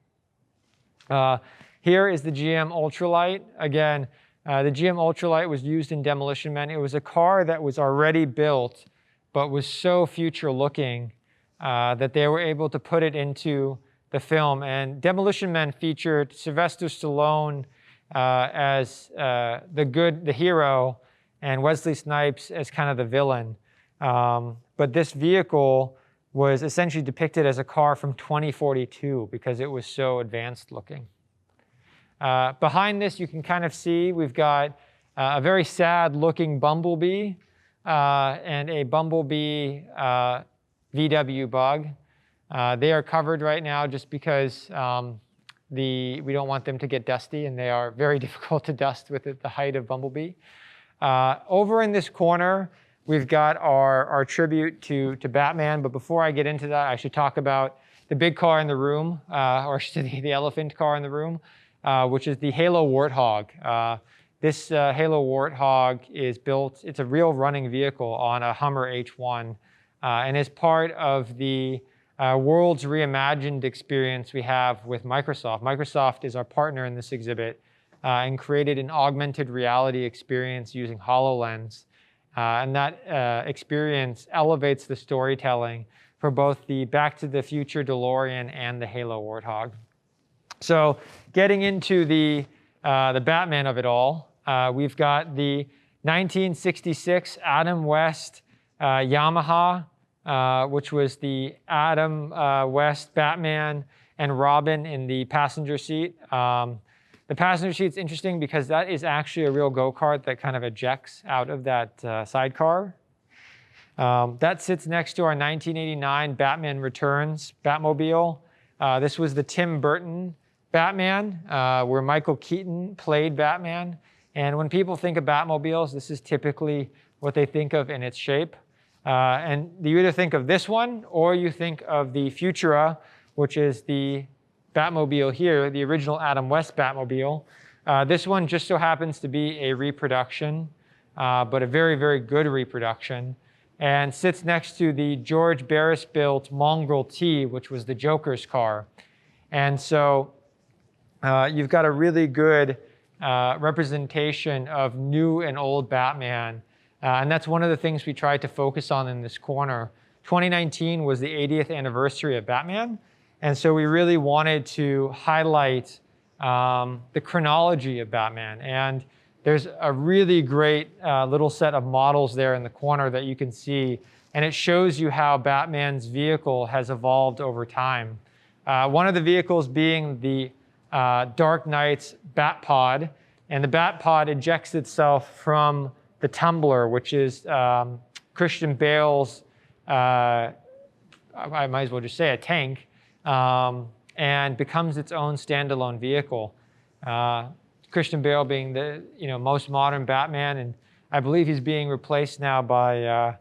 Here is the GM Ultralight. Again, the GM Ultralight was used in Demolition Men. It was a car that was already built, but was so future looking that they were able to put it into the film. And Demolition Men featured Sylvester Stallone as the hero, and Wesley Snipes as kind of the villain. But this vehicle was essentially depicted as a car from 2042 because it was so advanced looking. Behind this, you can kind of see we've got a very sad looking Bumblebee and a Bumblebee VW Bug. They are covered right now just because we don't want them to get dusty, and they are very difficult to dust with the height of Bumblebee. Over in this corner, we've got our tribute to Batman, but before I get into that, I should talk about the big car in the room, or the elephant car in the room, which is the Halo Warthog. This Halo Warthog is built, it's a real running vehicle on a Hummer H1, and is part of the Worlds Reimagined experience we have with Microsoft. Microsoft is our partner in this exhibit and created an augmented reality experience using HoloLens. And that experience elevates the storytelling for both the Back to the Future DeLorean and the Halo Warthog. So getting into the Batman of it all, we've got the 1966 Adam West Yamaha, which was the Adam West Batman and Robin in the passenger seat. The passenger seat's interesting because that is actually a real go-kart that kind of ejects out of that sidecar. That sits next to our 1989 Batman Returns Batmobile. This was the Tim Burton Batman, where Michael Keaton played Batman. And when people think of Batmobiles, this is typically what they think of in its shape. And you either think of this one, or you think of the Futura, which is the Batmobile here, the original Adam West Batmobile. This one just so happens to be a reproduction, but a very, very good reproduction, and sits next to the George Barris-built Mongrel T, which was the Joker's car. And so you've got a really good representation of new and old Batman. And that's one of the things we tried to focus on in this corner. 2019 was the 80th anniversary of Batman. And so we really wanted to highlight the chronology of Batman. And there's a really great little set of models there in the corner that you can see. And it shows you how Batman's vehicle has evolved over time. One of the vehicles being the Dark Knight's Batpod. And the Batpod ejects itself from the Tumbler, which is Christian Bale's, I might as well just say a tank, and becomes its own standalone vehicle. Christian Bale being the most modern Batman, and I believe he's being replaced now by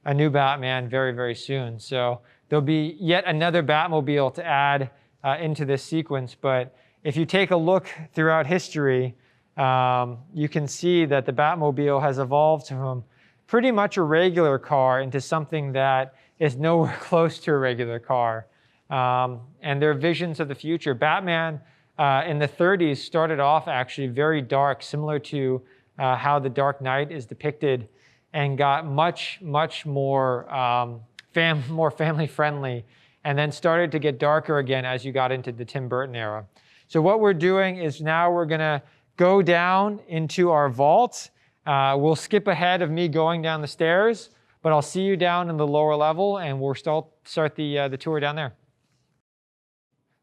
a new Batman very, very soon. So there'll be yet another Batmobile to add into this sequence. But if you take a look throughout history, you can see that the Batmobile has evolved from pretty much a regular car into something that is nowhere close to a regular car. And their visions of the future. Batman in the 30s started off actually very dark, similar to how the Dark Knight is depicted, and got much, much more, more family friendly, and then started to get darker again as you got into the Tim Burton era. So what we're doing is now we're gonna go down into our vault. We'll skip ahead of me going down the stairs, but I'll see you down in the lower level, and we'll start the tour down there.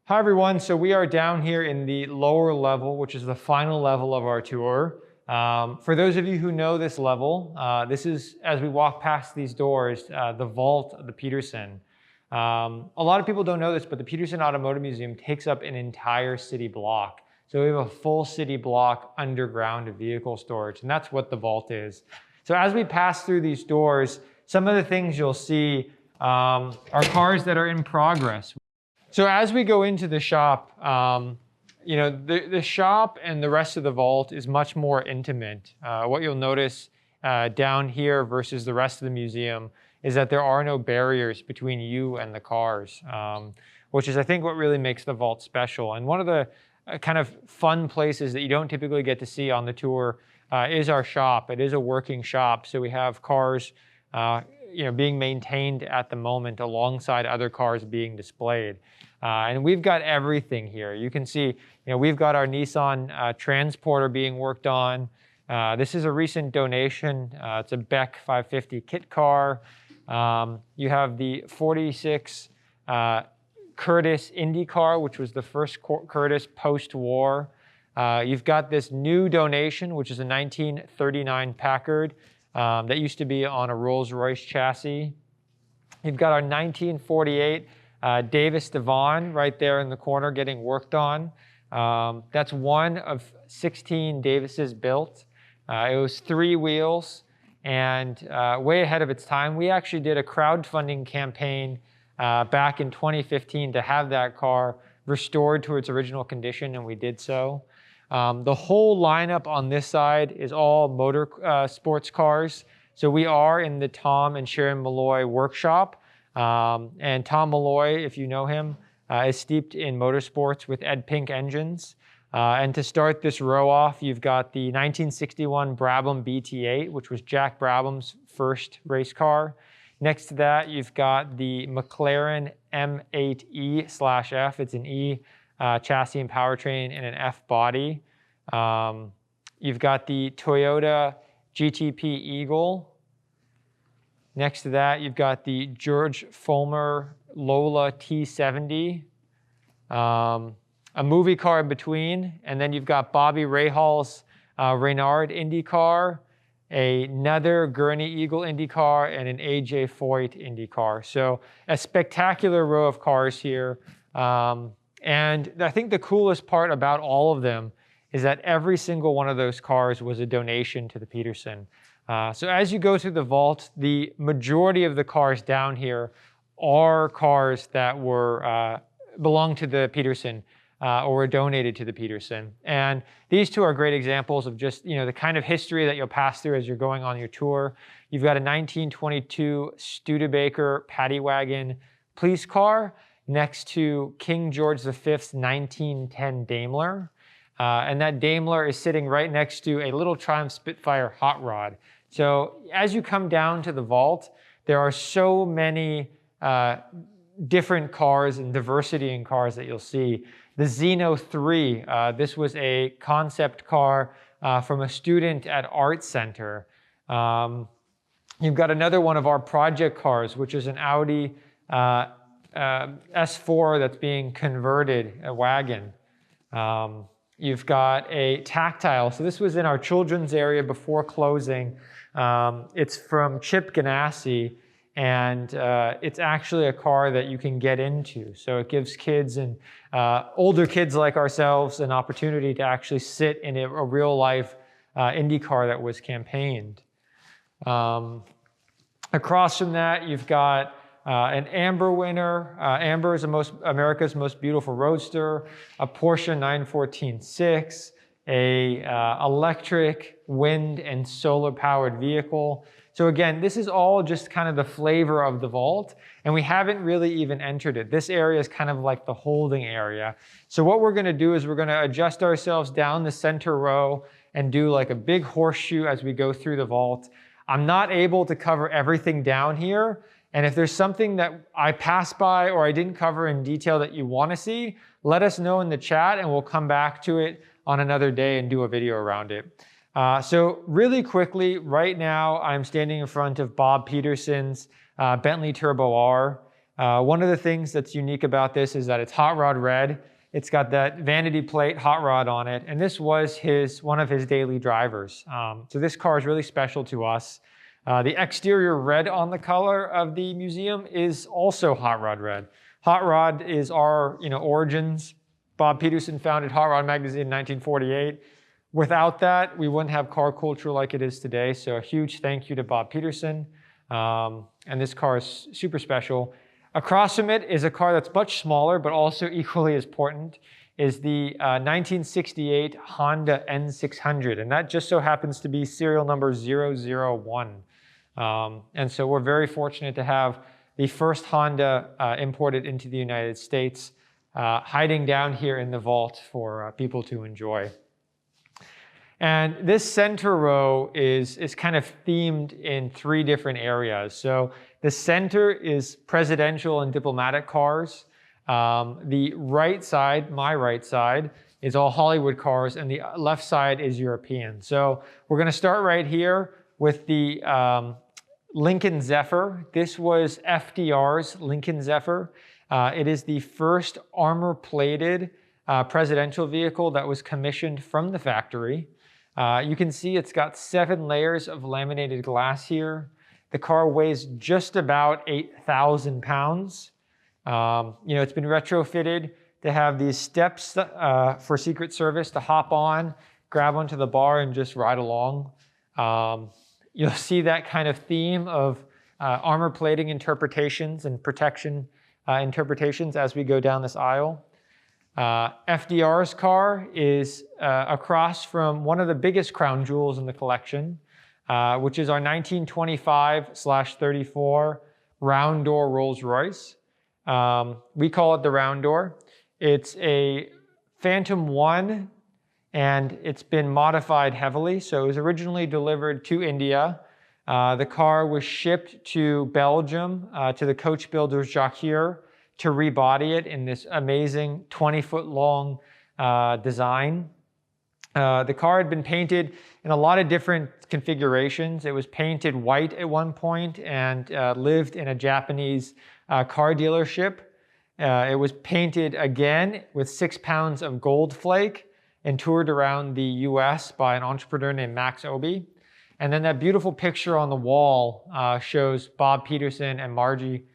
Hi everyone, so we are down here in the lower level, which is the final level of our tour. For those of you who know this level, this is, as we walk past these doors, the vault of the Petersen. A lot of people don't know this, but the Petersen Automotive Museum takes up an entire city block. So we have a full city block underground of vehicle storage, and that's what the vault is. So as we pass through these doors, some of the things you'll see are cars that are in progress. So as we go into the shop, you know, the shop and the rest of the vault is much more intimate. What you'll notice down here versus the rest of the museum is that there are no barriers between you and the cars, which is, I think, what really makes the vault special. And one of the kind of fun places that you don't typically get to see on the tour is our shop. It is a working shop, so we have cars you know, being maintained at the moment alongside other cars being displayed. And we've got everything here. You can see, you know, we've got our Nissan Transporter being worked on. This is a recent donation. It's a Beck 550 kit car. You have the 46 Curtis Indy car, which was the first Curtis post-war. You've got this new donation, which is a 1939 Packard that used to be on a Rolls-Royce chassis. You've got our 1948 Davis Devon right there in the corner getting worked on. That's one of 16 Davises built. It was 3 wheels and way ahead of its time. We actually did a crowdfunding campaign back in 2015 to have that car restored to its original condition, and we did so. The whole lineup on this side is all sports cars. So we are in the Tom and Sharon Malloy workshop. And Tom Malloy, if you know him, is steeped in motorsports with Ed Pink engines. And to start this row off, you've got the 1961 Brabham BT8, which was Jack Brabham's first race car. Next to that, you've got the McLaren M8E/F. It's an E chassis and powertrain and an F body. You've got the Toyota GTP Eagle. Next to that, you've got the George Fulmer Lola T70. A movie car in between, and then you've got Bobby Rahal's Reynard Indy car, another Gurney Eagle Indy car, and an AJ Foyt Indy car. So a spectacular row of cars here. And I think the coolest part about all of them is that every single one of those cars was a donation to the Petersen. So as you go through the vault, the majority of the cars down here are cars that were belong to the Petersen or were donated to the Petersen. And these two are great examples of just, you know, the kind of history that you'll pass through as you're going on your tour. You've got a 1922 Studebaker paddy wagon police car next to King George V's 1910 Daimler. And that Daimler is sitting right next to a little Triumph Spitfire hot rod. So as you come down to the vault, there are so many different cars and diversity in cars that you'll see. The Xeno 3, this was a concept car from a student at Art Center. You've got another one of our project cars, which is an Audi S4 that's being converted, a wagon. You've got a Tactile. So this was in our children's area before closing. It's from Chip Ganassi, and it's actually a car that you can get into. So it gives kids and older kids like ourselves an opportunity to actually sit in a real life Indy car that was campaigned. Across from that, you've got an Amber winner. Amber is America's most beautiful roadster, a Porsche 914-6, a electric, wind, and solar-powered vehicle. So again, this is all just kind of the flavor of the vault, and we haven't really even entered it. This area is kind of like the holding area. So what we're gonna do is we're gonna adjust ourselves down the center row and do like a big horseshoe as we go through the vault. I'm not able to cover everything down here, and if there's something that I passed by or I didn't cover in detail that you want to see, let us know in the chat and we'll come back to it on another day and do a video around it. So really quickly, right now I'm standing in front of Bob Petersen's Bentley Turbo R. One of the things that's unique about this is that it's hot rod red. It's got that vanity plate hot rod on it, and this was one of his daily drivers. So this car is really special to us. The exterior red on the color of the museum is also hot rod red. Hot rod is our origins. Bob Petersen founded Hot Rod Magazine in 1948. Without that, we wouldn't have car culture like it is today. So a huge thank you to Bob Petersen. And this car is super special. Across from it is a car that's much smaller, but also equally as important, is the 1968 Honda N600. And that just so happens to be serial number 001. And so we're very fortunate to have the first Honda imported into the United States, hiding down here in the vault for people to enjoy. And this center row is kind of themed in 3 different areas. So the center is presidential and diplomatic cars. The right side, my right side, is all Hollywood cars, and the left side is European. So we're going to start right here with the Lincoln Zephyr. This was FDR's Lincoln Zephyr. It is the first armor-plated presidential vehicle that was commissioned from the factory. You can see it's got 7 layers of laminated glass here. The car weighs just about 8,000 pounds. It's been retrofitted to have these steps for Secret Service to hop on, grab onto the bar, and just ride along. You'll see that kind of theme of armor plating interpretations and protection interpretations as we go down this aisle. FDR's car is across from one of the biggest crown jewels in the collection, which is our 1925/34 round door Rolls Royce. We call it the round door. It's a Phantom 1, and it's been modified heavily. So it was originally delivered to India. The car was shipped to Belgium, to the coach builder Jacques, to rebody it in this amazing 20-foot long design. The car had been painted in a lot of different configurations. It was painted white at one point and lived in a Japanese car dealership. It was painted again with 6 pounds of gold flake and toured around the US by an entrepreneur named Max Obi. And then that beautiful picture on the wall shows Bob Petersen and Margie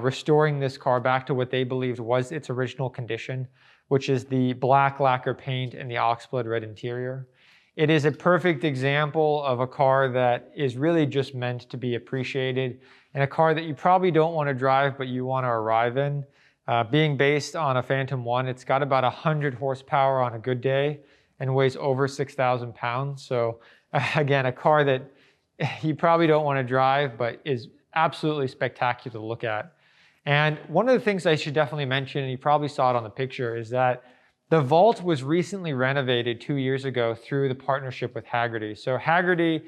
restoring this car back to what they believed was its original condition, which is the black lacquer paint and the oxblood red interior. It is a perfect example of a car that is really just meant to be appreciated, and a car that you probably don't want to drive, but you want to arrive in. Being based on a Phantom 1, it's got about 100 horsepower on a good day and weighs over 6,000 pounds. So again, a car that you probably don't want to drive, but is absolutely spectacular to look at. And one of the things I should definitely mention, and you probably saw it on the picture, is that the vault was recently renovated 2 years ago through the partnership with Hagerty. So Hagerty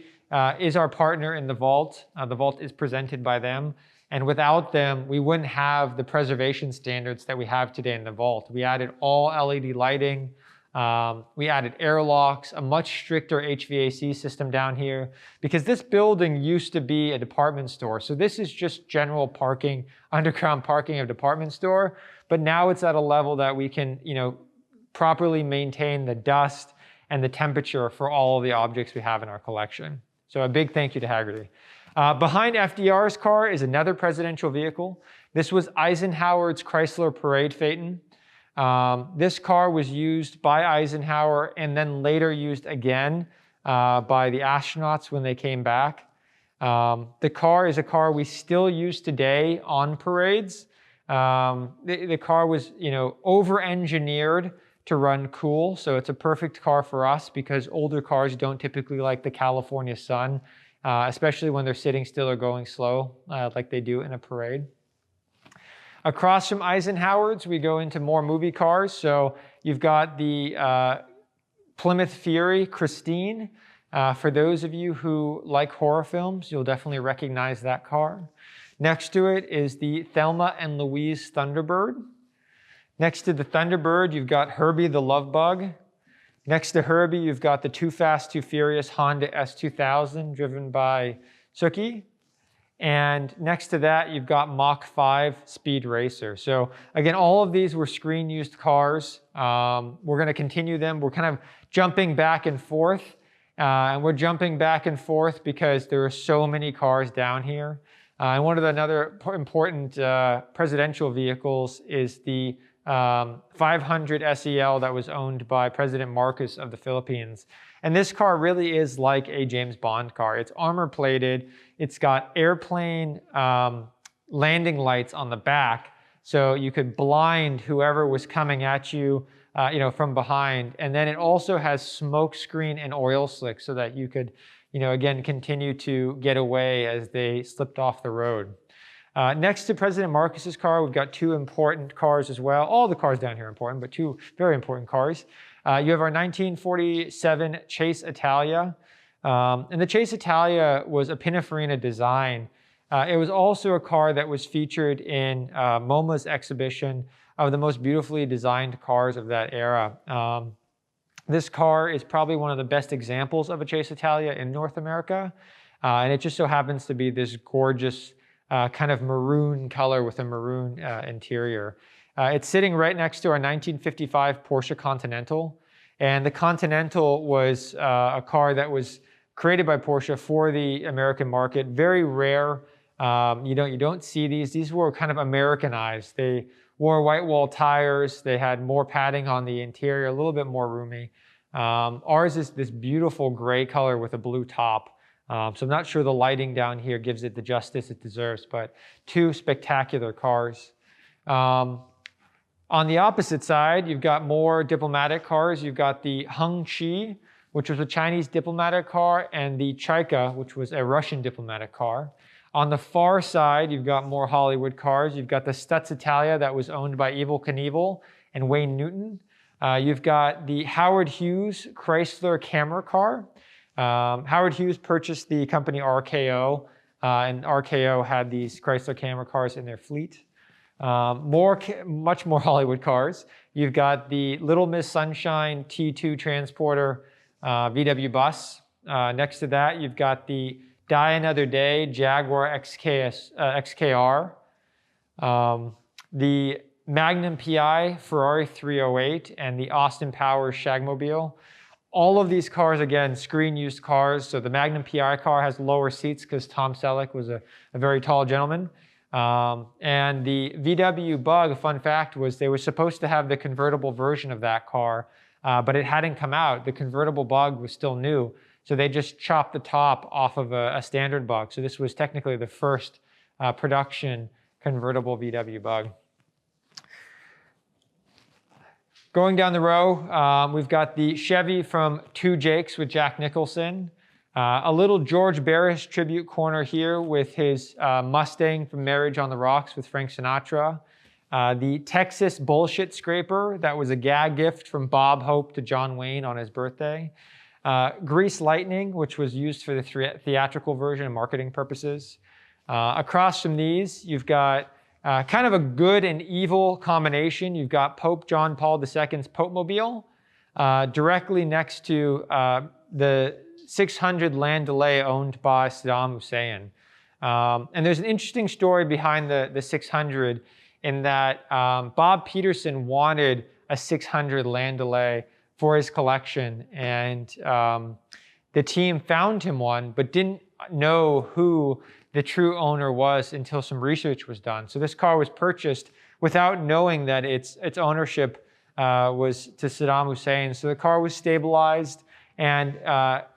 is our partner in the vault. The vault is presented by them. And without them, we wouldn't have the preservation standards that we have today in the vault. We added all LED lighting. We added airlocks, a much stricter HVAC system down here, because this building used to be a department store. So this is just general parking, underground parking of a department store. But now it's at a level that we can, properly maintain the dust and the temperature for all of the objects we have in our collection. So a big thank you to Hagerty. Behind FDR's car is another presidential vehicle. This was Eisenhower's Chrysler Parade Phaeton. This car was used by Eisenhower and then later used again by the astronauts when they came back. The car is a car we still use today on parades. The car was, over-engineered to run cool, so it's a perfect car for us because older cars don't typically like the California sun, especially when they're sitting still or going slow like they do in a parade. Across from Eisenhower's, we go into more movie cars. So you've got the Plymouth Fury Christine. For those of you who like horror films, you'll definitely recognize that car. Next to it is the Thelma and Louise Thunderbird. Next to the Thunderbird, you've got Herbie the Love Bug. Next to Herbie, you've got the Too Fast, Too Furious Honda S2000 driven by Suki. And next to that, you've got Mach 5 Speed Racer. So again, all of these were screen used cars. We're going to continue them. We're kind of jumping back and forth. And we're jumping back and forth because there are so many cars down here. And one of the other important presidential vehicles is the 500 SEL that was owned by President Marcos of the Philippines. And this car really is like a James Bond car. It's armor plated. It's got airplane landing lights on the back, so you could blind whoever was coming at you, from behind. And then it also has smoke screen and oil slick so that you could, again, continue to get away as they slipped off the road. Next to President Marcos's car, we've got two important cars as well. All the cars down here are important, but two very important cars. You have our 1947 Chase Italia. And the Chase Italia was a Pininfarina design. It was also a car that was featured in MoMA's exhibition of the most beautifully designed cars of that era. This car is probably one of the best examples of a Chase Italia in North America. And it just so happens to be this gorgeous kind of maroon color with a maroon interior. It's sitting right next to our 1955 Porsche Continental. And the Continental was a car that was created by Porsche for the American market. Very rare. You don't see these. These were kind of Americanized. They wore white wall tires. They had more padding on the interior, a little bit more roomy. Ours is this beautiful gray color with a blue top. So I'm not sure the lighting down here gives it the justice it deserves, but two spectacular cars. On the opposite side, you've got more diplomatic cars. You've got the Hengqi, which was a Chinese diplomatic car, and the Chaika, which was a Russian diplomatic car. On the far side, you've got more Hollywood cars. You've got the Stutz Italia that was owned by Evel Knievel and Wayne Newton. You've got the Howard Hughes Chrysler Camry car. Howard Hughes purchased the company RKO, and RKO had these Chrysler Camry cars in their fleet. Much more Hollywood cars. You've got the Little Miss Sunshine T2 Transporter VW bus. Next to that, you've got the Die Another Day Jaguar XKR. The Magnum PI Ferrari 308 and the Austin Powers Shagmobile. All of these cars, again, screen-used cars. So the Magnum PI car has lower seats because Tom Selleck was a very tall gentleman. And the VW Bug, a fun fact, was they were supposed to have the convertible version of that car, but it hadn't come out. The convertible Bug was still new. So they just chopped the top off of a standard Bug. So this was technically the first production convertible VW Bug. Going down the row, we've got the Chevy from Two Jakes with Jack Nicholson. A little George Barris tribute corner here with his Mustang from Marriage on the Rocks with Frank Sinatra. The Texas Bullshit Scraper, that was a gag gift from Bob Hope to John Wayne on his birthday. Grease Lightning, which was used for the theatrical version and marketing purposes. Across from these, you've got kind of a good and evil combination. You've got Pope John Paul II's Popemobile, directly next to the 600 Land Delay owned by Saddam Hussein. And there's an interesting story behind the 600 in that Bob Petersen wanted a 600 Land Delay for his collection, and the team found him one, but didn't know who the true owner was until some research was done. So this car was purchased without knowing that its ownership was to Saddam Hussein. So the car was stabilized, and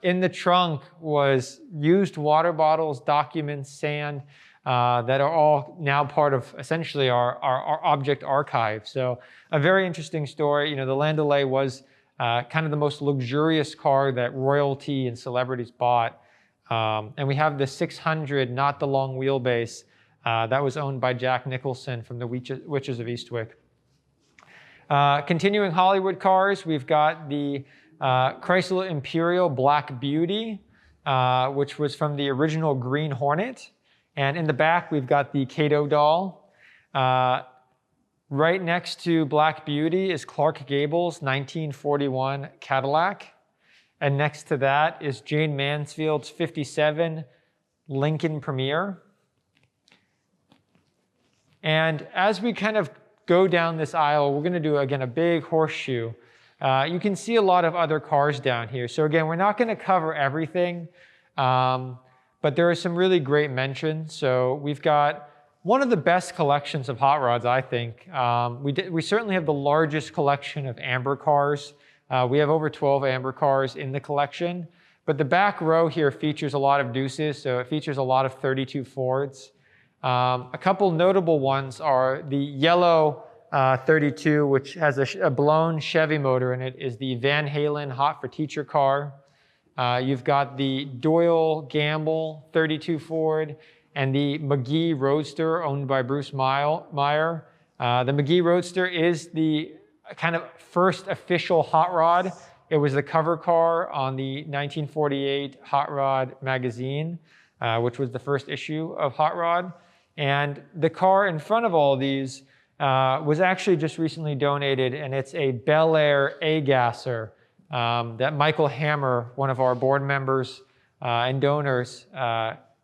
in the trunk was used water bottles, documents, sand, that are all now part of essentially our object archive. So a very interesting story. The Land Delay was kind of the most luxurious car that royalty and celebrities bought. And we have the 600, not the long wheelbase, that was owned by Jack Nicholson from the Witches of Eastwick. Continuing Hollywood cars, we've got the Chrysler Imperial Black Beauty, which was from the original Green Hornet. And in the back, we've got the Kato doll. Right next to Black Beauty is Clark Gable's 1941 Cadillac. And next to that is Jane Mansfield's 57 Lincoln Premier. And as we kind of go down this aisle, we're going to do, again, a big horseshoe. You can see a lot of other cars down here. So again, we're not going to cover everything, but there are some really great mentions. So we've got one of the best collections of hot rods, I think. We certainly have the largest collection of amber cars. We have over 12 amber cars in the collection. But the back row here features a lot of deuces, so it features a lot of 32 Fords. A couple notable ones are the yellow 32, which has a blown Chevy motor in it, is the Van Halen Hot for Teacher car. You've got the Doyle Gamble 32 Ford and the McGee Roadster owned by Bruce Meyer. The McGee Roadster is the kind of first official hot rod. It was the cover car on the 1948 Hot Rod magazine, which was the first issue of Hot Rod. And the car in front of all of these was actually just recently donated, and it's a Bel Air A-gasser that Michael Hammer, one of our board members and donors,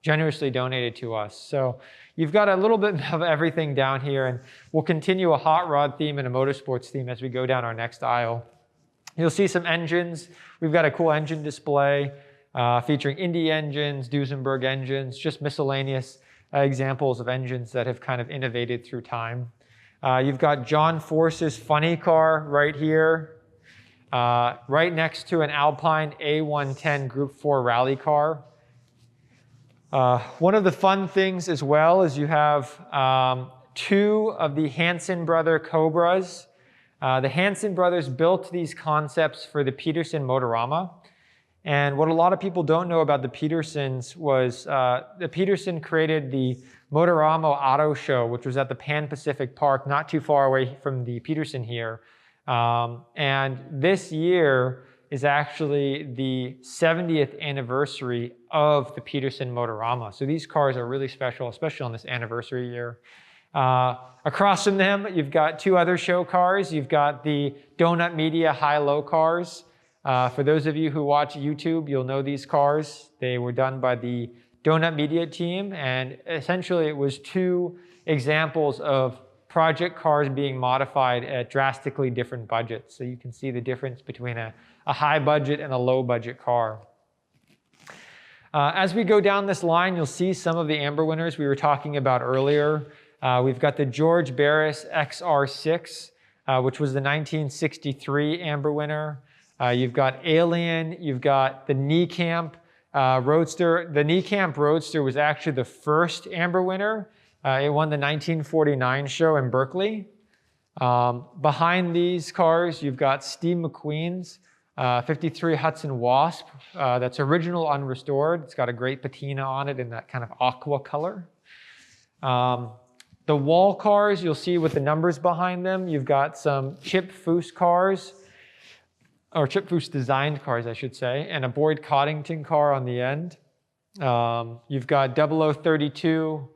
generously donated to us. So you've got a little bit of everything down here, and we'll continue a hot rod theme and a motorsports theme as we go down our next aisle. You'll see some engines. We've got a cool engine display featuring Indy engines, Duesenberg engines, just miscellaneous examples of engines that have kind of innovated through time. You've got John Force's funny car right here, right next to an Alpine A110 Group 4 rally car. One of the fun things as well is you have two of the Hansen brother Cobras. The Hansen brothers built these concepts for the Petersen Motorama. And what a lot of people don't know about the Petersens was the Petersen created the Motorama Auto Show, which was at the Pan Pacific Park, not too far away from the Petersen here. And this year is actually the 70th anniversary of the Petersen Motorama. So these cars are really special, especially on this anniversary year. Across from them, you've got two other show cars. You've got the Donut Media high-low cars. For those of you who watch YouTube, you'll know these cars. They were done by the Donut Media team, and essentially it was two examples of project cars being modified at drastically different budgets. So you can see the difference between a high budget and a low budget car. As we go down this line, you'll see some of the amber winners we were talking about earlier. We've got the George Barris XR6, which was the 1963 amber winner. You've got Alien, you've got the Niekamp Roadster. The Niekamp Roadster was actually the first amber winner. It won the 1949 show in Berkeley. Behind these cars, you've got Steve McQueen's 53 Hudson Wasp. That's original unrestored. It's got a great patina on it in that kind of aqua color. The wall cars, you'll see with the numbers behind them, you've got some Chip Foose cars, or Chip Foose designed cars, I should say, and a Boyd Coddington car on the end. You've got 0032,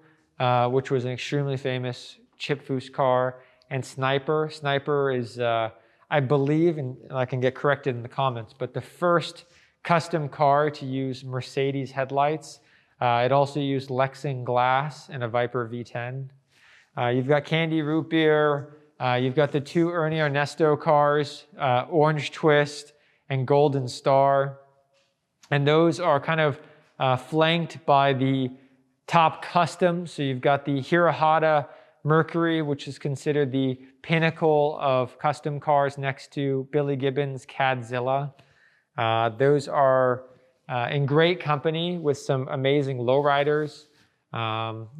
which was an extremely famous Chip Foose car, and Sniper. Sniper is, I believe, and I can get corrected in the comments, but the first custom car to use Mercedes headlights. It also used Lexan glass and a Viper V10. You've got Candy Root Beer. You've got the two Ernie Ernesto cars, Orange Twist and Golden Star. And those are kind of flanked by the top custom. So you've got the Hirahata Mercury, which is considered the pinnacle of custom cars next to Billy Gibbons' Cadzilla. Those are in great company with some amazing lowriders.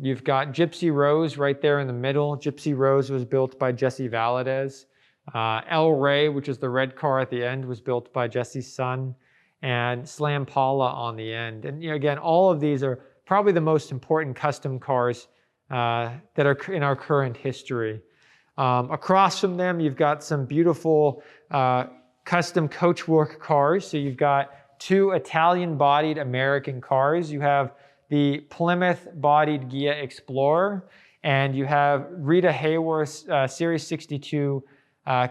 You've got Gypsy Rose right there in the middle. Gypsy Rose was built by Jesse Valadez. El Rey, which is the red car at the end, was built by Jesse's son. And Slam Paula on the end. And again, all of these are probably the most important custom cars that are in our current history. Across from them, you've got some beautiful custom coachwork cars. So you've got two Italian-bodied American cars. You have the Plymouth-bodied Ghia Explorer, and you have Rita Hayworth's Series 62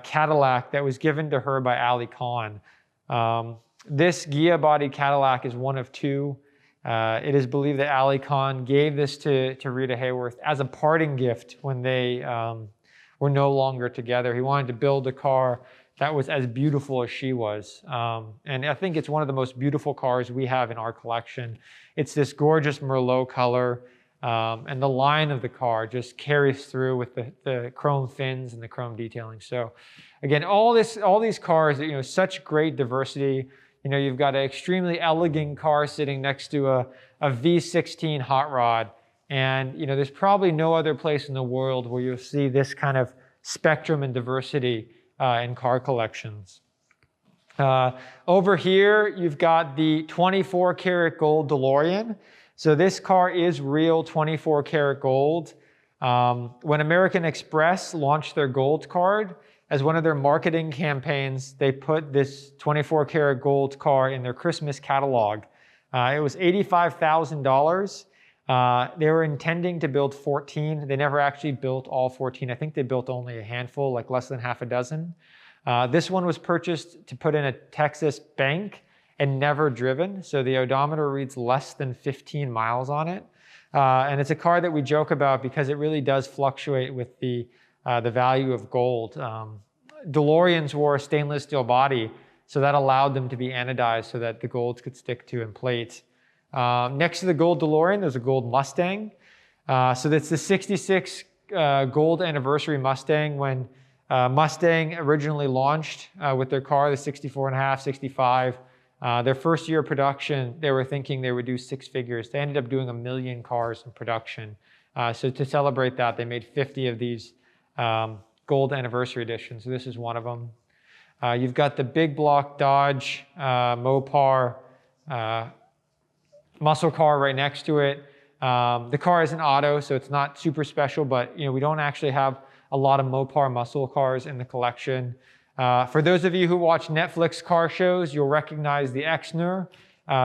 Cadillac that was given to her by Ali Khan. This Ghia-bodied Cadillac is one of two. It is believed that Ali Khan gave this to Rita Hayworth as a parting gift when they were no longer together. He wanted to build a car that was as beautiful as she was. And I think it's one of the most beautiful cars we have in our collection. It's this gorgeous Merlot color, and the line of the car just carries through with the chrome fins and the chrome detailing. So again, all these cars, such great diversity. You've got an extremely elegant car sitting next to a V16 hot rod. And there's probably no other place in the world where you'll see this kind of spectrum and diversity in car collections. Over here, you've got the 24 karat gold DeLorean. So this car is real 24 karat gold. When American Express launched their gold card, as one of their marketing campaigns, they put this 24 karat gold car in their Christmas catalog. It was $85,000. They were intending to build 14. They never actually built all 14. I think they built only a handful, like less than half a dozen. This one was purchased to put in a Texas bank and never driven. So the odometer reads less than 15 miles on it. And it's a car that we joke about because it really does fluctuate with the value of gold. DeLoreans wore a stainless steel body, so that allowed them to be anodized so that the golds could stick to in plates. Next to the gold DeLorean, there's a gold Mustang. So that's the 66 gold anniversary Mustang. When Mustang originally launched with their car, the 64.5, 65, their first year of production, they were thinking they would do six figures. They ended up doing 1 million cars in production. So to celebrate that, they made 50 of these gold anniversary editions. So this is one of them. You've got the big block Dodge Mopar muscle car right next to it. The car is an auto, so it's not super special, but we don't actually have a lot of Mopar muscle cars in the collection. For those of you who watch Netflix car shows, you'll recognize the Exner.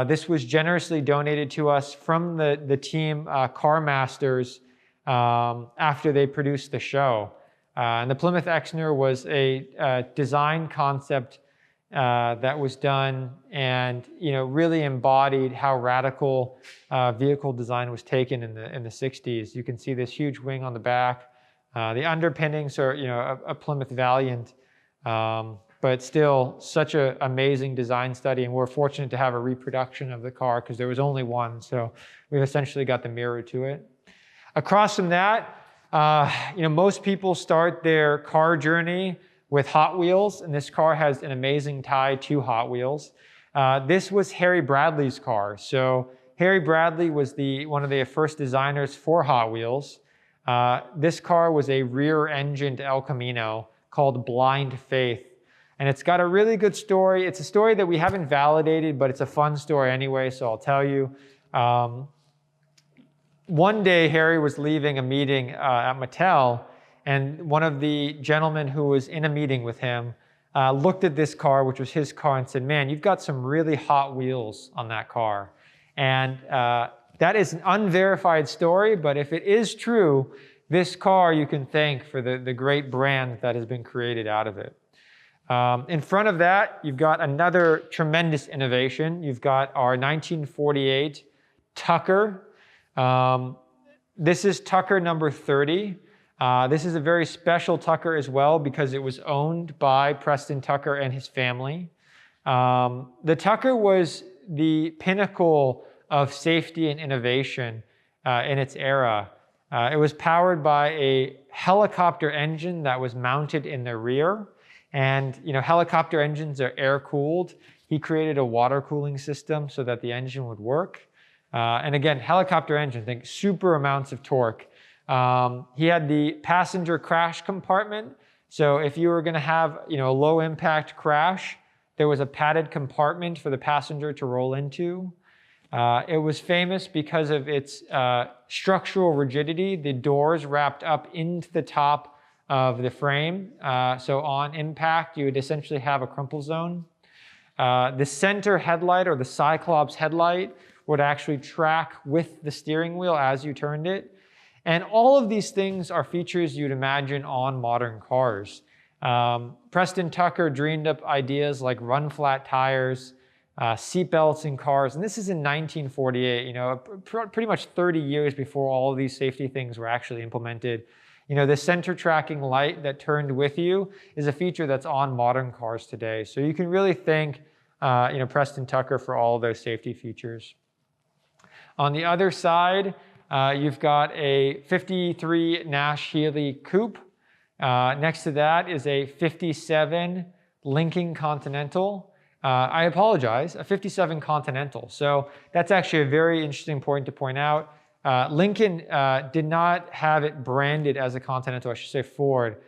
This was generously donated to us from the team Car Masters after they produced the show. And the Plymouth Exner was a design concept that was done and really embodied how radical vehicle design was taken in the 60s. You can see this huge wing on the back. The underpinnings are a Plymouth Valiant, but still such an amazing design study. And we're fortunate to have a reproduction of the car because there was only one, so we've essentially got the mirror to it. Across from that, most people start their car journey with Hot Wheels, and this car has an amazing tie to Hot Wheels. This was Harry Bradley's car. So Harry Bradley was one of the first designers for Hot Wheels. This car was a rear-engined El Camino called Blind Faith. And it's got a really good story. It's a story that we haven't validated, but it's a fun story anyway, so I'll tell you. One day, Harry was leaving a meeting at Mattel, and one of the gentlemen who was in a meeting with him looked at this car, which was his car, and said, "Man, you've got some really Hot Wheels on that car." And that is an unverified story, but if it is true, this car you can thank for the great brand that has been created out of it. In front of that, you've got another tremendous innovation. You've got our 1948 Tucker. This is Tucker number 30. This is a very special Tucker as well because it was owned by Preston Tucker and his family. The Tucker was the pinnacle of safety and innovation in its era. It was powered by a helicopter engine that was mounted in the rear. And helicopter engines are air-cooled. He created a water cooling system so that the engine would work. And again, helicopter engine, think super amounts of torque. He had the passenger crash compartment. So if you were going to have a low impact crash, there was a padded compartment for the passenger to roll into. It was famous because of its structural rigidity. The doors wrapped up into the top of the frame. So on impact, you would essentially have a crumple zone. The center headlight, or the Cyclops headlight, would actually track with the steering wheel as you turned it. And all of these things are features you'd imagine on modern cars. Preston Tucker dreamed up ideas like run-flat tires, seatbelts in cars, and this is in 1948, pretty much 30 years before all of these safety things were actually implemented. The center tracking light that turned with you is a feature that's on modern cars today. So you can really thank Preston Tucker for all of those safety features. On the other side, you've got a 53 Nash Healey Coupe. Next to that is a 57 Lincoln Continental. I apologize, a 57 Continental. So that's actually a very interesting point to point out. Lincoln did not have it branded as a Continental, I should say Ford.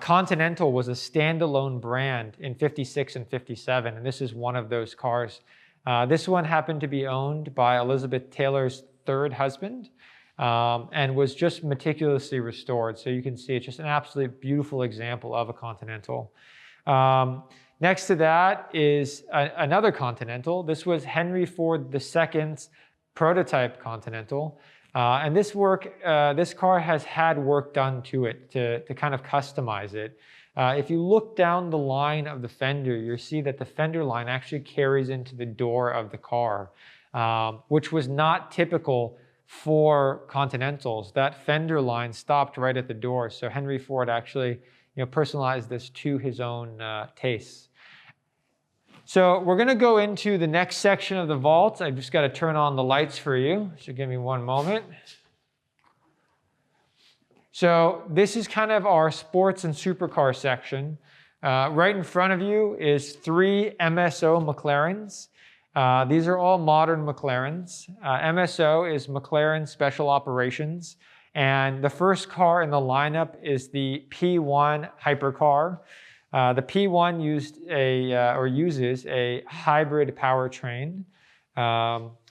Continental was a standalone brand in 56 and 57, and this is one of those cars. This one happened to be owned by Elizabeth Taylor's third husband and was just meticulously restored. So you can see it's just an absolutely beautiful example of a Continental. Next to that is another Continental. This was Henry Ford II's prototype Continental. And this car has had work done to it to kind of customize it. If you look down the line of the fender, you'll see that the fender line actually carries into the door of the car, which was not typical for Continentals. That fender line stopped right at the door. So Henry Ford actually personalized this to his own tastes. So we're going to go into the next section of the vault. I've just got to turn on the lights for you. So give me one moment. So this is kind of our sports and supercar section. Right in front of you is 3 MSO McLarens. These are all modern McLarens. MSO is McLaren Special Operations. And the first car in the lineup is the P1 hypercar. The P1 uses a hybrid powertrain,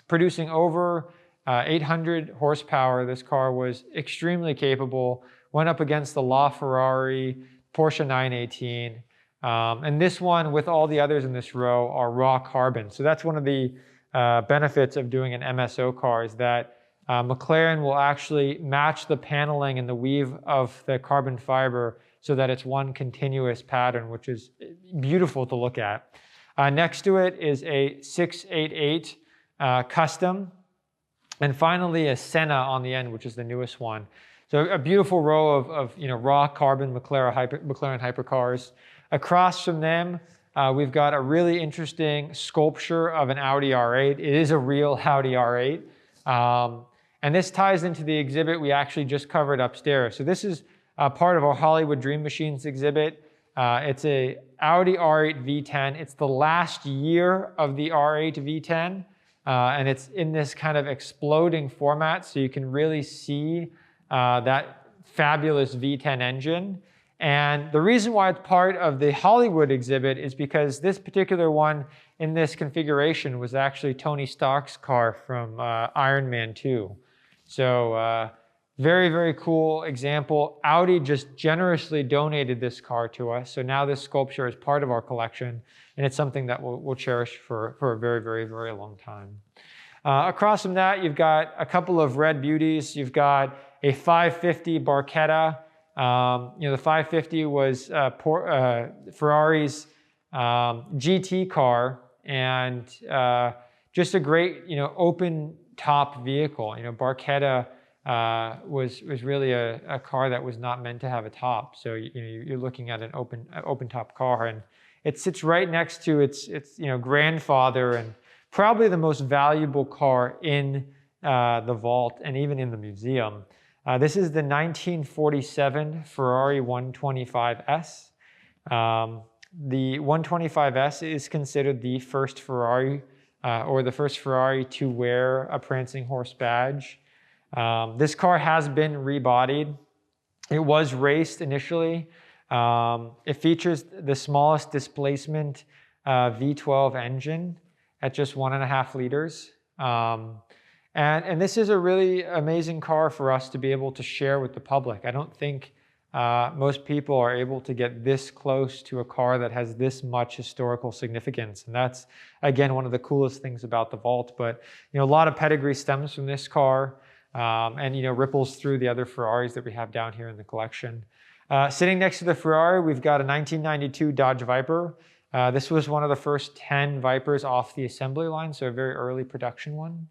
producing over 800 horsepower. This car was extremely capable, went up against the LaFerrari, Porsche 918, and this one, with all the others in this row, are raw carbon. So that's one of the benefits of doing an MSO car, is that McLaren will actually match the paneling and the weave of the carbon fiber so that it's one continuous pattern, which is beautiful to look at. Next to it is a 688 Custom, and finally a Senna on the end, which is the newest one. So a beautiful row of raw carbon McLaren hypercars. Across from them, we've got a really interesting sculpture of an Audi R8. It is a real Audi R8. And this ties into the exhibit we actually just covered upstairs. So this is part of our Hollywood Dream Machines exhibit. It's a Audi R8 V10. It's the last year of the R8 V10, and it's in this kind of exploding format, so you can really see that fabulous V10 engine. And the reason why it's part of the Hollywood exhibit is because this particular one in this configuration was actually Tony Stark's car from Iron Man 2. So very, very cool example. Audi just generously donated this car to us. So now this sculpture is part of our collection, and it's something that we'll cherish for a very, very, very long time. Across from that, you've got a couple of red beauties. You've got a 550 Barchetta. The 550 was Ferrari's GT car, and just a great, open top vehicle. Barchetta was really a car that was not meant to have a top. So you're looking at an open top car, and it sits right next to its grandfather, and probably the most valuable car in the vault and even in the museum. This is the 1947 Ferrari 125S. The 125S is considered the first Ferrari, or the first Ferrari to wear a prancing horse badge. This car has been rebodied. It was raced initially. It features the smallest displacement V12 engine at just 1.5 liters. And this is a really amazing car for us to be able to share with the public. I don't think most people are able to get this close to a car that has this much historical significance. And that's, again, one of the coolest things about the vault. But a lot of pedigree stems from this car, and ripples through the other Ferraris that we have down here in the collection. Sitting next to the Ferrari, we've got a 1992 Dodge Viper. This was one of the first 10 Vipers off the assembly line, so a very early production one.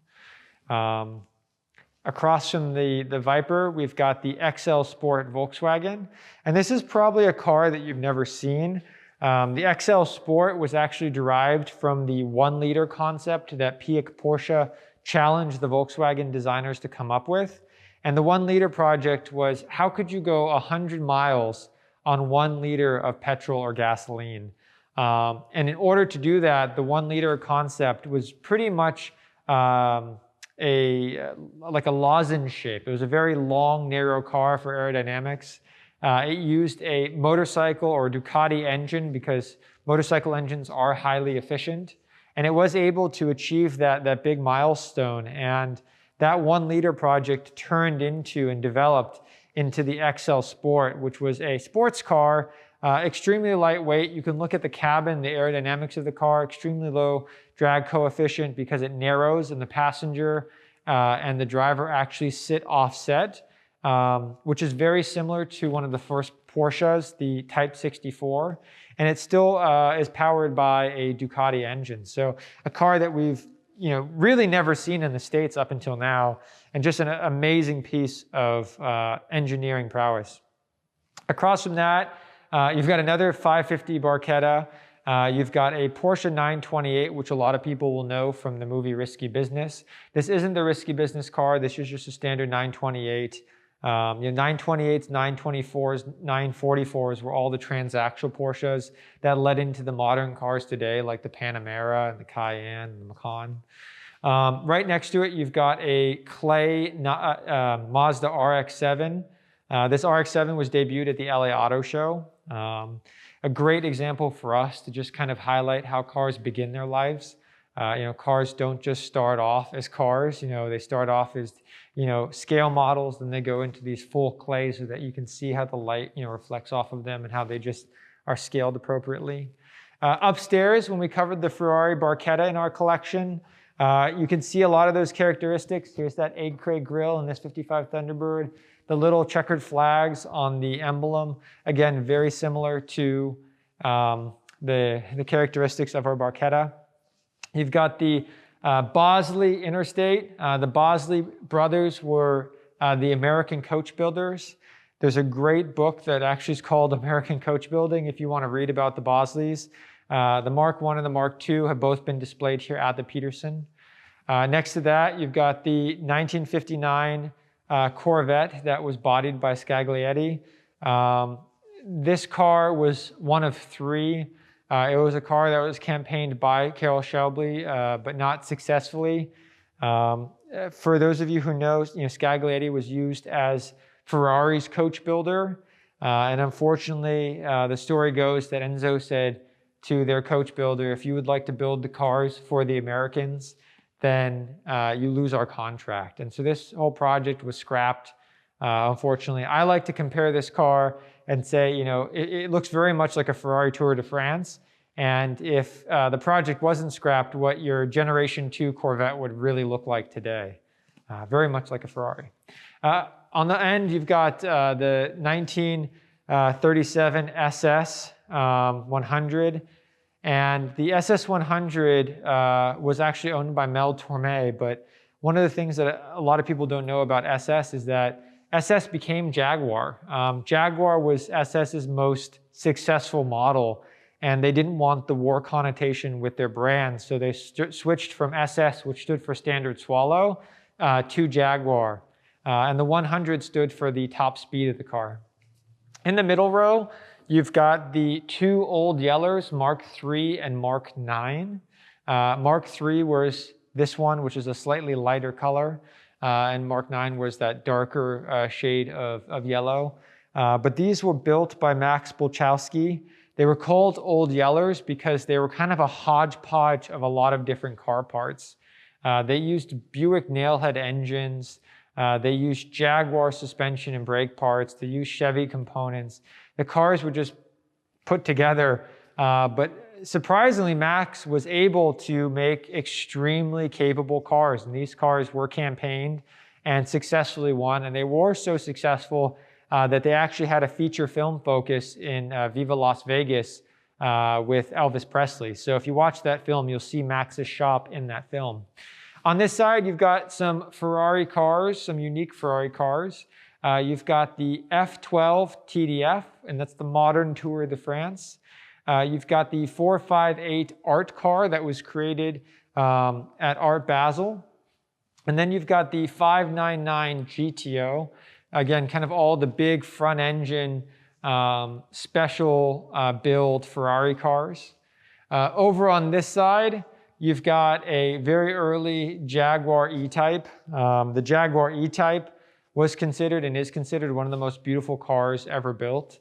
Across from the Viper, we've got the XL Sport Volkswagen. And this is probably a car that you've never seen. The XL Sport was actually derived from the 1-liter concept that Porsche challenged the Volkswagen designers to come up with. And the 1-liter project was, how could you go 100 miles on 1 liter of petrol or gasoline? And in order to do that, the 1-liter concept was pretty much like a lozenge shape. It was a very long, narrow car for aerodynamics. It used a motorcycle or Ducati engine because motorcycle engines are highly efficient. And it was able to achieve that big milestone. And that 1-liter project turned into and developed into the XL Sport, which was a sports car, extremely lightweight. You can look at the cabin, the aerodynamics of the car, extremely low drag coefficient because it narrows and the passenger and the driver actually sit offset, which is very similar to one of the first Porsches, the Type 64. And it still is powered by a Ducati engine. So a car that we've really never seen in the States up until now, and just an amazing piece of engineering prowess. Across from that, you've got another 550 Barchetta. You've got a Porsche 928, which a lot of people will know from the movie Risky Business. This isn't the Risky Business car. This is just a standard 928. 928s, 924s, 944s were all the transaxle Porsches that led into the modern cars today, like the Panamera and the Cayenne and the Macan. Right next to it, you've got a clay Mazda RX-7. This RX-7 was debuted at the LA Auto Show. A great example for us to just kind of highlight how cars begin their lives. Cars don't just start off as cars. They start off as scale models, then they go into these full clays so that you can see how the light reflects off of them and how they just are scaled appropriately. Upstairs, when we covered the Ferrari Barchetta in our collection, you can see a lot of those characteristics. Here's that egg crate grille in this 55 Thunderbird. The little checkered flags on the emblem, again, very similar to the characteristics of our Barchetta. You've got the Bosley Interstate. The Bosley brothers were the American coach builders. There's a great book that actually is called American Coach Building if you want to read about the Bosleys. The Mark I and the Mark II have both been displayed here at the Petersen. Next to that, you've got the 1959 Corvette that was bodied by Scaglietti. This car was one of 3. It was a car that was campaigned by Carroll Shelby, but not successfully. For those of you who know, Scaglietti was used as Ferrari's coach builder. And unfortunately, the story goes that Enzo said to their coach builder, if you would like to build the cars for the Americans, then you lose our contract. And so this whole project was scrapped, unfortunately. I like to compare this car and say, it looks very much like a Ferrari Tour de France. And if the project wasn't scrapped, what your Generation 2 Corvette would really look like today. Very much like a Ferrari. On the end, you've got the 1937 SS 100. And the SS 100 was actually owned by Mel Torme, but one of the things that a lot of people don't know about SS is that SS became Jaguar. Jaguar was SS's most successful model, and they didn't want the war connotation with their brand, so they switched from SS, which stood for Standard Swallow, to Jaguar. And the 100 stood for the top speed of the car. In the middle row, you've got the 2 old Yellers, Mark III and Mark IX. Mark III was this one, which is a slightly lighter color, and Mark IX was that darker shade of yellow. But these were built by Max Bolchowski. They were called Old Yellers because they were kind of a hodgepodge of a lot of different car parts. They used Buick nailhead engines. They used Jaguar suspension and brake parts. They used Chevy components. The cars were just put together, but surprisingly, Max was able to make extremely capable cars, and these cars were campaigned and successfully won, and they were so successful that they actually had a feature film focus in Viva Las Vegas with Elvis Presley. So if you watch that film, you'll see Max's shop in that film. On this side, you've got some Ferrari cars, some unique Ferrari cars. You've got the F12 TDF, and that's the modern Tour de France. You've got the 458 Art car that was created at Art Basel. And then you've got the 599 GTO. Again, kind of all the big front engine special build Ferrari cars. Over on this side, you've got a very early Jaguar E-Type. The Jaguar E-Type was considered and is considered one of the most beautiful cars ever built.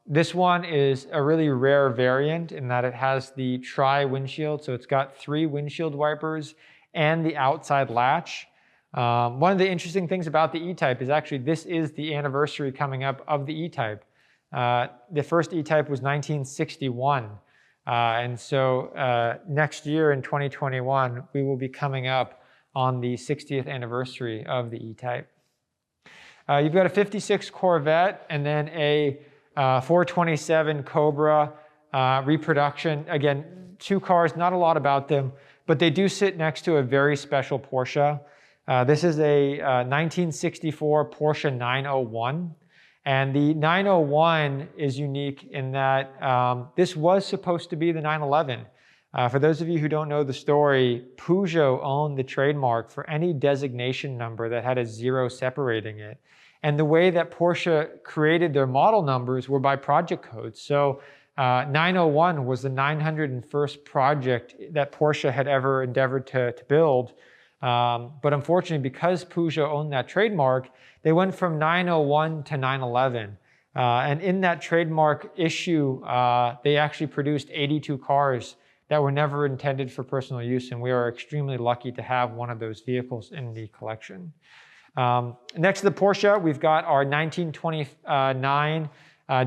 This one is a really rare variant in that it has the tri-windshield, so it's got 3 windshield wipers and the outside latch. One of the interesting things about the E-Type is actually this is the anniversary coming up of the E-Type. The first E-Type was 1961. And so next year in 2021, we will be coming up on the 60th anniversary of the E-Type. You've got a 56 Corvette and then a 427 Cobra reproduction. Again, 2 cars, not a lot about them, but they do sit next to a very special Porsche. This is a 1964 Porsche 901. And the 901 is unique in that this was supposed to be the 911. For those of you who don't know the story, Peugeot owned the trademark for any designation number that had a 0 separating it. And the way that Porsche created their model numbers were by project codes. So 901 was the 901st project that Porsche had ever endeavored to build. But unfortunately, because Peugeot owned that trademark, they went from 901 to 911. And in that trademark issue, they actually produced 82 cars that were never intended for personal use, and we are extremely lucky to have one of those vehicles in the collection. Next to the Porsche, we've got our 1929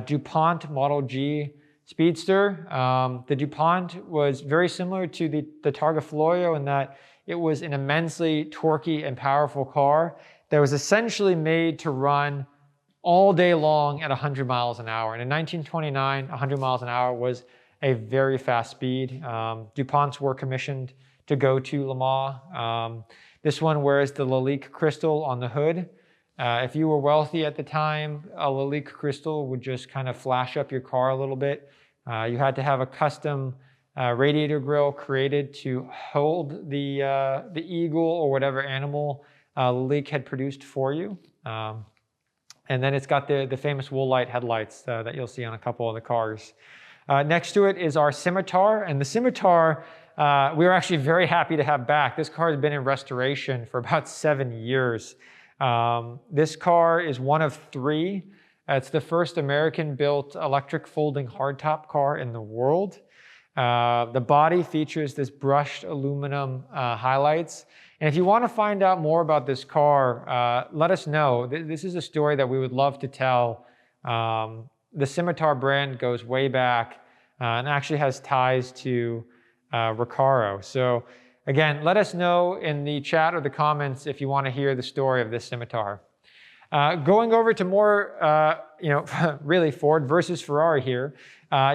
DuPont Model G Speedster. The DuPont was very similar to the Targa Florio in that it was an immensely torquey and powerful car that was essentially made to run all day long at 100 miles an hour. And in 1929, 100 miles an hour was a very fast speed. DuPonts were commissioned to go to Le Mans. This one wears the Lalique crystal on the hood. If you were wealthy at the time, a Lalique crystal would just kind of flash up your car a little bit. You had to have a custom radiator grille created to hold the eagle or whatever animal Lalique had produced for you. And then it's got the famous Woolite headlights that you'll see on a couple of the cars. Next to it is our Scimitar, and the Scimitar we were actually very happy to have back. This car has been in restoration for about 7 years. This car is one of 3. It's the first American-built electric folding hardtop car in the world. The body features this brushed aluminum highlights. And if you want to find out more about this car, let us know. This is a story that we would love to tell. The Scimitar brand goes way back and actually has ties to Recaro. So again, let us know in the chat or the comments if you want to hear the story of this Scimitar. Going over to more, really Ford versus Ferrari here.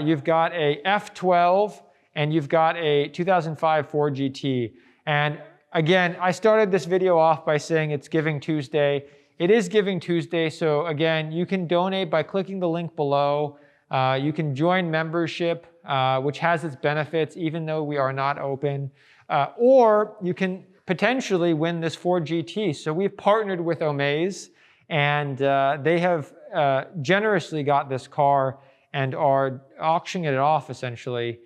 You've got a F12 and you've got a 2005 Ford GT. And again, I started this video off by saying it's Giving Tuesday. It is Giving Tuesday, so again, you can donate by clicking the link below. You can join membership, which has its benefits even though we are not open. Or you can potentially win this Ford GT. So we've partnered with Omaze, and they have generously got this car and are auctioning it off essentially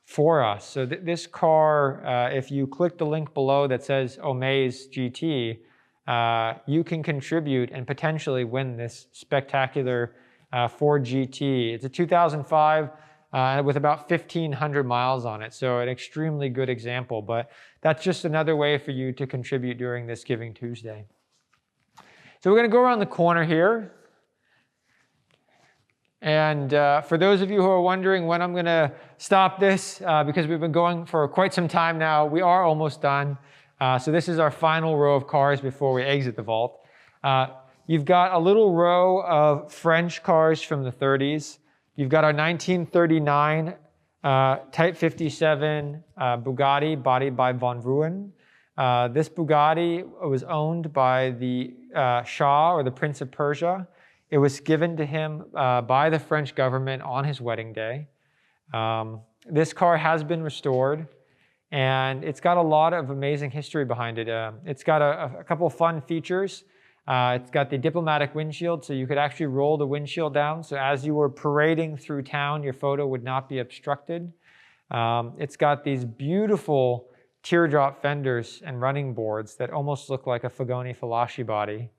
for us. So this car, if you click the link below that says Omaze GT, you can contribute and potentially win this spectacular Ford GT. It's a 2005 with about 1,500 miles on it, so an extremely good example, but that's just another way for you to contribute during this Giving Tuesday. So we're going to go around the corner here. And for those of you who are wondering when I'm going to stop this, because we've been going for quite some time now, we are almost done. So this is our final row of cars before we exit the vault. You've got a little row of French cars from the 30s. You've got our 1939 Type 57 Bugatti, bodied by Von Ruhen. This Bugatti was owned by the Shah, or the Prince of Persia. It was given to him by the French government on his wedding day. This car has been restored, and it's got a lot of amazing history behind it. It's got a couple of fun features. It's got the diplomatic windshield, so you could actually roll the windshield down. So as you were parading through town, your photo would not be obstructed. It's got these beautiful teardrop fenders and running boards that almost look like a Fagoni Falaschi body.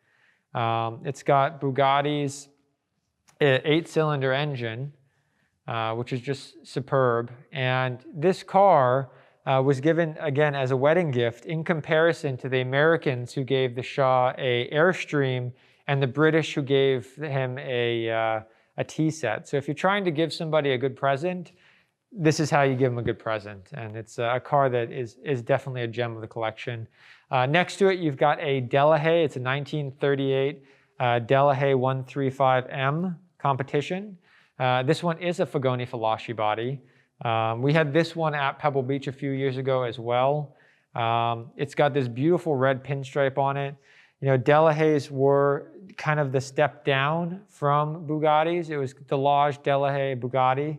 It's got Bugatti's 8-cylinder engine, which is just superb. And this car was given, again, as a wedding gift in comparison to the Americans who gave the Shah a Airstream and the British who gave him a T-set. So if you're trying to give somebody a good present, this is how you give them a good present. And it's a car that is definitely a gem of the collection. Next to it, you've got a Delahaye. It's a 1938 Delahaye 135M competition. This one is a Fagoni Falaschi body. We had this one at Pebble Beach a few years ago as well. It's got this beautiful red pinstripe on it. You know, Delahayes were kind of the step down from Bugattis. It was Delage, Delahaye, Bugatti.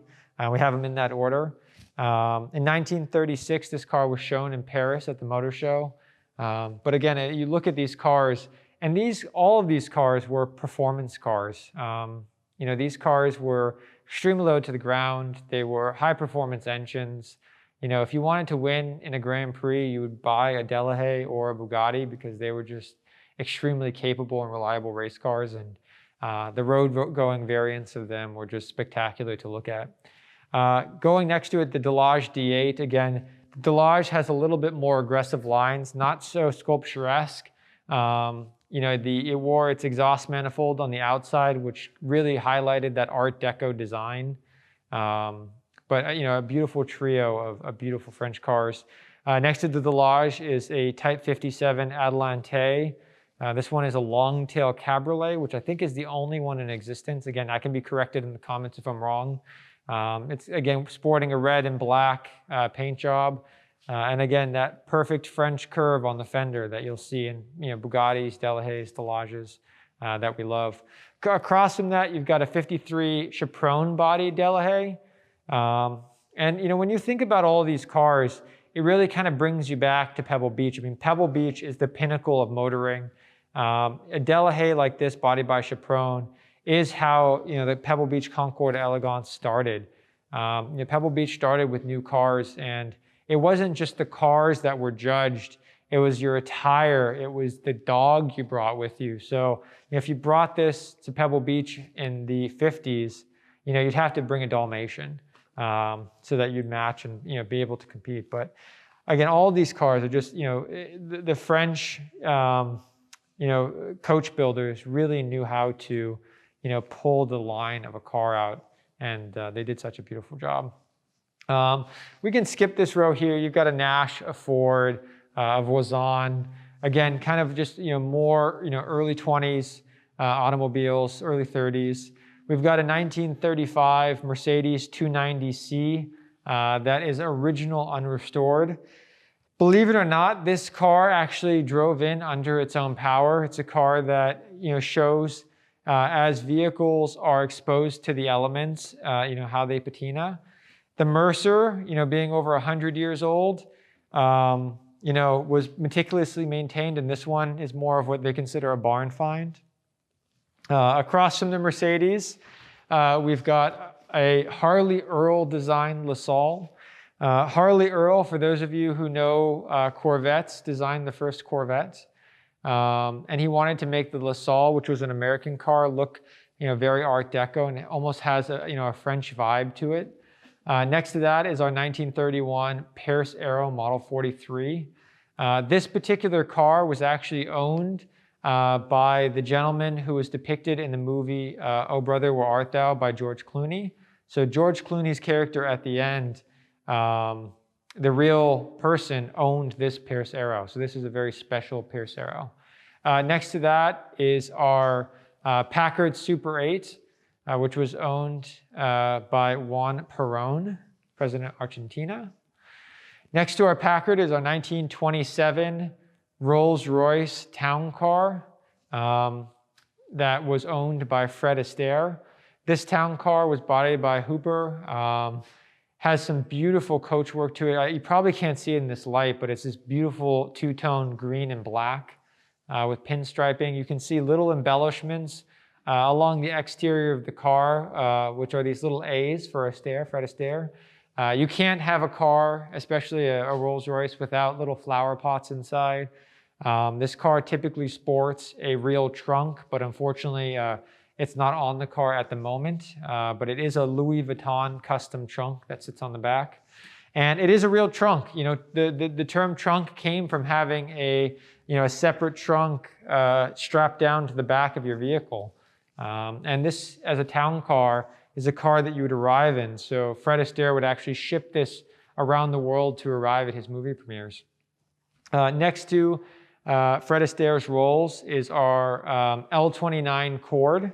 We have them in that order. In 1936, this car was shown in Paris at the Motor Show. But again, you look at these cars, and all of these cars were performance cars. You know, these cars were extremely low to the ground. They were high performance engines. You know, if you wanted to win in a Grand Prix, you would buy a Delahaye or a Bugatti because they were just extremely capable and reliable race cars. And the road-going variants of them were just spectacular to look at. Going next to it, the Delage D8. Again, Delage has a little bit more aggressive lines, not so sculpturesque. You know, it wore its exhaust manifold on the outside, which really highlighted that Art Deco design. But, you know, a beautiful trio of beautiful French cars. Next to the Delage is a Type 57 Adelante. This one is a long-tail cabriolet, which I think is the only one in existence. Again, I can be corrected in the comments if I'm wrong. It's, again, sporting a red and black paint job. And again, that perfect French curve on the fender that you'll see in, you know, Bugattis, Delahayes, Delages that we love. Across from that, you've got a 53 Chaperon body Delahaye. And, you know, when you think about all these cars, it really kind of brings you back to Pebble Beach. I mean, Pebble Beach is the pinnacle of motoring. A Delahaye like this, bodied by Chaperon, is how, you know, the Pebble Beach Concorde Elegance started. You know, Pebble Beach started with new cars, and it wasn't just the cars that were judged. It was your attire. It was the dog you brought with you. So if you brought this to Pebble Beach in the 50s, you know, you'd have to bring a Dalmatian so that you'd match and, you know, be able to compete. But again, all of these cars are just, you know, the French, you know, coach builders really knew how to, you know, pull the line of a car out, and they did such a beautiful job. We can skip this row here. You've got a Nash, a Ford, a Voisin. Again, kind of just, you know, more, you know, early 20s automobiles, early 30s. We've got a 1935 Mercedes 290C that is original unrestored. Believe it or not, this car actually drove in under its own power. It's a car that, you know, shows as vehicles are exposed to the elements, you know, how they patina. The Mercer, you know, being over 100 years old, you know, was meticulously maintained, and this one is more of what they consider a barn find. Across from the Mercedes, we've got a Harley Earl designed LaSalle. Harley Earl, for those of you who know Corvettes, designed the first Corvette. And he wanted to make the LaSalle, which was an American car, look, you know, very Art Deco, and it almost has a, you know, a French vibe to it. Next to that is our 1931 Pierce Arrow Model 43. This particular car was actually owned by the gentleman who was depicted in the movie Oh Brother, Where Art Thou by George Clooney. So George Clooney's character at the end, the real person owned this Pierce Arrow. So this is a very special Pierce Arrow. Next to that is our Packard Super 8, which was owned by Juan Perón. President Argentina. Next to our Packard is our 1927 Rolls-Royce town car that was owned by Fred Astaire. This town car was bodied by Hooper. Has some beautiful coachwork to it. You probably can't see it in this light, but it's this beautiful two-tone green and black with pinstriping. You can see little embellishments along the exterior of the car, which are these little A's for Astaire, Fred Astaire. You can't have a car, especially a Rolls-Royce, without little flower pots inside. This car typically sports a real trunk, but unfortunately, it's not on the car at the moment, but it is a Louis Vuitton custom trunk that sits on the back. And it is a real trunk. You know, the term trunk came from having a separate trunk strapped down to the back of your vehicle. And this, as a town car, is a car that you would arrive in. So Fred Astaire would actually ship this around the world to arrive at his movie premieres. Next to Fred Astaire's Rolls is our L29 Cord.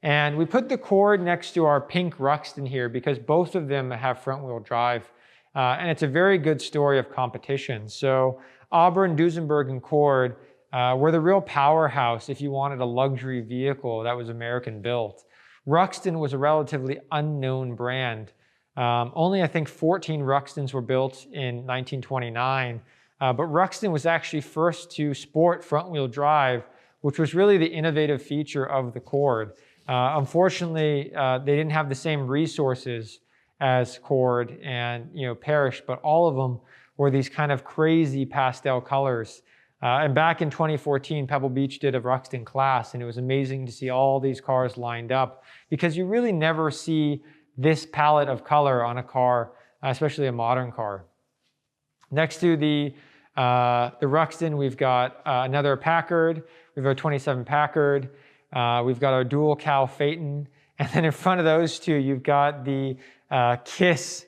And we put the Cord next to our pink Ruxton here because both of them have front-wheel drive. And it's a very good story of competition. So Auburn, Duesenberg, and Cord were the real powerhouse if you wanted a luxury vehicle that was American-built. Ruxton was a relatively unknown brand. Only, I think, 14 Ruxtons were built in 1929. But Ruxton was actually first to sport front-wheel drive, which was really the innovative feature of the Cord. Unfortunately, they didn't have the same resources as Cord and Parrish, but all of them were these kind of crazy pastel colors. And back in 2014, Pebble Beach did a Ruxton class, and it was amazing to see all these cars lined up because you really never see this palette of color on a car, especially a modern car. Next to the Ruxton, we've got another Packard. We've got a 27 Packard. We've got our dual cow Phaeton. And then in front of those two, you've got the KISS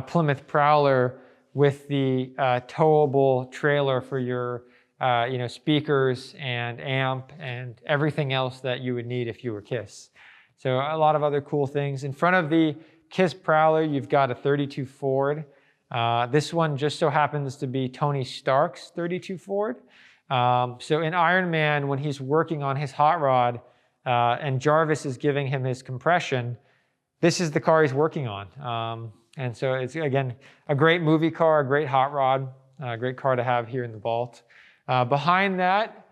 Plymouth Prowler with the towable trailer for your speakers and amp and everything else that you would need if you were KISS. So a lot of other cool things. In front of the KISS Prowler, you've got a 32 Ford. This one just so happens to be Tony Stark's 32 Ford. So in Iron Man, when he's working on his hot rod and Jarvis is giving him his compression, this is the car he's working on. And so it's, again, a great movie car, a great hot rod, a great car to have here in the vault. Behind that,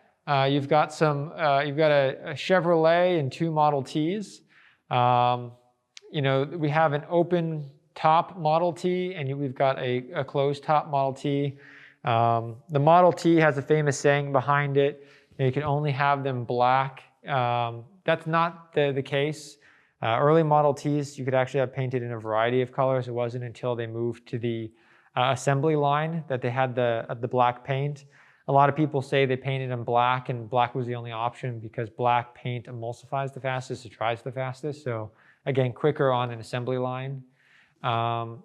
you've got a Chevrolet and two Model Ts. We have an open top Model T, and we've got a closed top Model T. The Model T has a famous saying behind it, you can only have them black. That's not the case. Early Model Ts, you could actually have painted in a variety of colors. It wasn't until they moved to the assembly line that they had the black paint. A lot of people say they painted them black, and black was the only option because black paint emulsifies the fastest, it dries the fastest. So again, quicker on an assembly line.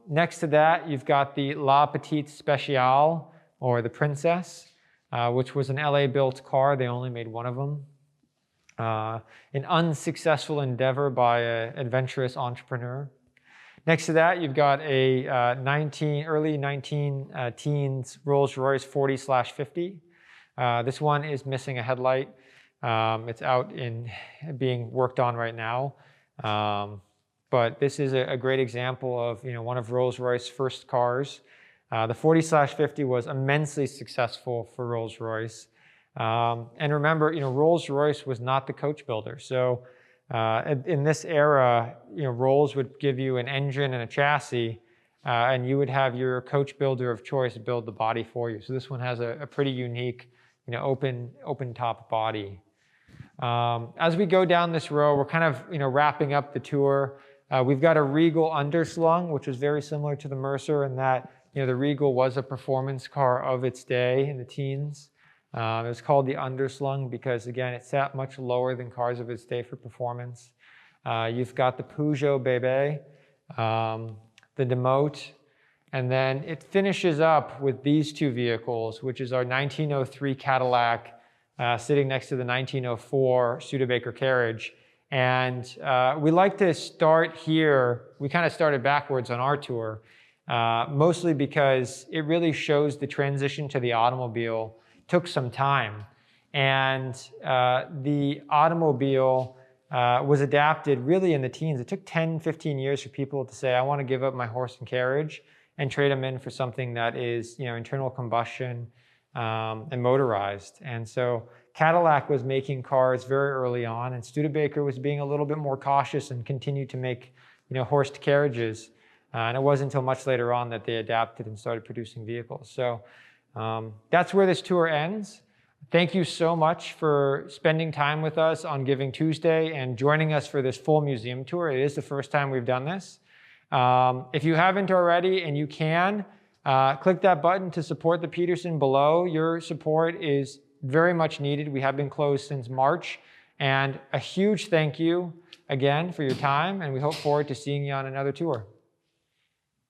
Next to that, you've got the La Petite Speciale, or the Princess, which was an LA-built car. They only made one of them. An unsuccessful endeavor by an adventurous entrepreneur. Next to that, you've got a early 19-teens Rolls-Royce 40/50. This one is missing a headlight. It's out in being worked on right now. But this is a great example of one of Rolls-Royce's first cars. The 40/50 was immensely successful for Rolls-Royce. And remember, Rolls-Royce was not the coach builder. So in this era, Rolls would give you an engine and a chassis, and you would have your coach builder of choice build the body for you. So this one has a pretty unique, open top body. As we go down this row, we're kind of, wrapping up the tour. We've got a Regal Underslung, which is very similar to the Mercer in that, the Regal was a performance car of its day in the teens. It was called the Underslung because, again, it sat much lower than cars of its day for performance. You've got the Peugeot Bébé, the Demote, and then it finishes up with these two vehicles, which is our 1903 Cadillac sitting next to the 1904 Studebaker carriage. And we like to start here. We kind of started backwards on our tour, mostly because it really shows the transition to the automobile took some time. And the automobile was adapted really in the teens. It took 10, 15 years for people to say, I want to give up my horse and carriage and trade them in for something that is, internal combustion and motorized. And so Cadillac was making cars very early on, and Studebaker was being a little bit more cautious and continued to make, horsed carriages. And it wasn't until much later on that they adapted and started producing vehicles. So that's where this tour ends. Thank you so much for spending time with us on Giving Tuesday and joining us for this full museum tour. It is the first time we've done this. If you haven't already and you can, click that button to support the Petersen below. Your support is very much needed. We have been closed since March. And a huge thank you again for your time, and we look forward to seeing you on another tour.